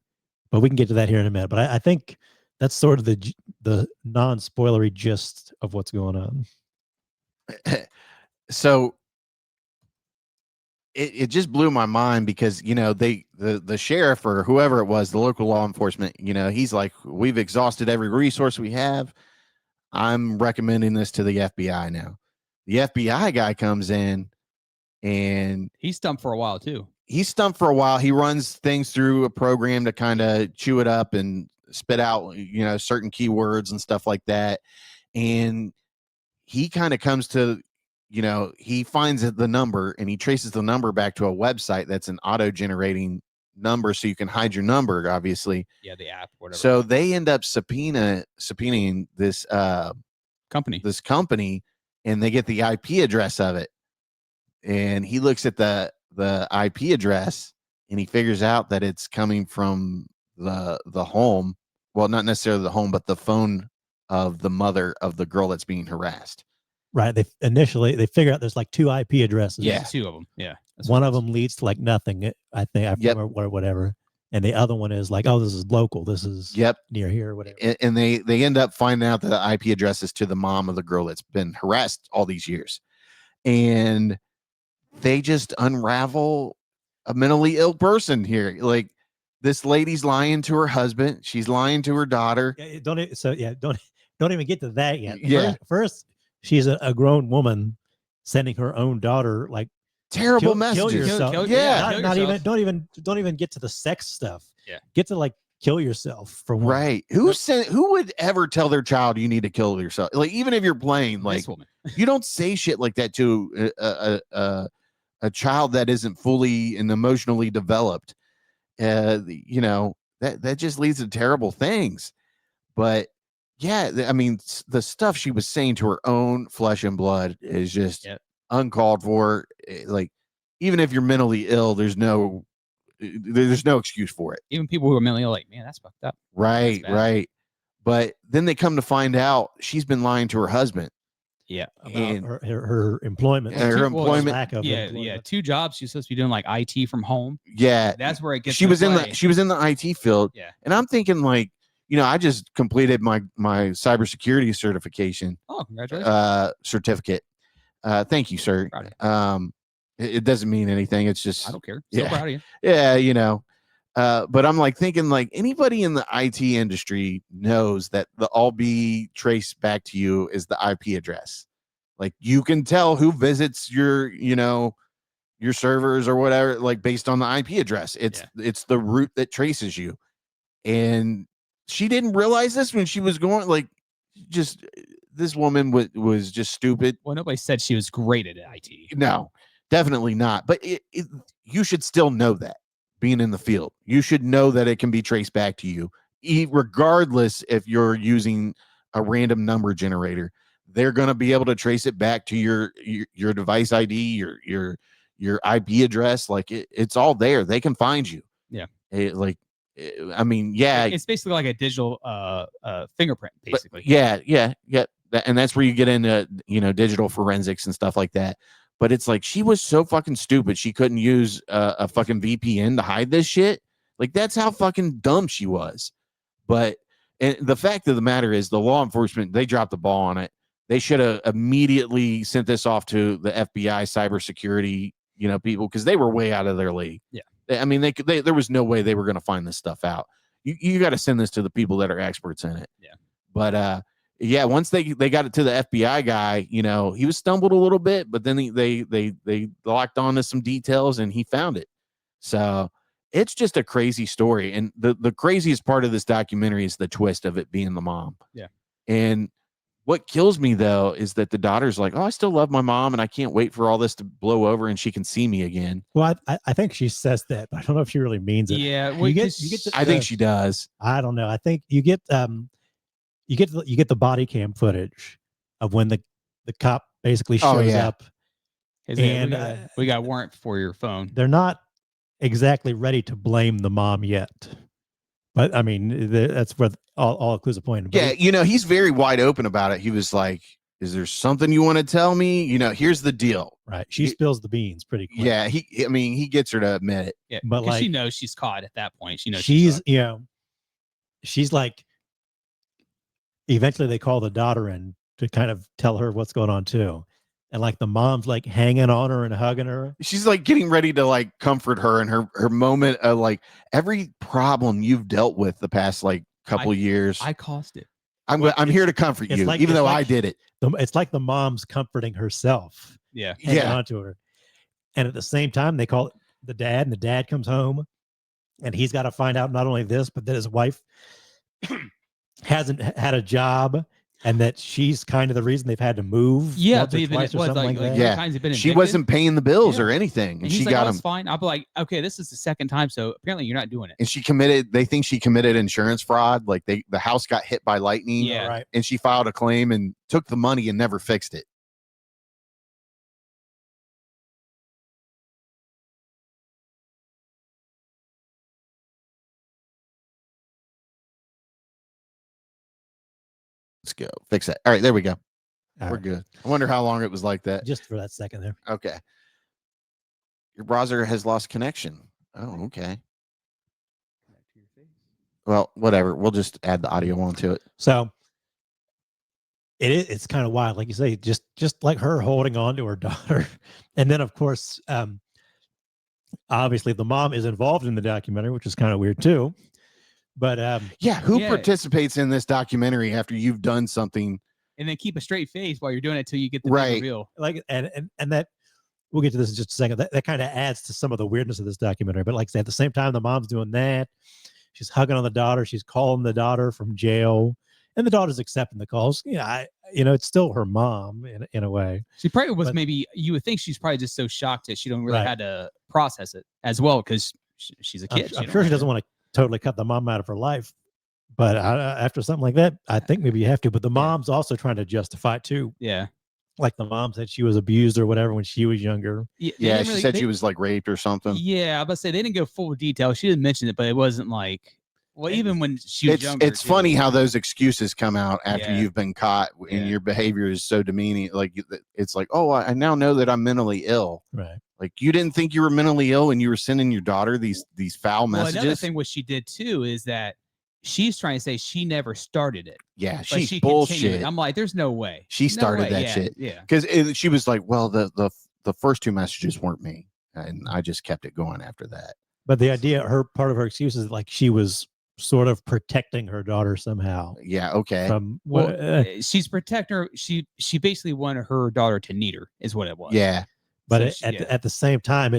D: but we can get to that here in a minute. But I think that's sort of the non-spoilery gist of what's going on.
B: So it just blew my mind because, the sheriff or whoever it was, the local law enforcement, he's like, we've exhausted every resource we have. I'm recommending this to the FBI now. The FBI guy comes in, and
C: he's stumped for a while too.
B: He runs things through a program to kind of chew it up and spit out, certain keywords and stuff like that. And he kind of comes to, he finds the number and he traces the number back to a website that's an auto-generating number, so you can hide your number, obviously.
C: Yeah, the app, whatever.
B: So they end up subpoenaing this company, and they get the IP address of it. And he looks at the IP address and he figures out that it's coming from the home. Well, not necessarily the home, but the phone of the mother of the girl that's being harassed.
D: Right. They figure out there's like 2 IP addresses.
B: Yeah.
C: 2 of them. Yeah.
D: One of them leads to like nothing. I think or whatever. And the other one is like, oh, this is local. This is near here or whatever.
B: And they end up finding out that the IP address is to the mom of the girl that's been harassed all these years. And they just unravel a mentally ill person here. Like, this lady's lying to her husband. She's lying to her daughter.
D: Don't even get to that yet.
B: Yeah.
D: First she's a grown woman sending her own daughter like
B: terrible
D: kill
B: messages.
D: yourself.
C: Kill
D: Not
C: yourself.
D: even don't even get to the sex stuff.
C: Yeah.
D: Get to like kill yourself for one.
B: Right. Who would ever tell their child you need to kill yourself? Like, even if you're playing, like,
C: This woman.
B: you don't say shit like that to a child that isn't fully and emotionally developed. That just leads to terrible things. But yeah, I mean, the stuff she was saying to her own flesh and blood is just uncalled for. Like, even if you're mentally ill, there's no excuse for it.
C: Even people who are mentally ill, like, man, that's fucked up.
B: Right. But then they come to find out she's been lying to her husband.
C: Yeah.
D: about
B: And-
D: her employment.
B: And her
C: Well,
B: employment.
D: lack of
C: Yeah,
D: employment.
C: 2 jobs. She's supposed to be doing like IT from home.
B: Yeah,
C: That's where it gets.
B: she
C: into
B: was in
C: play.
B: the IT field.
C: Yeah.
B: And I'm thinking like, I just completed my cybersecurity certification
C: Oh, congratulations!
B: certificate. Thank you, sir.
C: Proud of
B: It doesn't mean anything. It's just
C: I don't care. So
B: yeah.
C: proud of you.
B: Yeah, but I'm like thinking like anybody in the IT industry knows that the all be traced back to you is the IP address. Like you can tell who visits your servers or whatever, like based on the IP address. It's the route that traces you. And she didn't realize this when she was going like just this woman was just stupid.
C: Well, nobody said she was great at IT.
B: No, definitely not. But you should still know that being in the field, you should know that it can be traced back to you, regardless if you're using a random number generator. They're going to be able to trace it back to your device ID, your IP address. Like it's all there. They can find you.
C: Yeah.
B: I mean, yeah,
C: It's basically like a digital fingerprint, basically.
B: yeah. And that's where you get into, digital forensics and stuff like that. But it's like, she was so fucking stupid. She couldn't use a fucking VPN to hide this shit. Like, that's how fucking dumb she was. But and the fact of the matter is the law enforcement, they dropped the ball on it. They should have immediately sent this off to the FBI cybersecurity, people, because they were way out of their league.
C: Yeah.
B: I mean, there was no way they were going to find this stuff out. You got to send this to the people that are experts in it.
C: Yeah.
B: But yeah, once they got it to the FBI guy, he was stumbled a little bit, but then they locked on to some details and he found it. So it's just a crazy story. And the craziest part of this documentary is the twist of it being the mom.
C: Yeah.
B: And what kills me though is that the daughter's like, oh, I still love my mom and I can't wait for all this to blow over and she can see me again.
D: Well, I think she says that, but I don't know if she really means it.
C: Yeah.
D: you get
B: I think she does.
D: I don't know. I think you get the body cam footage of when the cop basically shows up.
C: And we got a warrant for your phone.
D: They're not exactly ready to blame the mom yet. But I mean, that's where all includes a point.
B: Yeah, he's very wide open about it. He was like, is there something you want to tell me? Here's the deal.
D: Right. She spills the beans pretty quick.
B: Yeah, he gets her to admit it.
C: Yeah,
D: but like,
C: she knows she's caught at that point. She knows
D: she's she's like, eventually they call the daughter in to kind of tell her what's going on too. And like the mom's like hanging on her and hugging her.
B: She's like getting ready to like comfort her in her moment of like every problem you've dealt with the past like couple years.
C: I caused it.
B: I'm here to comfort you, even though I did it.
D: It's like the mom's comforting herself.
C: Yeah.
D: Hanging onto her. And at the same time, they call the dad, and the dad comes home and he's got to find out not only this, but that his wife hasn't had a job. And that she's kind of the reason they've had to move.
C: Yeah,
D: once or twice or something like that.
B: Yeah, she wasn't paying the bills or anything, and she
C: like,
B: got
C: oh,
B: him.
C: It's fine. I'll be like, okay, this is the second time, so apparently you're not doing it.
B: And she committed. They think she committed insurance fraud. Like the house got hit by lightning.
C: Yeah,
D: right.
B: And she filed a claim and took the money and never fixed it. Let's go fix that. All right, there we go. We're good. I wonder how long it was like that.
D: Just for that second there.
B: Okay. Your browser has lost connection. Oh, okay. Well, whatever. We'll just add the audio onto it.
D: So it's kind of wild, like you say, just like her holding on to her daughter. And then of course, obviously the mom is involved in the documentary, which is kind of weird too. But
B: who participates in this documentary after you've done something?
C: And then keep a straight face while you're doing it till you get the
B: right
C: reveal.
D: Like and that we'll get to this in just a second. That kind of adds to some of the weirdness of this documentary. But like I said, at the same time, the mom's doing that. She's hugging on the daughter. She's calling the daughter from jail, and the daughter's accepting the calls. It's still her mom in a way.
C: She probably was you would think she's probably just so shocked that she don't really had to process it as well because she's a kid.
D: I'm sure she doesn't want to totally cut the mom out of her life. But after something like that, I think maybe you have to. But the mom's also trying to justify it too.
C: Yeah.
D: Like the mom said she was abused or whatever when she was younger.
B: Yeah, she said she was like raped or something.
C: Yeah, I was about to say they didn't go full detail. She didn't mention it, but it wasn't like Well, even when she was
B: it's
C: younger,
B: it's
C: too.
B: funny how those excuses come out after
C: Yeah.
B: you've been caught and
C: Yeah.
B: your behavior is so demeaning. Like it's like, oh, I now know that I'm mentally ill.
D: Right.
B: Like you didn't think you were mentally ill and you were sending your daughter these foul
C: Well,
B: messages.
C: another thing what she did too is that she's trying to say she never started it.
B: Yeah,
C: but
B: she's
C: she continued
B: bullshit.
C: it. I'm like, there's no way.
B: She
C: No
B: started
C: way.
B: that
C: Yeah,
B: shit.
C: Yeah.
B: Because she was like, well, the first two messages weren't me, and I just kept it going after that.
D: But the idea, part of her excuse is like she was sort of protecting her daughter somehow.
B: Yeah. Okay.
D: From
C: Well, she's protecting her. She basically wanted her daughter to need her, is what it was.
B: Yeah.
D: But
C: So
D: at the same time,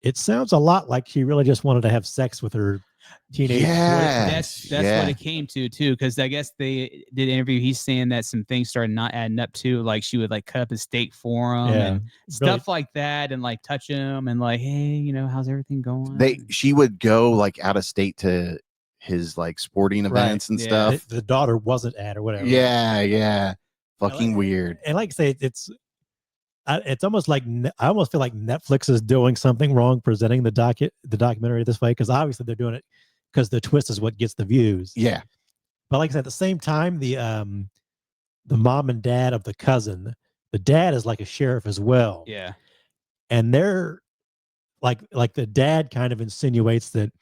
D: it sounds a lot like she really just wanted to have sex with her teenage boyfriend.
C: That's what it came to too, because I guess they did an interview. He's saying that some things started not adding up to, like she would like cut up his steak for him and stuff like that, and like touch him and like, hey, how's everything going?
B: She would go like out of state to his like sporting events and stuff.
D: The daughter wasn't at or whatever.
B: Yeah. Fucking weird.
D: And like I say, it's almost like I almost feel like Netflix is doing something wrong presenting the documentary this way, because obviously they're doing it because the twist is what gets the views.
B: Yeah.
D: But like I said, at the same time, the mom and dad of the cousin, the dad is like a sheriff as well.
C: Yeah.
D: And they're like the dad kind of insinuates that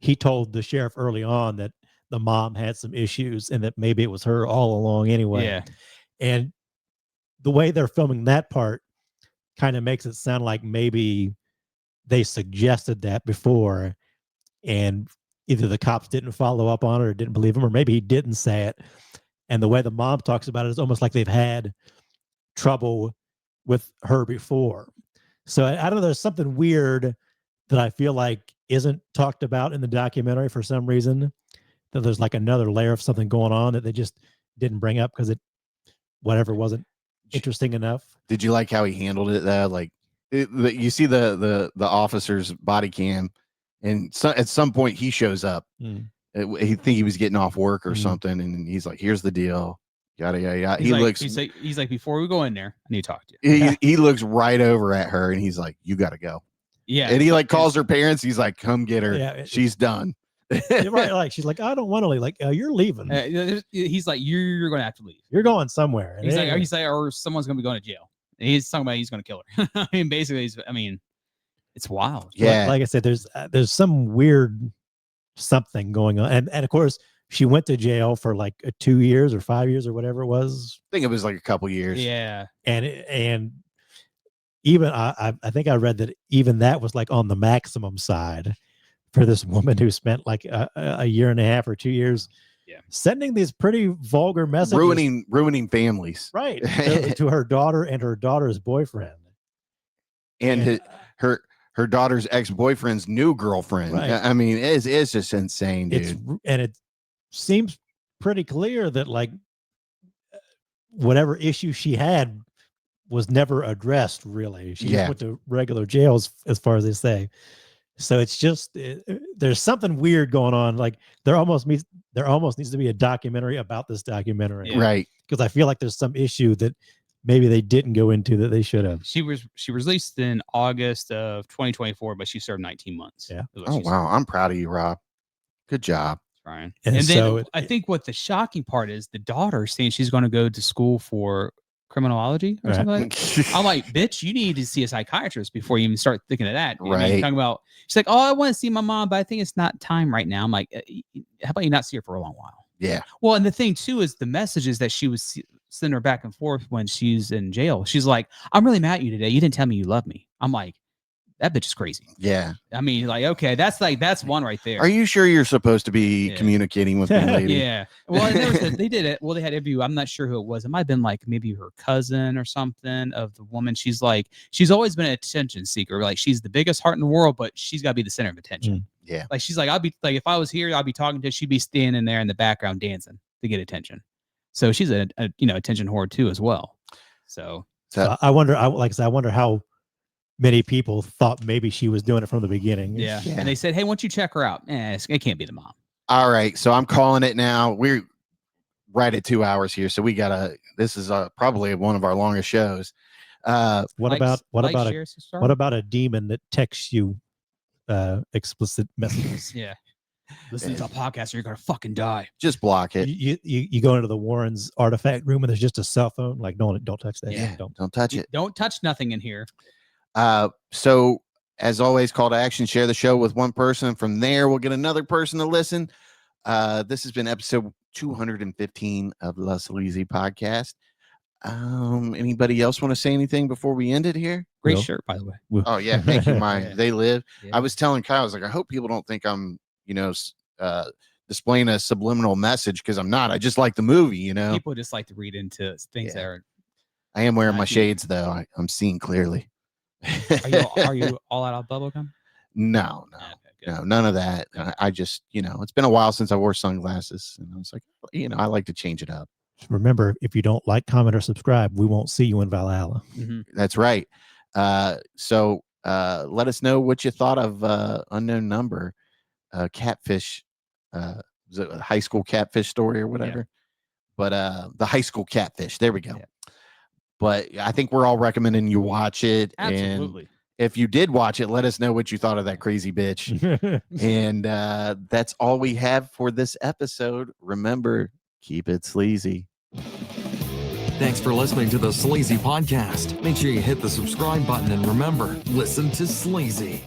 D: he told the sheriff early on that the mom had some issues and that maybe it was her all along anyway.
C: Yeah.
D: And the way they're filming that part kind of makes it sound like maybe they suggested that before and either the cops didn't follow up on it or didn't believe him, or maybe he didn't say it. And the way the mom talks about it is almost like they've had trouble with her before. So I don't know, there's something weird that I feel like isn't talked about in the documentary for some reason, that there's like another layer of something going on that they just didn't bring up because whatever wasn't interesting enough.
B: Did you like how he handled it though? Like you see the officer's body cam, and at some point he shows up. He think he was getting off work or something, and he's like, "Here's the deal." Yada yada yada.
C: He's like, before we go in there, I need to talk to you.
B: He looks right over at her, and he's like, "You got to go."
C: Yeah.
B: And he like calls her parents. He's like, "Come get her.
D: Yeah.
B: She's done."
D: Right, like she's like, I don't want to leave. Like, you're leaving.
C: He's like, you're going to have to leave.
D: You're going somewhere.
C: And he's like, or someone's going to be going to jail. And he's talking about he's going to kill her. I mean, basically, it's wild.
D: Yeah, like I said, there's some weird something going on, and of course she went to jail for like 2 years or 5 years or whatever it was.
B: I think it was like a couple years.
C: Yeah,
D: and even I think I read that even that was like on the maximum side for this woman who spent like a year and a half or 2 years sending these pretty vulgar messages,
B: ruining families,
D: right, to her daughter and her daughter's boyfriend,
B: and her daughter's ex-boyfriend's new girlfriend.
D: Right.
B: I mean, it's just insane, dude.
D: And it seems pretty clear that like whatever issue she had was never addressed, really. She just went to regular jails, as far as they say. So it's just there's something weird going on. Like there almost needs to be a documentary about this documentary,
B: right?
D: Because I feel like there's some issue that maybe they didn't go into that they should have.
C: She was released in August of 2024, but she served 19 months.
D: Yeah.
B: Oh wow, I'm proud of you, Rob. Good job,
C: Ryan.
D: And
C: then
D: so
C: I think what the shocking part is the daughter saying she's going to go to school for criminology or something like that. I'm like, bitch, you need to see a psychiatrist before you even start thinking of that.
B: Right.
C: I mean, talking about, she's like, oh, I want to see my mom, but I think it's not time right now. I'm like, how about you not see her for a long while?
B: Yeah.
C: Well, and the thing too is the messages that she was sending her back and forth when she's in jail. She's like, I'm really mad at you today. You didn't tell me you love me. I'm like, that bitch is crazy.
B: Yeah.
C: I mean, like, okay, that's one right there.
B: Are you sure you're supposed to be communicating with the lady?
C: Yeah. Well, they did it. Well, they had an interview. I'm not sure who it was. It might have been like maybe her cousin or something of the woman. She's like, she's always been an attention seeker. Like she's the biggest heart in the world, but she's got to be the center of attention.
B: Yeah.
C: Like she's like, I'll be like, if I was here, I'll be talking to her. She'd be standing there in the background dancing to get attention. So she's a attention whore too as well. So
D: I wonder how many people thought maybe she was doing it from the beginning.
C: Yeah. And they said, hey, why don't you check her out? It can't be the mom.
B: All right. So I'm calling it now. We're right at 2 hours here. So this is probably one of our longest shows.
D: What about a demon that texts you explicit messages?
C: Yeah. Listen to a podcast and you're going to fucking die.
B: Just block it.
D: You go into the Warrens artifact room and there's just a cell phone. Like, don't touch that.
B: Yeah, don't touch it.
C: Don't touch nothing in here.
B: So as always, call to action, share the show with one person. From there, we'll get another person to listen. This has been episode 215 of the Sleazy Podcast. Anybody else want to say anything before we end it here?
C: Great shirt, by the way.
B: Oh yeah, thank you, Mike.
C: Yeah.
B: They live.
C: Yeah.
B: I was telling Kyle, I was like, I hope people don't think I'm, displaying a subliminal message, because I'm not. I just like the movie,
C: People just like to read into things that are.
B: I am wearing my shades though. I'm seeing clearly.
C: Are you all out of bubblegum?
B: No, none of that. I just, it's been a while since I wore sunglasses, and I was like, I like to change it up.
D: Remember, if you don't like, comment, or subscribe, we won't see you in Valhalla.
C: Mm-hmm.
B: That's right. So let us know what you thought of Unknown Number, Catfish, was it a High School Catfish story or whatever? Yeah. But the High School Catfish, there we go. Yeah. But I think we're all recommending you watch it.
C: Absolutely.
B: And if you did watch it, let us know what you thought of that crazy bitch. And that's all we have for this episode. Remember, keep it sleazy.
A: Thanks for listening to the Sleazy Podcast. Make sure you hit the subscribe button and remember, listen to Sleazy.